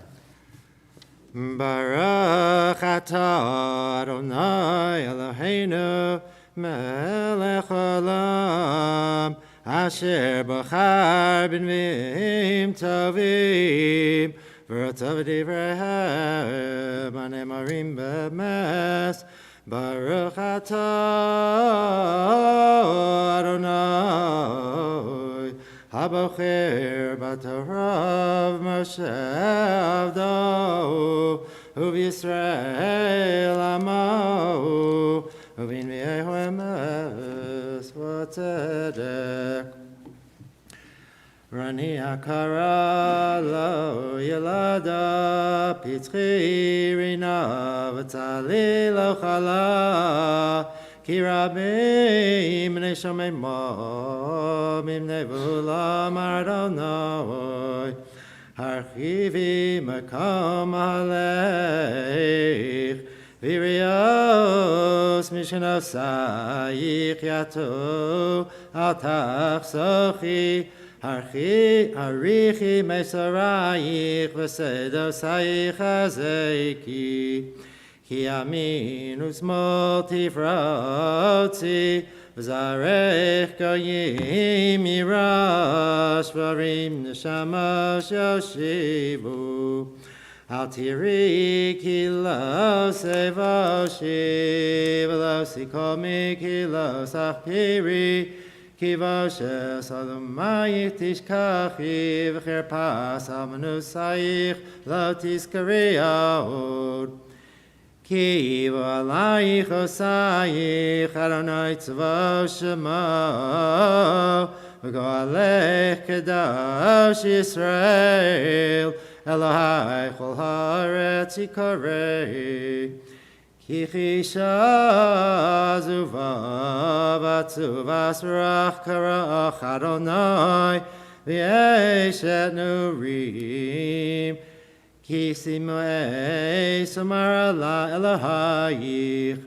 Baruch atah Adonai Eloheinu melech haolam asher bachar b'nviim tovim v'rotzav divreihem hanemarim b'emes. Baruch atah Adonai habocher b'torav Moshe avdo emes v'tzedek. Rani akara lo yelada pitchi rina v'tzali lo chala ki rabim neshomei mim nevulam Adonai harchivi makam aleich v'rios mishnasayich yato al tachsochi Harichi mesarayich v'sedosayich azeki Ki amin usmol tifrotzi v'zarech goyim yirash v'arim neshamos yoshivu Al tiri ki lo sevoshi v'lo sikomi ki lo sachpiri Ki voshes alumayich tishkachi v'cherpas almanusayich lo tiskari yaod Ki v'alayich osayich Adonai tzvo shemo v'goalech kadosh Yisrael Elohai chol haaretz yikorei Ki chisha zuvav atzuvas rach karach Adonai v'yeshet nurim Ki simei somar ala Elohayich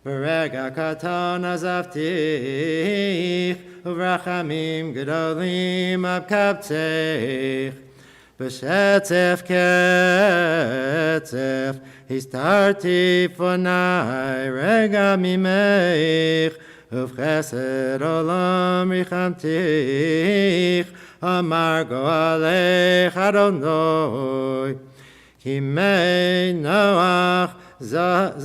V'rega katan azavtich Uvrachamim gedolim abkabtech B'shetzef ketzef Histarti fonai rega mimeich Uvchesed olam richamtich Amar goalech Adonai Ki mei Noach zavsli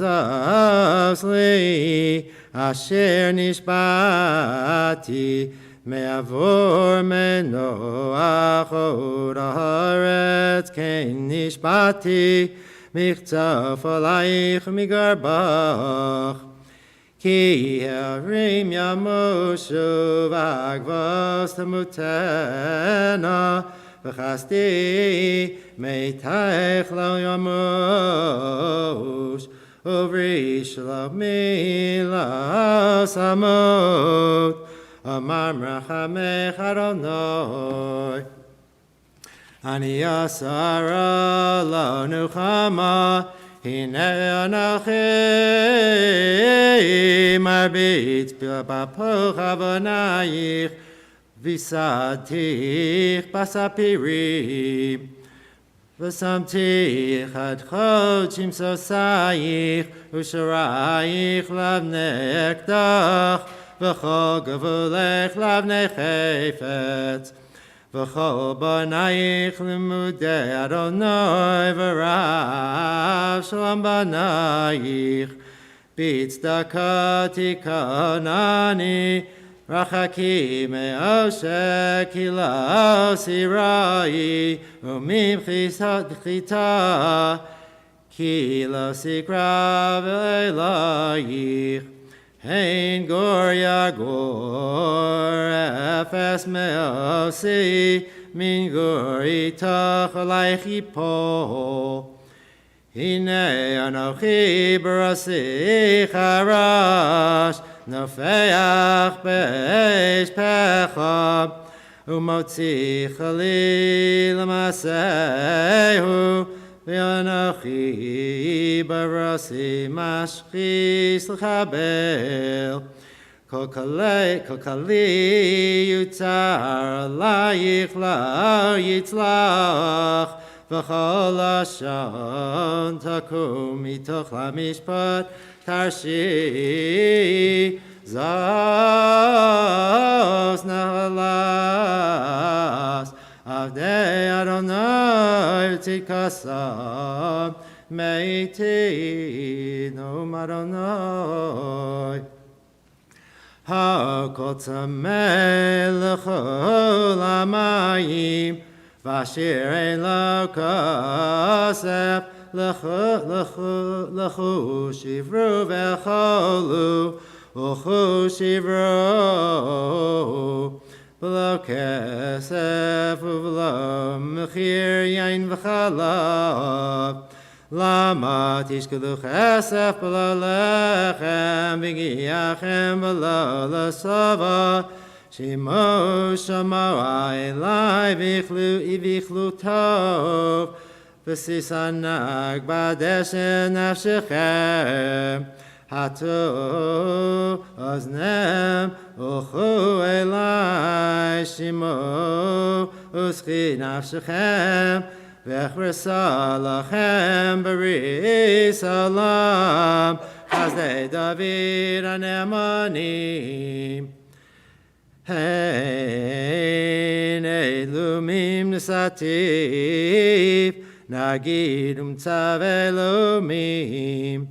Asher nishbati Me'avor Noach od haaretz Kein nishbati Michtzaf alayich migarbach Ki harim yamoshu v'agvos temutena V'chasti meitaich lo yamosh Uvrish lo milas amot Amar merachamech Adonai Ani asara lo nuchama Hine anochi marbit b'apoch avonayich V'sadtich basapirim V'samtich ad chochim sosayich U'sharayich lavnei ekdach V'chol gavulech lavnei chayfetz V'chol banayich limudei Adonai v'rav shalom banayich B'tzdaka tikonani Rachaki me'oshe ki lo sirai U'mimchita ki lo sikra v'elayich Hein gor yagor efes me'osi Min gor itach alayich yipo Hine anochi barasi charash Nofeach be'esh pecham Umotzi chalil masehu V'anochi barasi mashchis l'chabel Kol kali yutzar alayich lo yitzlach V'chol ashon takum mitoch lamishpat Tarshi zos nahalas Avdei Adonai tikasam meiti no Adonai Hakol tzameh l'chol hamayim Vashir ein lo kosef L'chu shivru v'cholu Uchu shivro, below kesef uvlo mechir yain v'chalav. Lama tishkelu chesef below lechem v'giyachem below l'sava. Shemo shamo elai vichlu tov. V'sisanag badeshen nafshechem. Hatu oznem uchu elai shimo uschi nafshechem v'echresa lachem b'ri salam chazdei David anemanim hein elumim nesativ nagid umtzav elumim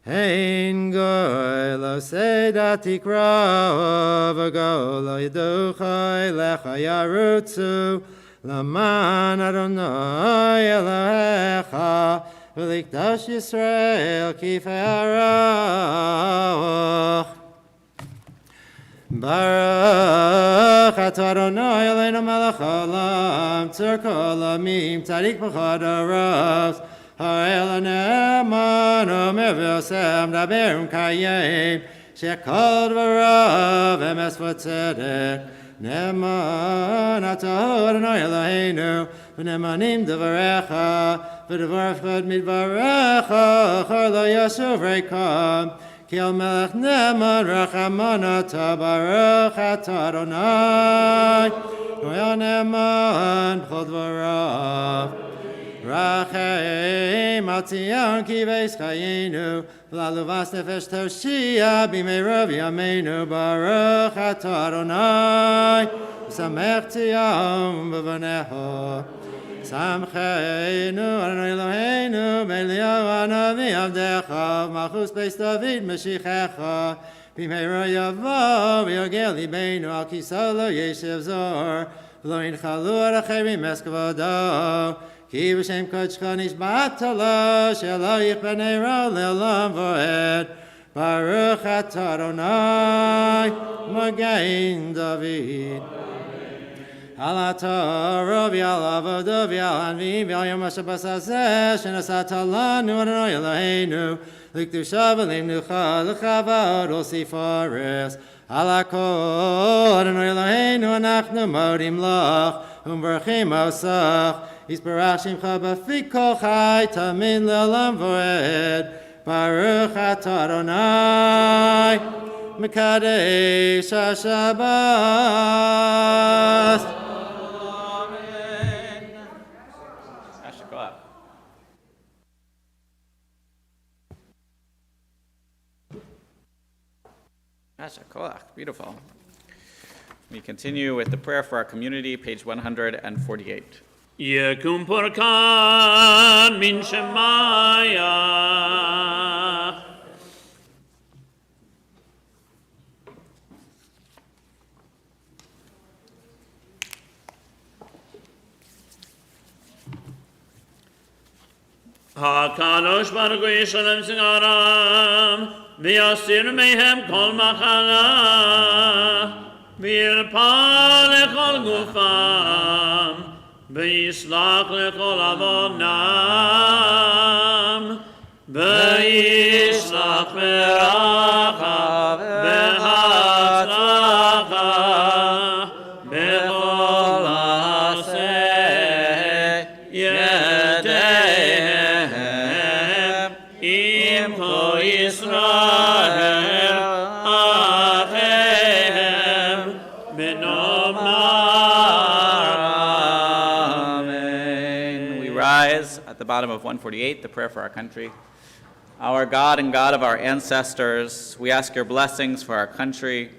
Hein goylo seda tikra v'golo yiduchai lecha yarutzu laman Adonai Elohecha v'likdash Yisrael kifei aroch Baruch atah Adonai Eloheinu melech haolam tzur kol amim tzadik b'chad harav Ha'el ne'eman omer v'yosem daber kayim shekol v'rav emes v'tzedek ne'eman atah Adonai Eloheinu v'ne'emanim devarecha v'devar echad midvarecha achar lo yashuv reikam ki el melech ne'eman rachaman atah baruch atah Adonai Ha'el ne'eman b'chol dvarav Rachem atzion ki veis chayenu v'laluvas nefesh toshia b'meirav yameinu baruch atah Adonai v'samech tzion b'vaneho samcheinu Adonai Eloheinu b'eliyahu hanavi avdecha malchus beis David meshichecha b'meira yavo v'yogel libeinu al kiso lo yeshiv zor v'lo yinchalu aracherim es kvodo Ki b'shem kodshcha nishba'at lo shelo yichbenei ro le'olam vo'ed Baruch atah Adonai Magen David Al atah v'al avodo v'al hanvim v'al yom ha'shabbat hazeh shenasata lanu Adonai Eloheinu l'kedusha v'limnucha l'chavod u'sifares Al hakol Adonai Eloheinu anachnu modim lach u'mberachim osach Yisbarach Shemcha b'fi kol chai tamid le'olam vo'ed Baruch atah Adonai Mekadesh HaShabbat Ashakolach. Beautiful. We continue with the prayer for our community, page 148. Yekum porkan min shemaya. HaKadosh Baruch Hu Yishalem Singaram v'yasir mehem kol machala v'yirpa lechol gufam v'yislach lechol avonam v'yislach v'racha v'hatzlacha b'chol ha'aseh yedehem im ko Yisrael achem b'nomar. Amen. We rise at the bottom of 148, the prayer for our country. Our God and God of our ancestors, we ask your blessings for our country,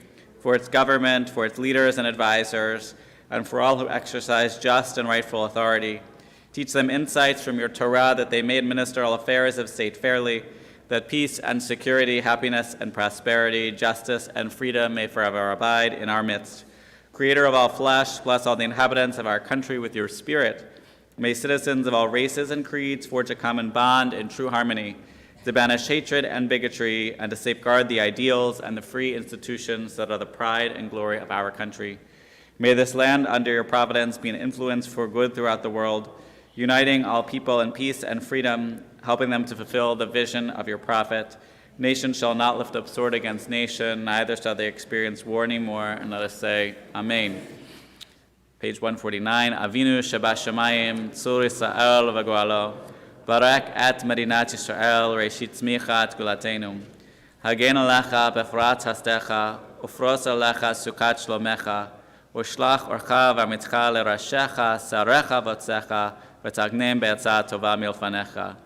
for its government, for its leaders and advisors, and for all who exercise just and rightful authority. Teach them insights from your Torah that they may administer all affairs of state fairly, that peace and security, happiness and prosperity, justice and freedom may forever abide in our midst. Creator of all flesh, bless all the inhabitants of our country with your spirit. May citizens of all races and creeds forge a common bond in true harmony. to banish hatred and bigotry, and to safeguard the ideals and the free institutions that are the pride and glory of our country. May this land, under your providence, be an influence for good throughout the world, uniting all people in peace and freedom, helping them to fulfill the vision of your prophet. Nation shall not lift up sword against nation, neither shall they experience war anymore. And let us say, Amen. Page 149, Avinu Shabbat Tzur Yisrael v'Goalo, Barak et Medinat Yisrael, Reshit Tzmichat Gulatenu. Hagen alecha befrat hastecha, ufros alecha sukat shlomecha, Ushlach orcha v'amitcha lerashecha, sarecha v'otzecha, v'tagnem be'etzah tova milfanecha.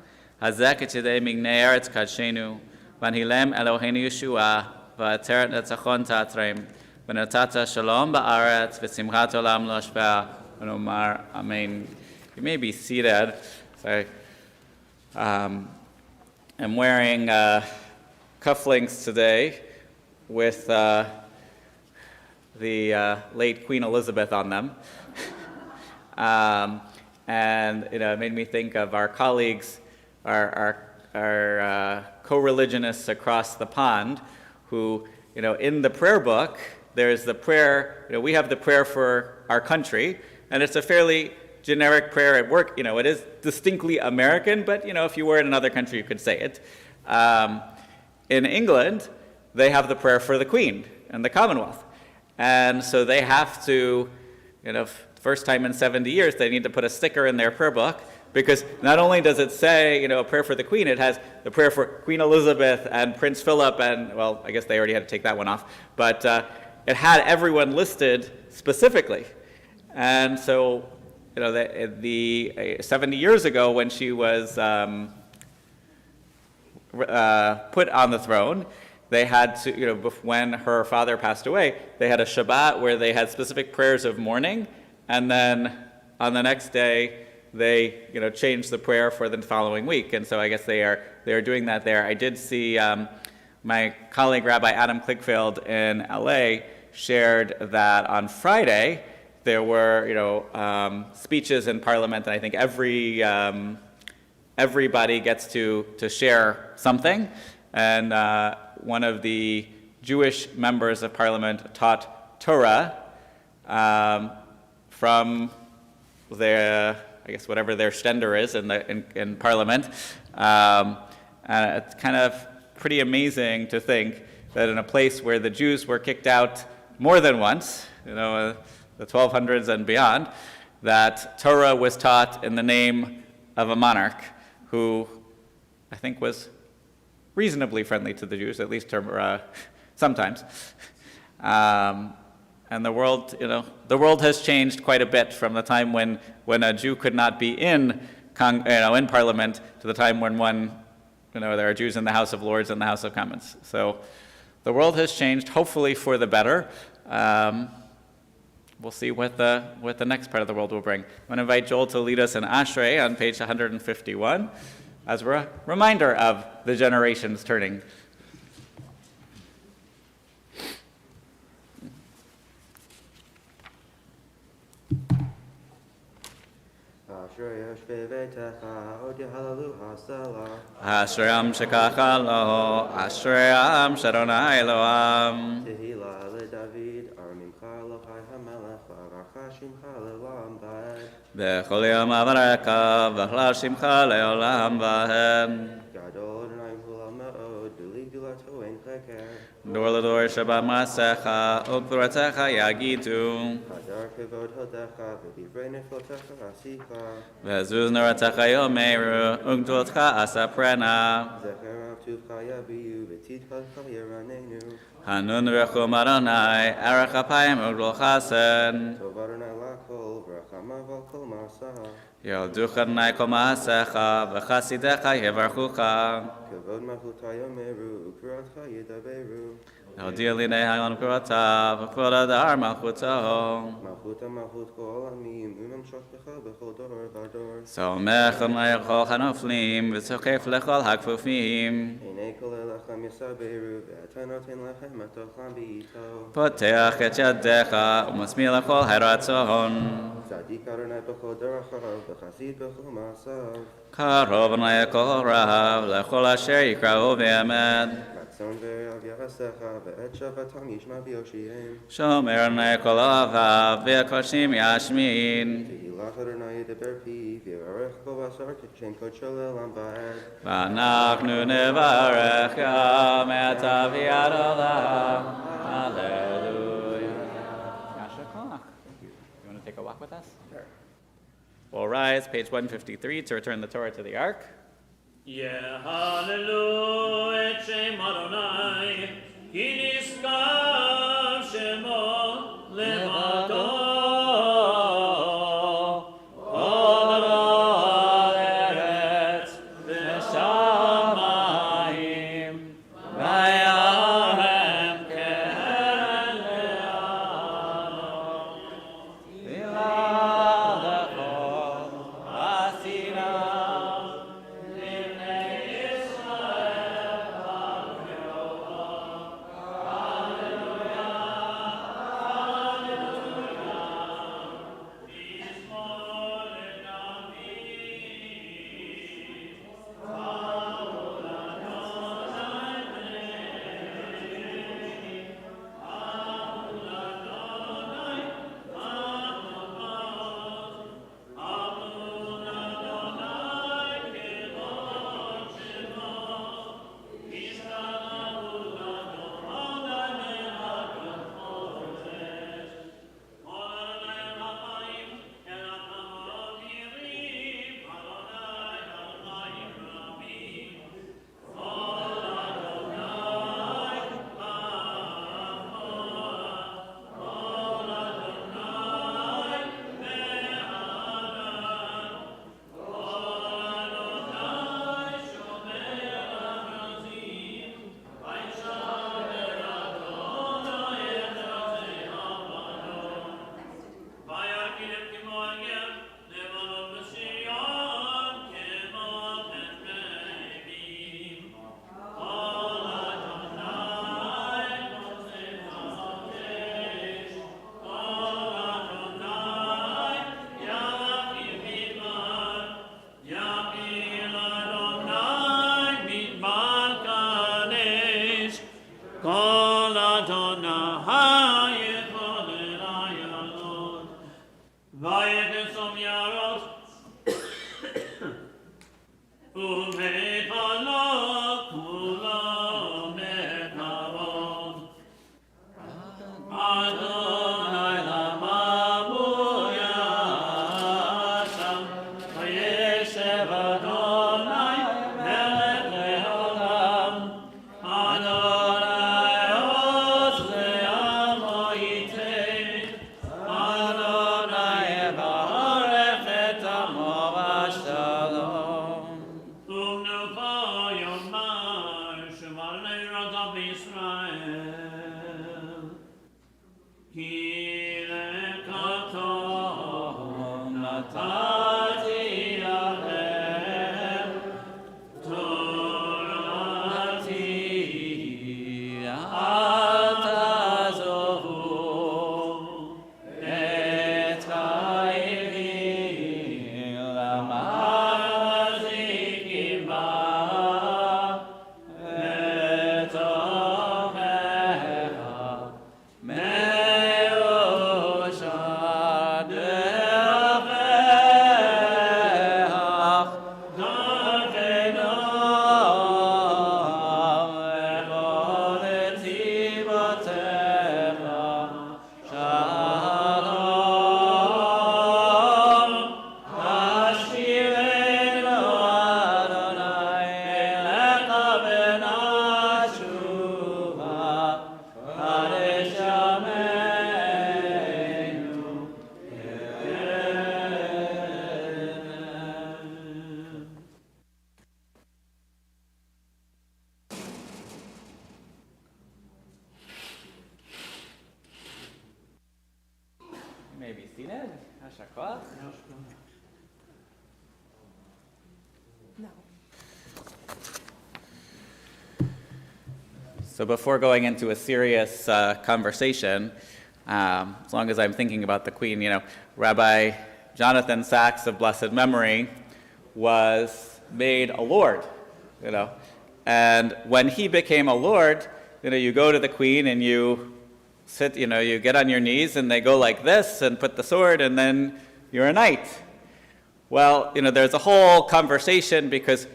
Hazek et yedei mignei eretz kadshenu, v'anhilem Eloheinu Yeshua, v'ateret netzachon tatrem, v'natata shalom ba'aretz, v'simchat olam lo shpeh, v'nomar amen. You may be seated. So, I'm wearing cufflinks today with the late Queen Elizabeth on them. And it made me think of our colleagues, our co-religionists across the pond who, in the prayer book, there's the prayer, we have the prayer for our country, and it's a fairly generic prayer at work. It is distinctly American, but, if you were in another country, you could say it. In England, they have the prayer for the Queen and the Commonwealth. And so they have to, first time in 70 years, they need to put a sticker in their prayer book, because not only does it say, a prayer for the Queen, it has the prayer for Queen Elizabeth and Prince Philip, and, well, I guess they already had to take that one off, but it had everyone listed specifically. And so, the 70 years ago when she was put on the throne, they had to, when her father passed away, they had a Shabbat where they had specific prayers of mourning, and then on the next day, they, changed the prayer for the following week. And so I guess they are doing that there. I did see my colleague, Rabbi Adam Klickfeld in LA, shared that on Friday there were, speeches in Parliament, and I think everybody gets to share something. And one of the Jewish members of Parliament taught Torah from their, I guess, whatever their stender is in Parliament. And it's kind of pretty amazing to think that in a place where the Jews were kicked out more than once, the 1200s and beyond, that Torah was taught in the name of a monarch who I think was reasonably friendly to the Jews, at least sometimes. And the world has changed quite a bit from the time when a Jew could not be in Parliament to the time when there are Jews in the House of Lords and the House of Commons. So the world has changed, hopefully for the better. We'll see what the next part of the world will bring. I want to invite Joel to lead us in Ashrei on page 151 as a reminder of the generations turning. Ashreyam shekacha lo, Ashreyam sharonai Eloam. Tehila leDavid, armimcha Elohai hamelech, v'avarcha shimcha leolam va'ed. V'chol yom avareka, v'chla shimcha leolam va'ed. Gadol Adonai hulam me'od, b'li gdulato ein cheker. Dor l'dor Shabbat ma'asecha, u'kvuratecha yagitu. Hadar kevod hodecha, v'divrei neflotecha asicha. V'zuz noratecha yomeru, u'gdulotcha asaprena. Zecher avtuvcha yabiyu, v'tidchadcha yiranenu. Hanun rechum Adonai, erech apayim u'gdul chasen. Tov Adonai lakol, v'rachamav al kol ma'asah. Yalducha Adonai kol ma'asecha, v'chasidecha yevarchucha. Kevod malchuta yomeru, u'kvuratcha yidaberu. להודיע לי נהלן קורותיו, וכבוד הדר מלכותו. מלכות המלכות כל העמים, וממשוך בך בכל דור ודור. סומך לכל הנופלים, וצוחף לכל הכפופים. עיני כל אליכם יסברו, ואתה נותן לכם את אוכלם בעיתו. פותח את ידיך, ומשמיע לכל הרצון. צדיק אדוני בכל דרכיו, וחסיד בכל מעשיו. קרוב אדוני כל רב, לכל אשר יקראו באמת. רצון ורב יעשיך, ואת שבתם ישמע ויושיעם. שומר אדוני כל אוהביו, והקודשים ישמין. תהילך אדוני ידבר פיו, יברך כל בשר כשם קודשו לעולם ועד. ואנחנו נברך גם את אביית עולם. Hallelujah. Yasher Koach. You want to take a walk with us? Sure. We'll rise, page 153, to return the Torah to the Ark. Hallelujah, et Shem Adonai, ki niskav shemo levado. may be seated. Yasher koach. No. So before going into a serious conversation, as long as I'm thinking about the Queen, Rabbi Jonathan Sachs of blessed memory was made a lord, And when he became a lord, you go to the Queen and you sit, you get on your knees and they go like this and put the sword and then you're a knight. Well, there's a whole conversation because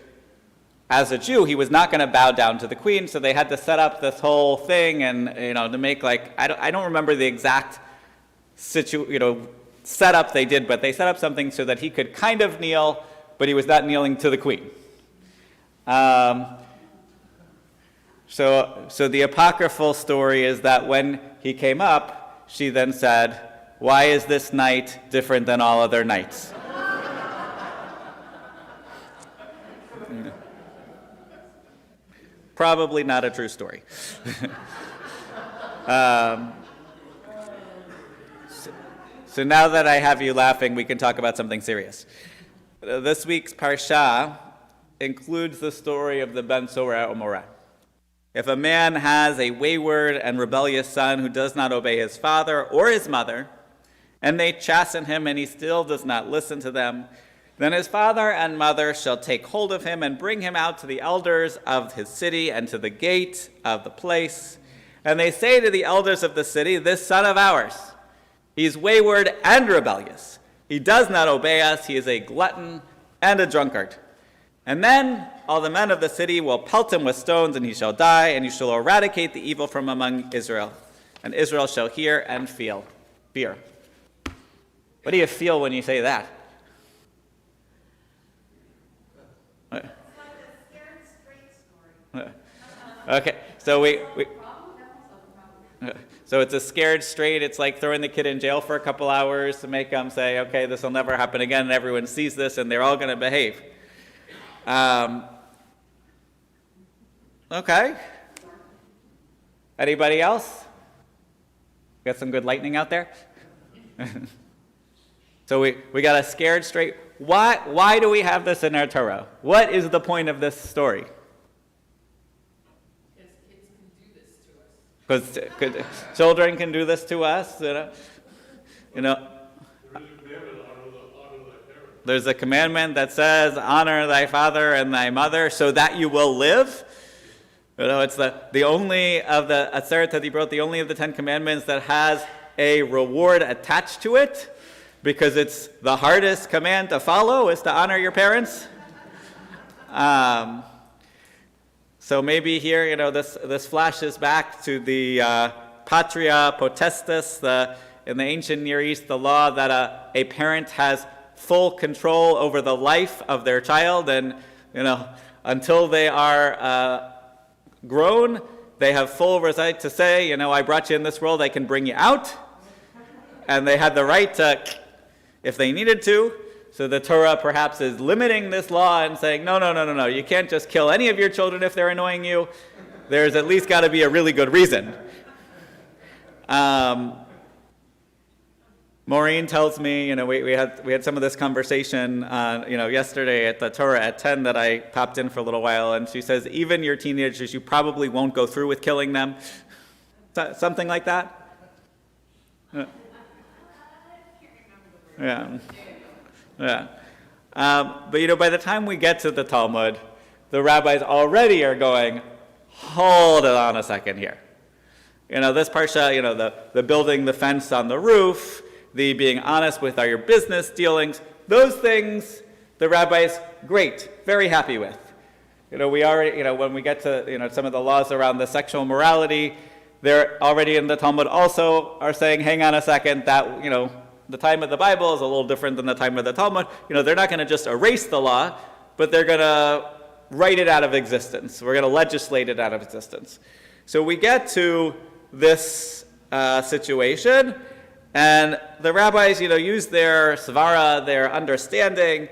as a Jew, he was not going to bow down to the Queen, so they had to set up this whole thing and, to make I don't remember the exact setup they did, but they set up something so that he could kind of kneel, but he was not kneeling to the Queen. So the apocryphal story is that when he came up, she then said, "Why is this night different than all other nights?" Probably not a true story. So now that I have you laughing, we can talk about something serious. This week's Parsha includes the story of the Ben Sorah Umorah. If a man has a wayward and rebellious son who does not obey his father or his mother, and they chasten him and he still does not listen to them, then his father and mother shall take hold of him and bring him out to the elders of his city and to the gate of the place. And they say to the elders of the city, "This son of ours, he is wayward and rebellious. He does not obey us. He is a glutton and a drunkard." And then all the men of the city will pelt him with stones, and he shall die, and you shall eradicate the evil from among Israel. And Israel shall hear and feel fear. What do you feel when you say that? It's like a scared straight story. Okay, so it's a scared straight. It's like throwing the kid in jail for a couple hours to make them say, "Okay, this will never happen again," and everyone sees this, and they're all going to behave. Okay. Anybody else? Got some good lightning out there? So we got a scared straight. Why do we have this in our Torah? What is the point of this story? Because kids can do this to us. Because children can do this to us, There's a commandment that says, "Honor thy father and thy mother, so that you will live." It's the only of the Aseret HaDibrot, the only of the 10 Commandments that has a reward attached to it, because it's the hardest command to follow, is to honor your parents. So maybe here, this flashes back to the patria potestas, in the ancient Near East, the law that a parent has full control over the life of their child, and until they are grown, they have full right to say, "I brought you in this world, I can bring you out," and they had the right to, if they needed to. So the Torah perhaps is limiting this law and saying, no, you can't just kill any of your children if they're annoying you. There's at least got to be a really good reason. Maureen tells me, we had some of this conversation, yesterday at the Torah at 10 that I popped in for a little while, and she says, even your teenagers, you probably won't go through with killing them. Something like that? Yeah. But by the time we get to the Talmud, the rabbis already are going, hold it on a second here. This parsha, the building the fence on the roof, the being honest with your business dealings, those things, the rabbis, great, very happy with. We already, when we get to, some of the laws around the sexual morality, they're already in the Talmud also are saying, hang on a second, that, the time of the Bible is a little different than the time of the Talmud. They're not going to just erase the law, but they're going to write it out of existence. We're going to legislate it out of existence. So we get to this situation, and the rabbis, use their svara, their understanding,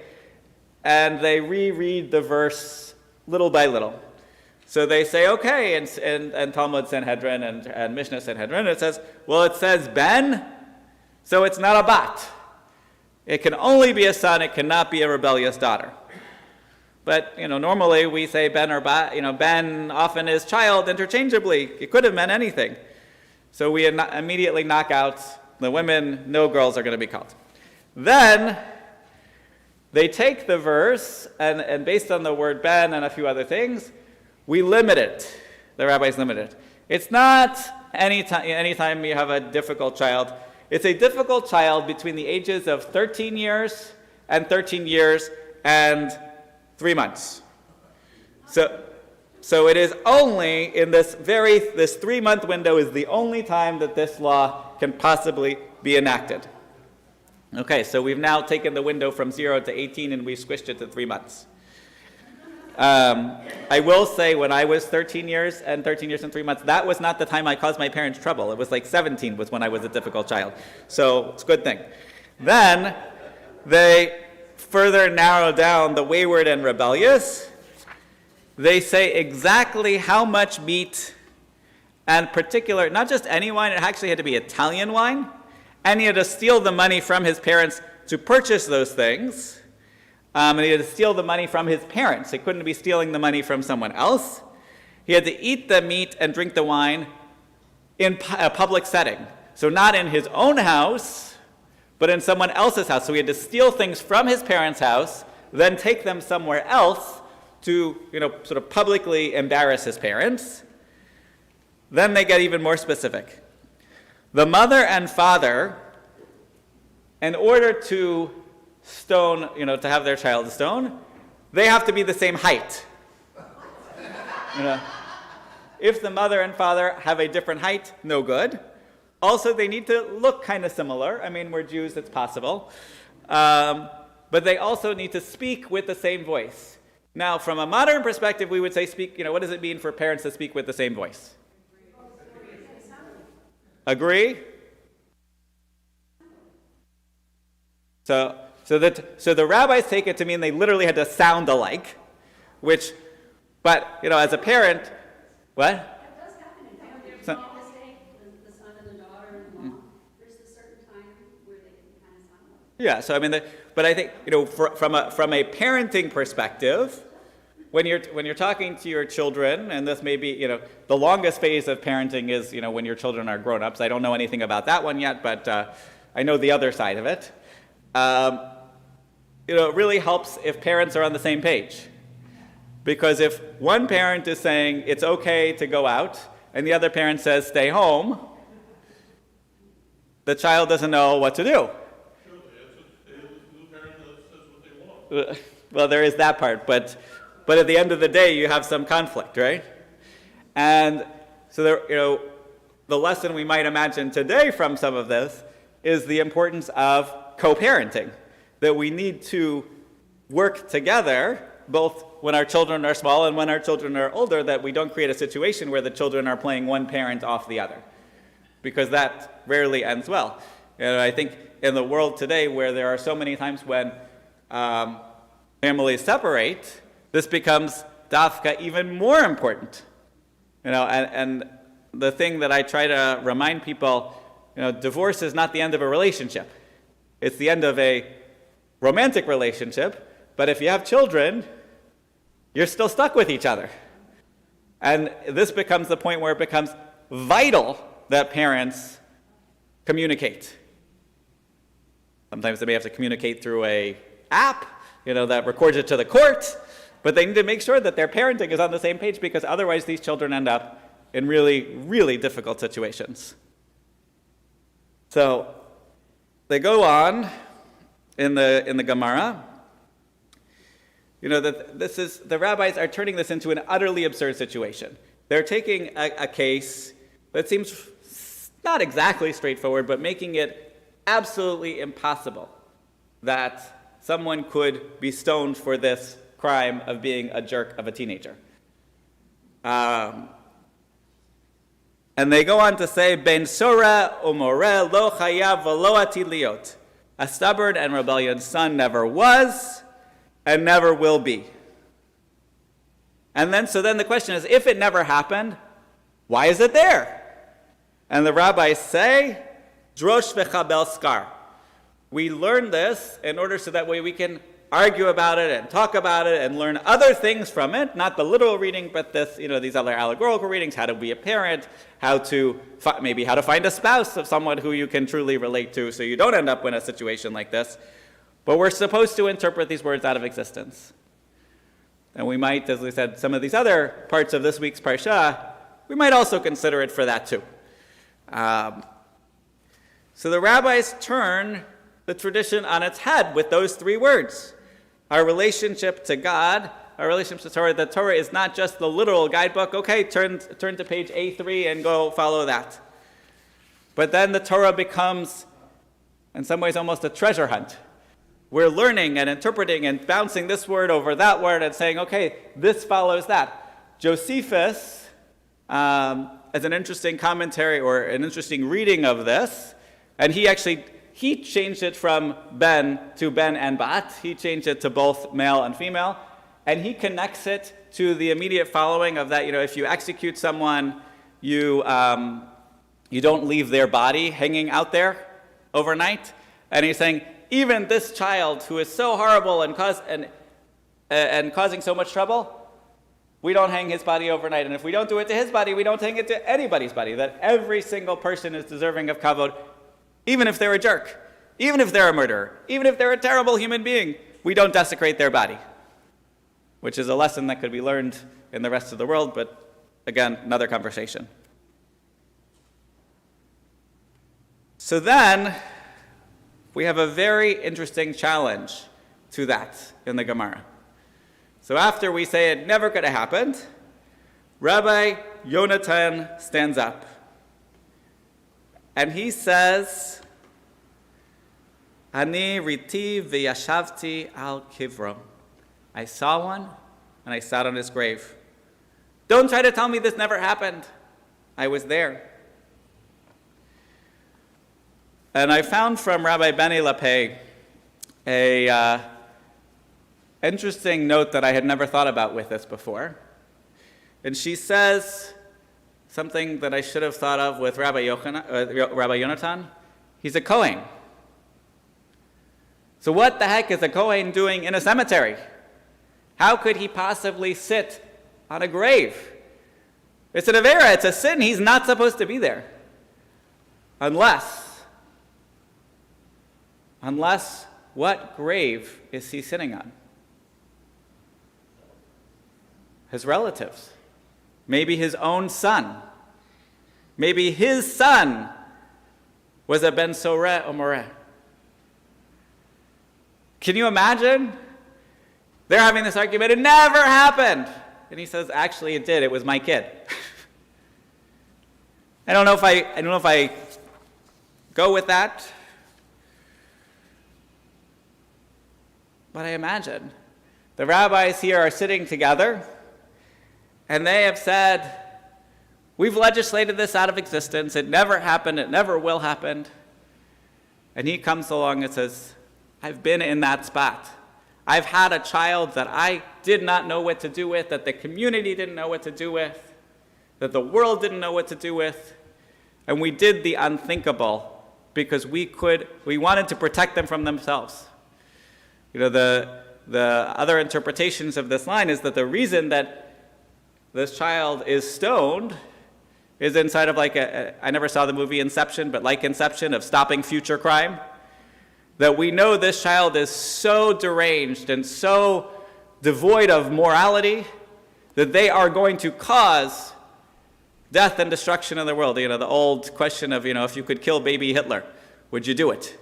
and they reread the verse little by little. So they say, okay, and Talmud Sanhedrin and Mishnah Sanhedrin, it says, well, it says ben, So it's not a bat. It can only be a son, it cannot be a rebellious daughter. But, normally we say ben or bat, ben often is child interchangeably. It could have meant anything. So we immediately knock out the women, no girls are going to be called. Then they take the verse, and based on the word ben and a few other things, we limit it. The rabbis limit it. It's not anytime you have a difficult child. It's a difficult child between the ages of 13 years and 13 years and 3 months. So it is only in this 3-month window is the only time that this law can possibly be enacted. Okay, so we've now taken the window from 0 to 18 and we've squished it to 3 months. I will say when I was 13 years and 3 months, that was not the time I caused my parents trouble. It was like 17 was when I was a difficult child. So it's a good thing. Then they further narrow down the wayward and rebellious. They say exactly how much meat and particular, not just any wine, it actually had to be Italian wine, and he had to steal the money from his parents to purchase those things, and he had to steal the money from his parents. He couldn't be stealing the money from someone else. He had to eat the meat and drink the wine in a public setting, so not in his own house, but in someone else's house. So he had to steal things from his parents' house, then take them somewhere else to, sort of publicly embarrass his parents. Then they get even more specific. The mother and father, in order to stone, to have their child stoned, they have to be the same height. If the mother and father have a different height, no good. Also, they need to look kind of similar. I mean, we're Jews, it's possible. But they also need to speak with the same voice. Now, from a modern perspective, we would say what does it mean for parents to speak with the same voice? Agree? So the rabbis take it to mean they literally had to sound alike, but as a parent, what? That does happen in families. The son and the daughter and the mom. There's a certain time where they can kind of sound alike. Yeah, so I mean, but I think from a parenting perspective, when you're talking to your children, and this may be the longest phase of parenting is when your children are grown-ups. I don't know anything about that one yet, but I know the other side of it. It really helps if parents are on the same page, because if one parent is saying it's okay to go out and the other parent says stay home, the child doesn't know what to do. Well, there is that part, but at the end of the day, you have some conflict, right? And so the lesson we might imagine today from some of this is the importance of co-parenting, that we need to work together, both when our children are small and when our children are older, that we don't create a situation where the children are playing one parent off the other, because that rarely ends well. I think in the world today, where there are so many times when families separate, this becomes dafka even more important. And the thing that I try to remind people, divorce is not the end of a relationship. It's the end of a romantic relationship, but if you have children, you're still stuck with each other. And this becomes the point where it becomes vital that parents communicate. Sometimes they may have to communicate through an app, that records it to the court, but they need to make sure that their parenting is on the same page, because otherwise these children end up in really, really difficult situations. So they go on in the Gemara, that the rabbis are turning this into an utterly absurd situation. They're taking a case that seems not exactly straightforward, but making it absolutely impossible that someone could be stoned for this crime of being a jerk of a teenager. And they go on to say, Ben Sora umore lo chayav v'lo atid liot. A stubborn and rebellious son never was and never will be. And then the question is, if it never happened, why is it there? And the rabbis say, drosh v'chabel skar. We learn this in order so that way we can argue about it and talk about it and learn other things from it, not the literal reading, but this, these other allegorical readings, how to be a parent, maybe how to find a spouse of someone who you can truly relate to so you don't end up in a situation like this. But we're supposed to interpret these words out of existence. And we might, as we said, some of these other parts of this week's Parsha, we might also consider it for that too. So the rabbis turn the tradition on its head with those three words. Our relationship to God, our relationship to Torah. The Torah is not just the literal guidebook. Okay, turn to page A3 and go follow that. But then the Torah becomes, in some ways, almost a treasure hunt. We're learning and interpreting and bouncing this word over that word and saying, okay, this follows that. Josephus, as an interesting commentary or an interesting reading of this, and he changed it from Ben to Ben and Bat. He changed it to both male and female. And he connects it to the immediate following of that, if you execute someone, you don't leave their body hanging out there overnight. And he's saying, even this child who is so horrible and causing so much trouble, we don't hang his body overnight. And if we don't do it to his body, we don't hang it to anybody's body. That every single person is deserving of kavod, even if they're a jerk, even if they're a murderer, even if they're a terrible human being, we don't desecrate their body. Which is a lesson that could be learned in the rest of the world, but again, another conversation. So then, we have a very interesting challenge to that in the Gemara. So after we say it never could have happened, Rabbi Yonatan stands up. And he says, Ani riti v'yashavti al kivro. I saw one, and I sat on his grave. Don't try to tell me this never happened. I was there. And I found from Rabbi Benny Lapé a interesting note that I had never thought about with this before. And she says something that I should have thought of with Rabbi Yonatan. He's a Kohen. So what the heck is a Kohen doing in a cemetery? How could he possibly sit on a grave? It's an avera, it's a sin. He's not supposed to be there. Unless, what grave is he sitting on? His relatives. Maybe his own son. Maybe his son was a ben soreh or moreh. Can you imagine? They're having this argument, it never happened. And he says, actually it did, it was my kid. I don't know if I go with that. But I imagine the rabbis here are sitting together and they have said, we've legislated this out of existence, it never happened, it never will happen. And he comes along and says, I've been in that spot. I've had a child that I did not know what to do with, that the community didn't know what to do with, that the world didn't know what to do with, and we did the unthinkable because we wanted to protect them from themselves. The other interpretations of this line is that the reason that this child is stoned is inside of I never saw the movie Inception, but like Inception, of stopping future crime. That we know this child is so deranged and so devoid of morality that they are going to cause death and destruction in the world. The old question of, if you could kill baby Hitler, would you do it?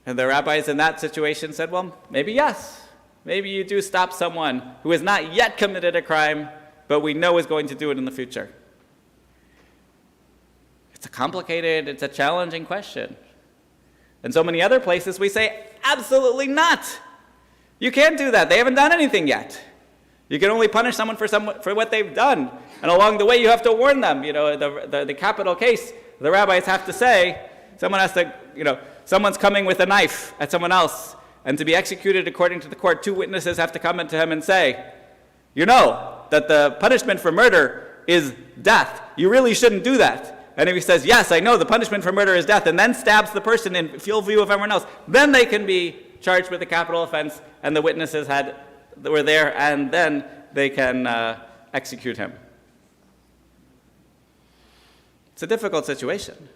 And the rabbis in that situation said, well, maybe yes. Maybe you do stop someone who has not yet committed a crime, but we know is going to do it in the future. It's a complicated, it's a challenging question. In so many other places, we say, absolutely not. You can't do that. They haven't done anything yet. You can only punish someone for what they've done. And along the way, you have to warn them. The capital case, the rabbis have to say, someone's coming with a knife at someone else, and to be executed according to the court, 2 witnesses have to come into him and say, that the punishment for murder is death. You really shouldn't do that. And if he says, yes, I know the punishment for murder is death, and then stabs the person in full view of everyone else, then they can be charged with a capital offense, and the witnesses were there, and then they can execute him. It's a difficult situation.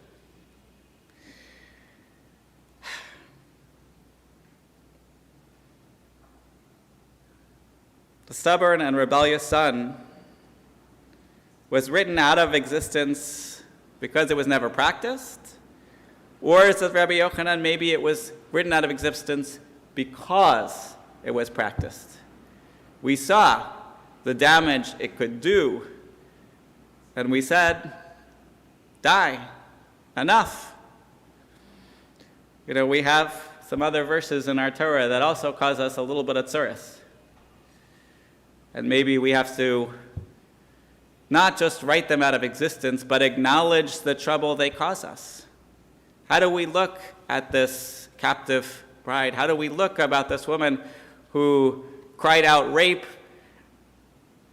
The stubborn and rebellious son was written out of existence because it was never practiced, or, says Rabbi Yochanan, maybe it was written out of existence because it was practiced. We saw the damage it could do, and we said, die, enough. We have some other verses in our Torah that also cause us a little bit of tzuris. And maybe we have to not just write them out of existence, but acknowledge the trouble they cause us. How do we look at this captive bride? How do we look about this woman who cried out rape,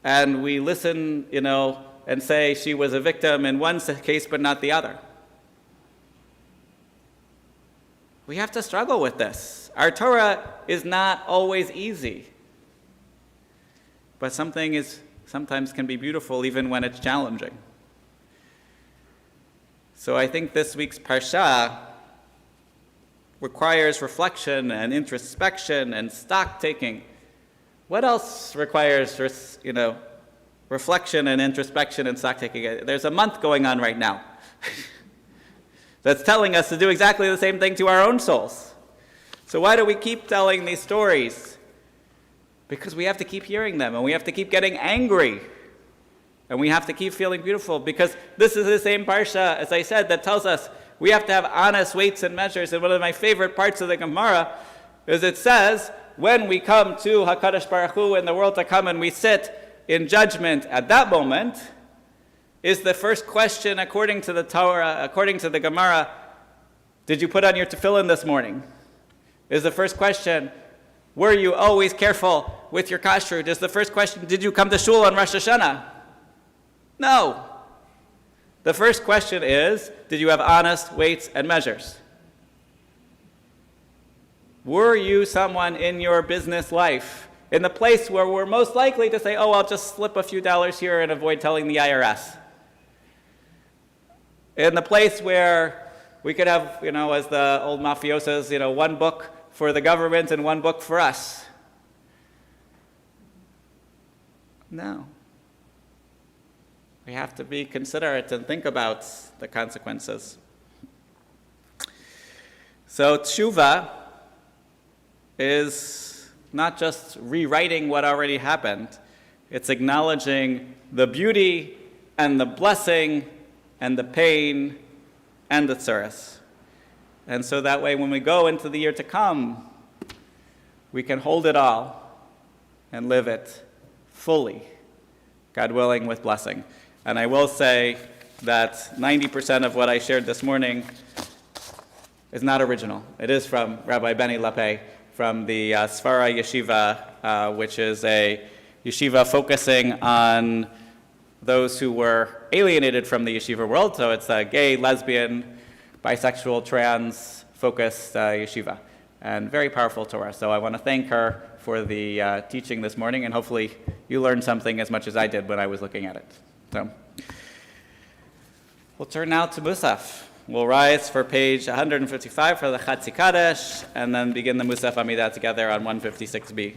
and we listen, and say she was a victim in one case but not the other? We have to struggle with this. Our Torah is not always easy. But sometimes can be beautiful even when it's challenging. So I think this week's Parsha requires reflection and introspection and stock-taking. What else requires, reflection and introspection and stock-taking? There's a month going on right now that's telling us to do exactly the same thing to our own souls. So why do we keep telling these stories? Because we have to keep hearing them, and we have to keep getting angry, and we have to keep feeling beautiful, because this is the same Parsha, as I said, that tells us we have to have honest weights and measures. And one of my favorite parts of the Gemara is it says, when we come to HaKadosh Baruch Hu in the world to come and we sit in judgment at that moment, is the first question according to the Torah, according to the Gemara, did you put on your tefillin this morning? Is the first question, were you always careful with your kashrut? Is the first question, did you come to shul on Rosh Hashanah? No. The first question is, did you have honest weights and measures? Were you someone in your business life, in the place where we're most likely to say, oh, I'll just slip a few dollars here and avoid telling the IRS? In the place where we could have, as the old mafiosos, one book for the government and one book for us? No. We have to be considerate and think about the consequences. So tshuva is not just rewriting what already happened, it's acknowledging the beauty and the blessing and the pain and the tzuris. And so that way, when we go into the year to come, we can hold it all and live it fully, God willing, with blessing. And I will say that 90% of what I shared this morning is not original. It is from Rabbi Benny Lappe from the Sfara Yeshiva, which is a yeshiva focusing on those who were alienated from the yeshiva world. So it's a gay, lesbian, bisexual, trans-focused yeshiva, and very powerful Torah. So I want to thank her for the teaching this morning, and hopefully you learned something as much as I did when I was looking at it. So we'll turn now to Musaf. We'll rise for page 155 for the Chatzi Kadesh, and then begin the Musaf Amidah together on 156b.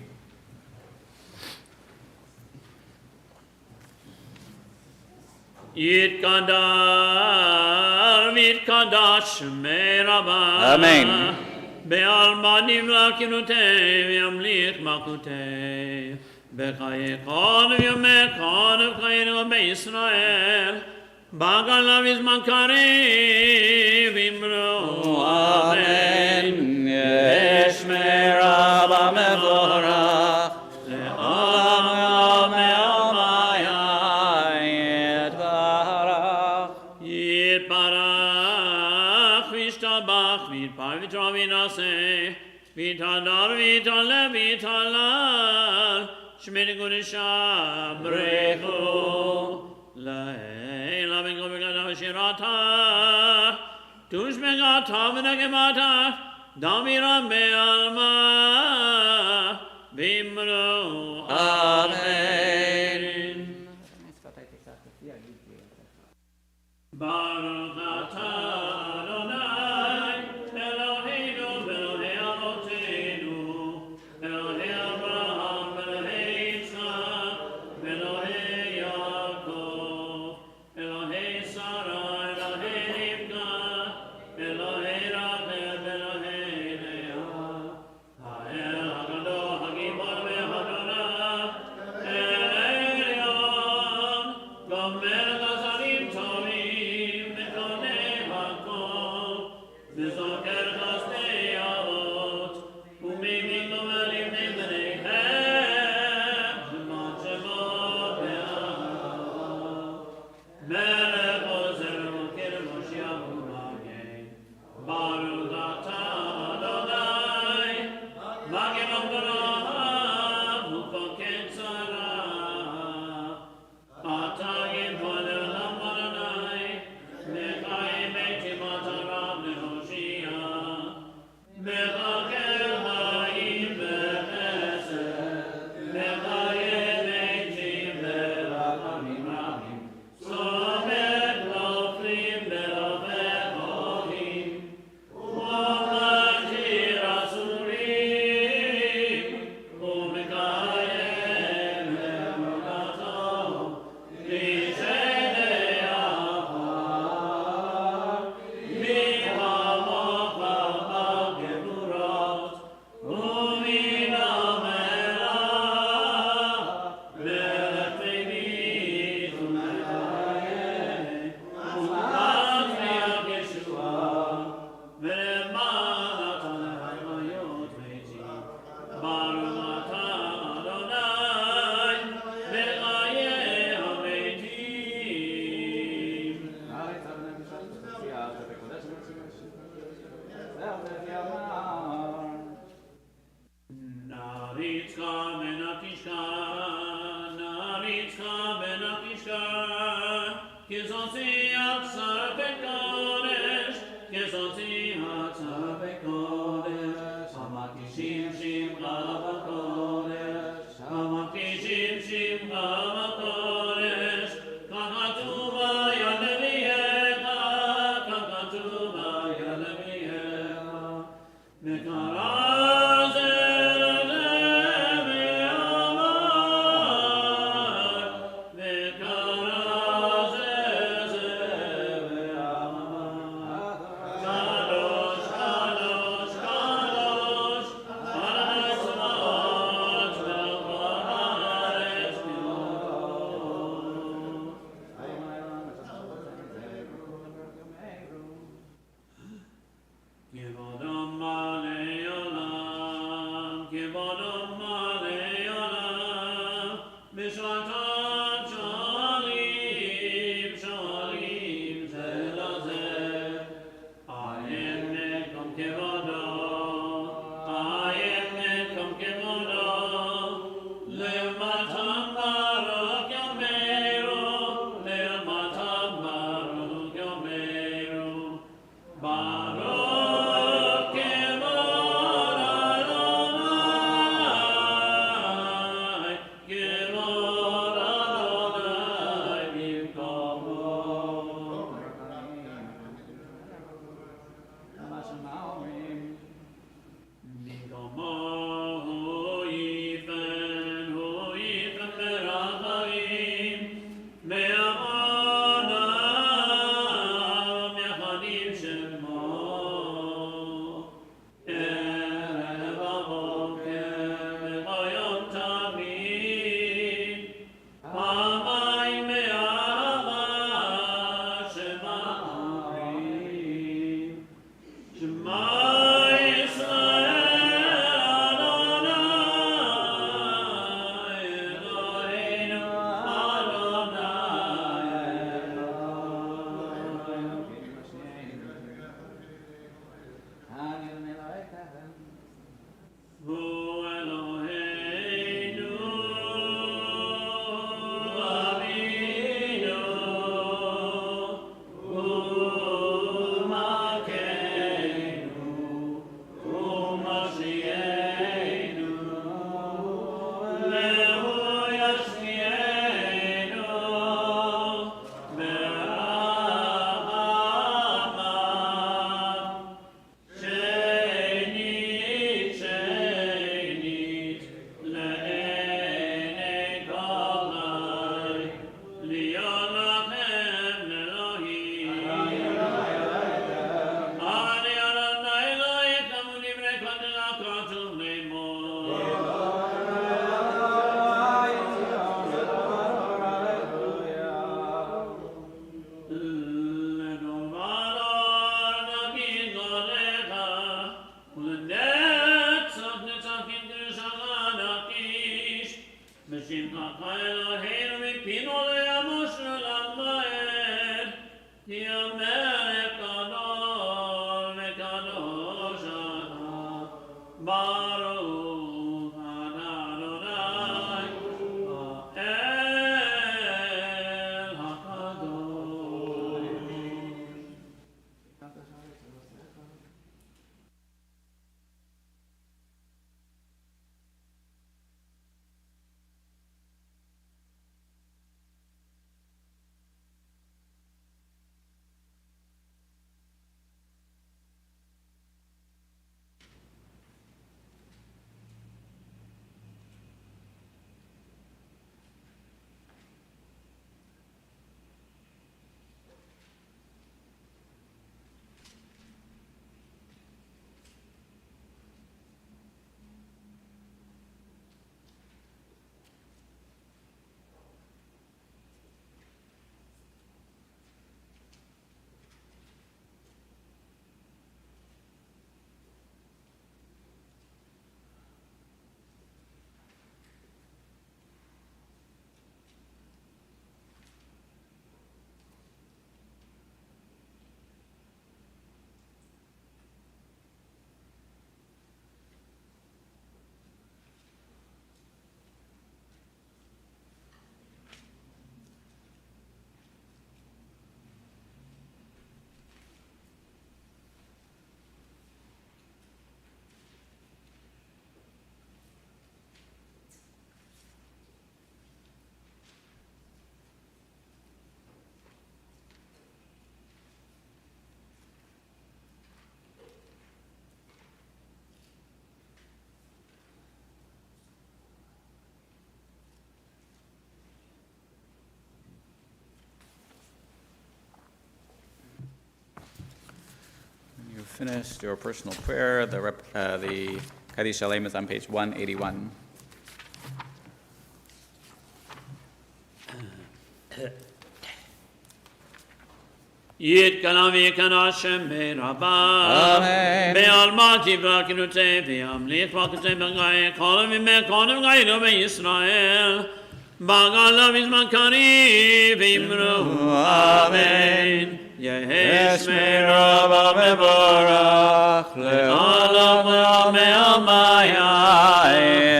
Yitkadar vitkadash meraba. Amen. Be'almanim lakinutei v'yamlich makutei. Be'chayekon v'yomekon v'chayenu be'Yisrael. Bagalav izman karev imru. Amen. Yesh meraba mevorach. Vitadar vitale vitala shmir gurisha brechu laila Vegobegada Shirata, Tushmegata Venagemata, Damira Bealma, Bimro. Amen. Baruch atah Adonai, Eloheinu Elohei Avotenu, Elohei Abraham, Elohei Yitzchak, Elohei Yaakov, Elohei Sarah, Elohei Rivka, Elohei Rachel, Elohei Leah, Ha'el HaGadol, HaGibor VeHadonah, El Elyon, Gomer Chasadim Tovim, Mekonei Hakol, Mezoker Chasdei Avot, Umimim Gomelim Nebneihem, Shemot Shemot Be'ahava, Melech Ozer Mokir Moshiach U'Magen, Baruch atah Adonai, Magen Avraam, U'Foket Sarah, Atah Gibor Elam Adonai, Mechayim Eitim Atarav Nehoshia, Mechakel Hayim Bechesed, Mechayim Eitim Berachamim Rabim, Somech Loflim Berofet Olim, U'Matir Asurim, U'Mekayem Emronato, L'Shedei Achar, Mi'hamocha B'Geburot, U'min HaMelach, Melech Teimid U'Mechayeh, U'Matzliach Yeshua, Ve'leman Atalei Hayot Meiti, Baruch atah Adonai, Mechayeh HaMeitim. Naritzcha benakishka, Naritzcha benakishka, Kizotzi atzar bekodesh, Kizotzi atzar bekodesh, Hamakishim shimcha bakodesh, Hamakishim shimcha bakodesh, Kakatuba yad leviyecha, Kakatuba yad leviyecha, Mekaraz Mekaraz כי המלך גדול וקדוש אתה, ברוך אתה אדוני, האל הקדוש. You finished your personal prayer. The Kaddish Shalem is on page 181. יתקלם השם ברבה, בעלמתי ברכנותי, וימליך ברכותי בגיא, כל ימי קודם גיינו בישראל, בגלה בזמן קריב, אמרו אמן. יש מרבה מבורך, לעולם לעמי עמי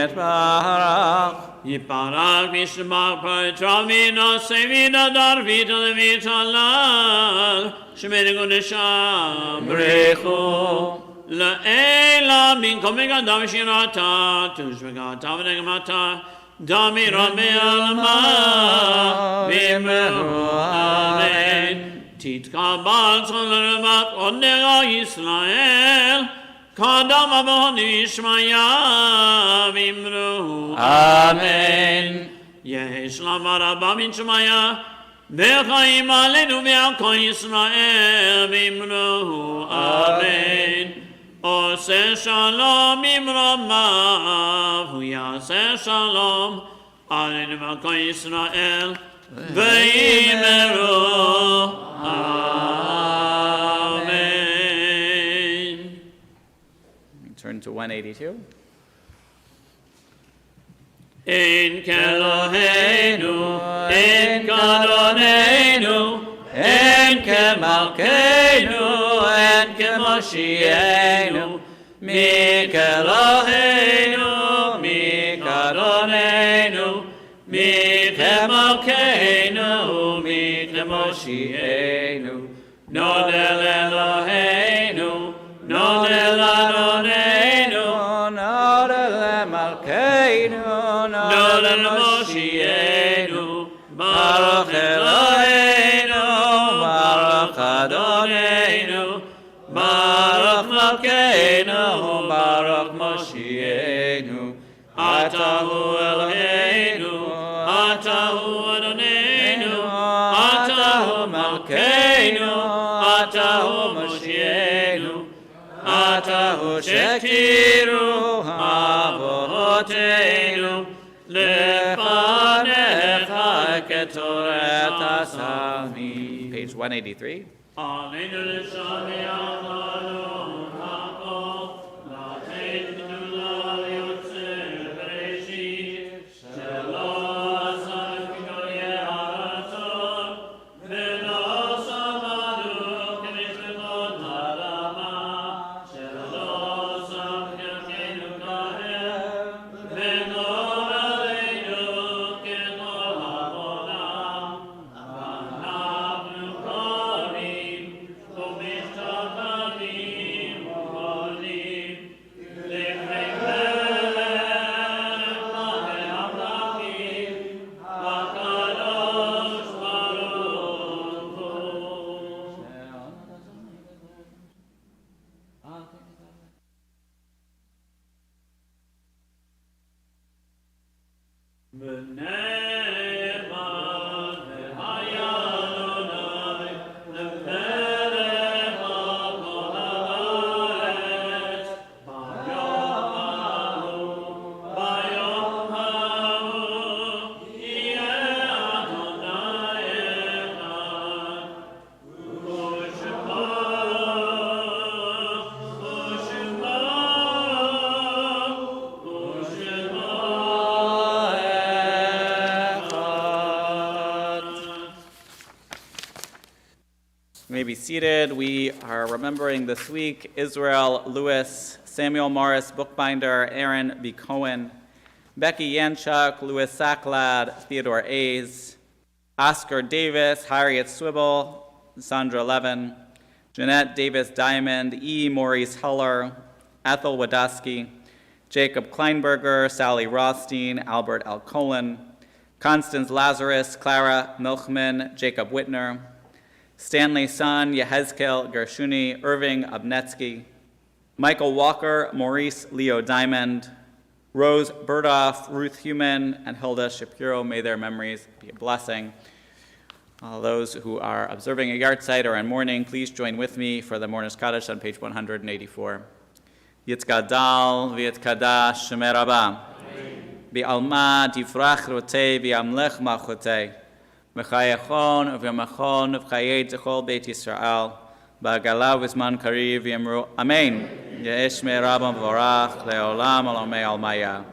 יתברך. יפרק וישמח פרטרה וינשא וידדר ויתעלה ויתעלל, שמי קודשם ברכו. לעילה במקום בגדה ושירתה, תושבגתה ונגמתה, דמירה בעלמה, ואמרו אמן. תתקבל צלמת עונך ישראל, קדם אבון ישמעיה, ואמרו אמן. יש למה רבה מן שמעיה, בחיים עלינו ועל כל ישראל, ואמרו אמן. עושה שלום ממרומיו, הוא יעשה שלום עלינו ועל כל ישראל, ואמרו amen. Turn to 182. En Keloheinu, en Kadonenu, en Kemalkeinu, en Kemoshienu, mi Keloheinu, mi Kadonenu, mi Kemalkeinu, mi Kemoshienu, Nodel Eloheinu, Nodel Adonenu, Nodel Malkeinu, Nodel Moshienu, Baruch Eloheinu, Baruch Adonenu, Baruch Malkeinu, Baruch Moshienu, Atahu Eloheinu, Atahu Adonenu, Atahu Malkeinu, Atahu Moshienu, Atahu Shekiru Avoteinu, Lefanecha Ketoret Asami. Page 183. Aleinu l'shami Adonai Hakol, Lateinu l'yotze Bereshit, Shelo asar k'goyei haratzon, v'lo sama You may be seated. We are remembering this week Israel Lewis, Samuel Morris, bookbinder, Aaron B. Cohen, Becky Yanchuk, Louis Sacklad, Theodore Ays, Oscar Davis, Harriet Swibble, Sandra Levin, Jeanette Davis Diamond, E. Maurice Heller, Ethel Wadowski, Jacob Kleinberger, Sally Rothstein, Albert L. Colin, Constance Lazarus, Clara Milchman, Jacob Whitner, Stanley Son, Yehezkel Gershuni, Irving Obnetsky, Michael Walker, Maurice Leo Diamond, Rose Burdoff, Ruth Human, and Hilda Shapiro. May their memories be a blessing. All those who are observing a yahrzeit or in mourning, please join with me for the Mourner's Kaddish on page 184. Yitzgadal v'yitkadash Shemei Rabbah. Bi'alma tifrach rotei v'yamlech malchotei. V'chayachon v'yamachon v'chayei t'chol Beit Yisrael. Ba'gala v'zman kariv v'yamru Amen. Ye'esh Shemei Rabbah v'vorach le'olam olamei almaya.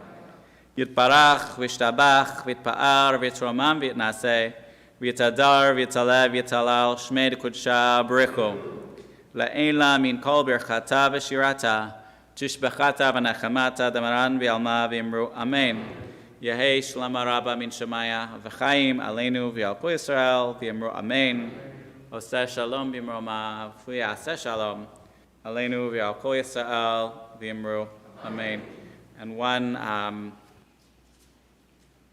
Yitparach v'shtabach v'yitpa'ar v'yitromam v'yitnaseh. V'yitadar v'yitaleh v'yitalal Shmei d'kudsha b'richu. La'ela min kol birchata v'shirata. Tishbachata v'nachamata damaran v'alma v'imru Amen. Yehei shlama rabba min shemaya v'chaim aleinu v'al kol Yisrael v'imru Amen. Oseh shalom v'imru ma v'yaseh shalom aleinu v'al kol Yisrael v'imru Amen. And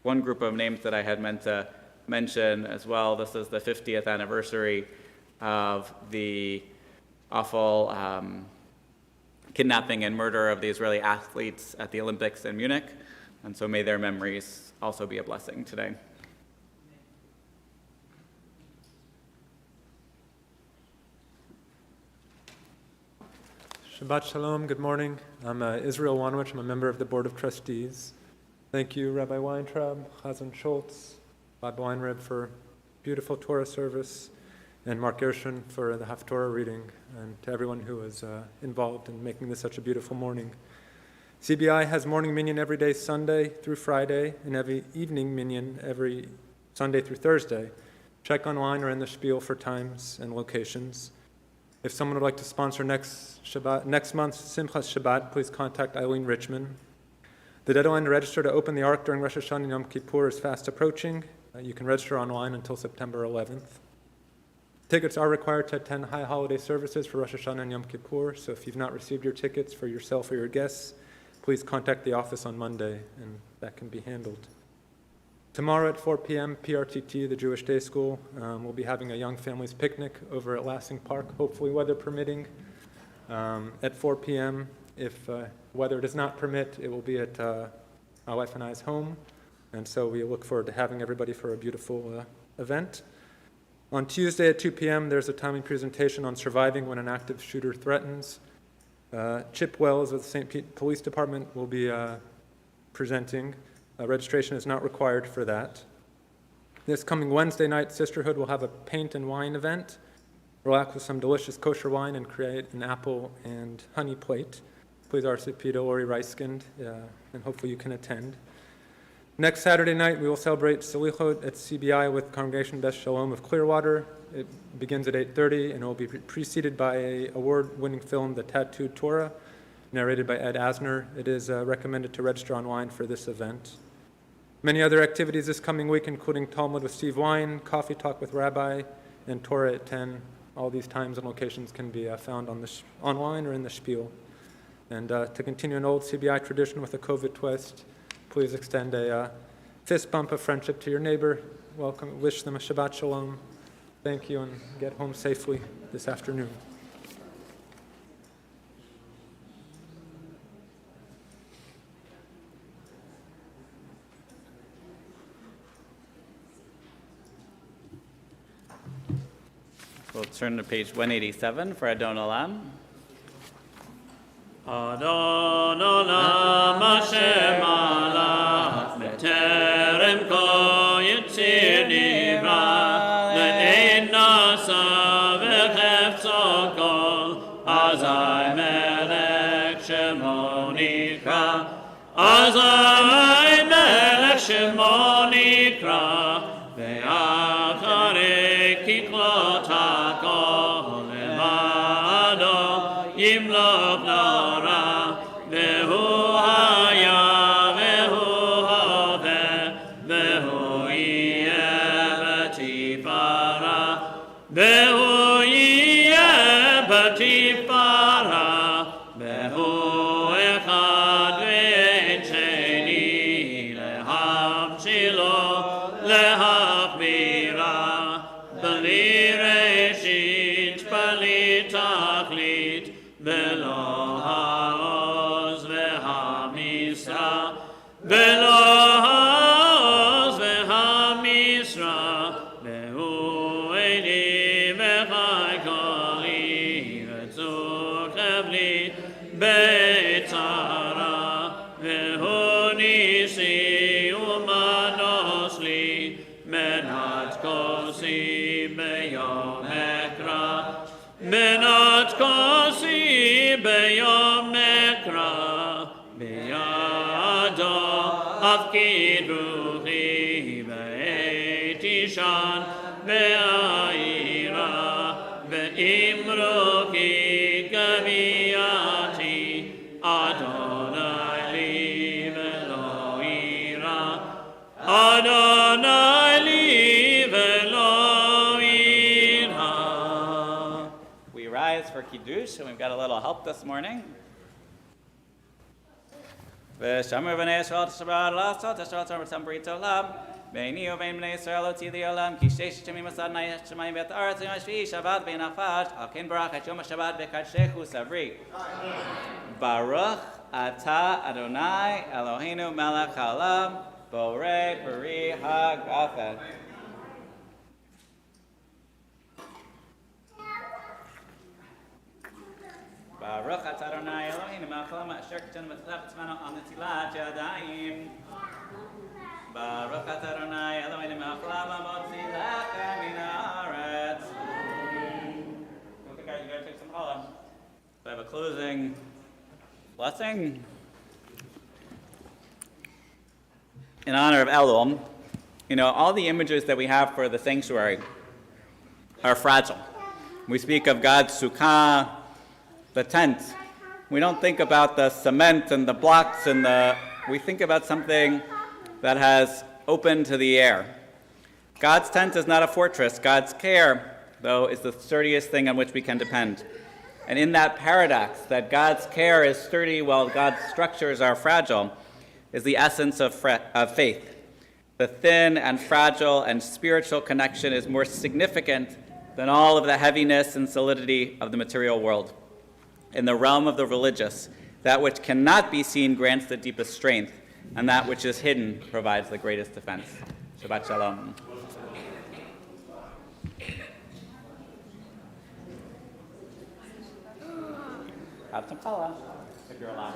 one group of names that I had meant to mention as well. This is the 50th anniversary of the awful kidnapping and murder of the Israeli athletes at the Olympics in Munich, and so may their memories also be a blessing today. Shabbat Shalom, good morning. I'm Israel Wanowich. I'm a member of the Board of Trustees. Thank you, Rabbi Weintraub, Chazan Schultz, Bob Weinreb for beautiful Torah service, and Mark Gershon for the Haftarah reading, and to everyone who was involved in making this such a beautiful morning. CBI has morning minyan every day Sunday through Friday, and every evening minyan every Sunday through Thursday. Check online or in the spiel for times and locations. If someone would like to sponsor next month's Simchas Shabbat, please contact Eileen Richmond. The deadline to register to open the Ark during Rosh Hashanah and Yom Kippur is fast approaching. You can register online until September 11th. Tickets are required to attend high holiday services for Rosh Hashanah and Yom Kippur, so if you've not received your tickets for yourself or your guests, please contact the office on Monday, and that can be handled. Tomorrow at 4 p.m., PRTT, the Jewish Day School, will be having a young families picnic over at Lassing Park, hopefully weather permitting. At 4 p.m., if weather does not permit, it will be at my wife and I's home, and so we look forward to having everybody for a beautiful event. On Tuesday at 2 p.m., there's a timely presentation on surviving when an active shooter threatens. Chip Wells of the St. Pete Police Department will be presenting. Registration is not required for that. This coming Wednesday night, Sisterhood will have a paint and wine event. Relax with some delicious kosher wine and create an apple and honey plate. Please RSVP to Lori Reiskind, and hopefully you can attend. Next Saturday night, we will celebrate Selichot at CBI with Congregation Beth Shalom of Clearwater. It begins at 8:30, and it will be preceded by an award-winning film, The Tattooed Torah, narrated by Ed Asner. It is recommended to register online for this event. Many other activities this coming week, including Talmud with Steve Wine, Coffee Talk with Rabbi, and Torah at 10. All these times and locations can be found on online or in the spiel. And to continue an old CBI tradition with a COVID twist, please extend a fist bump of friendship to your neighbor. Welcome, wish them a Shabbat Shalom. Thank you, and get home safely this afternoon. We'll turn to page 187 for Adon Olam. Adon Olam Hashem Allah B'terem Ko Yitzir Nivra Le'ein Nasa V'chefzo Kol Azai Melech Shemo Nikra Azai Melech Shemo Nikra Ve'acharei Kiklot HaKohanim ימלוך נורא, והוא היה והוא הווה, והוא יהיה בתפארה, והוא יהיה בתפארה, והוא אחד ואין שני, להמשילו, להכבירה, בלי ראשית, בלי תכלית, ולא העוז והמשרה, ולא העוז והמשרה, והוא עיני וחי קולי, וצור חבלי בצרה, והוא ניסי ומנוס לי, מנת כוסי ביום אקרא, מנת כוסי ביום אקרא, בידו אפקיד רוחי בעת תישן בעירה, ואם רוחי גביעתי, אדוני לי ולא יירא, אדוני לי ולא יירא. We rise for Kiddush, and we've got a little help this morning. V'shamar b'nei Yisrael t'shabbat l'asot t'shabbat t'shabbat b'rit olam Beini uvein b'nei Yisrael oti li'olam ki sheish shemim asadnai hashemayim v'et ha'aretz yom hashvi'i Shabbat v'in hafash al ken barach et yom ha'shabbat v'kadshechu savri Baruch ata Adonai Eloheinu melech ha'olam borei peri ha'gafet. Baruch atah Adonai Eloheinu melech haolam asher kitanu v'tzlav tzmanu al netilat yadayim. Baruch atah Adonai Eloheinu melech haolam amotzi lechem min haaretz. You gotta take some challah. So I have a closing blessing in honor of Elul. You know, all the images that we have for the sanctuary are fragile. We speak of God's sukkah, the tent. We don't think about the cement and the blocks and we think about something that has opened to the air. God's tent is not a fortress. God's care, though, is the sturdiest thing on which we can depend. And in that paradox, that God's care is sturdy while God's structures are fragile, is the essence of faith. The thin and fragile and spiritual connection is more significant than all of the heaviness and solidity of the material world. In the realm of the religious, that which cannot be seen grants the deepest strength, and that which is hidden provides the greatest defense. Shabbat Shalom. Have some challah, if you're allowed.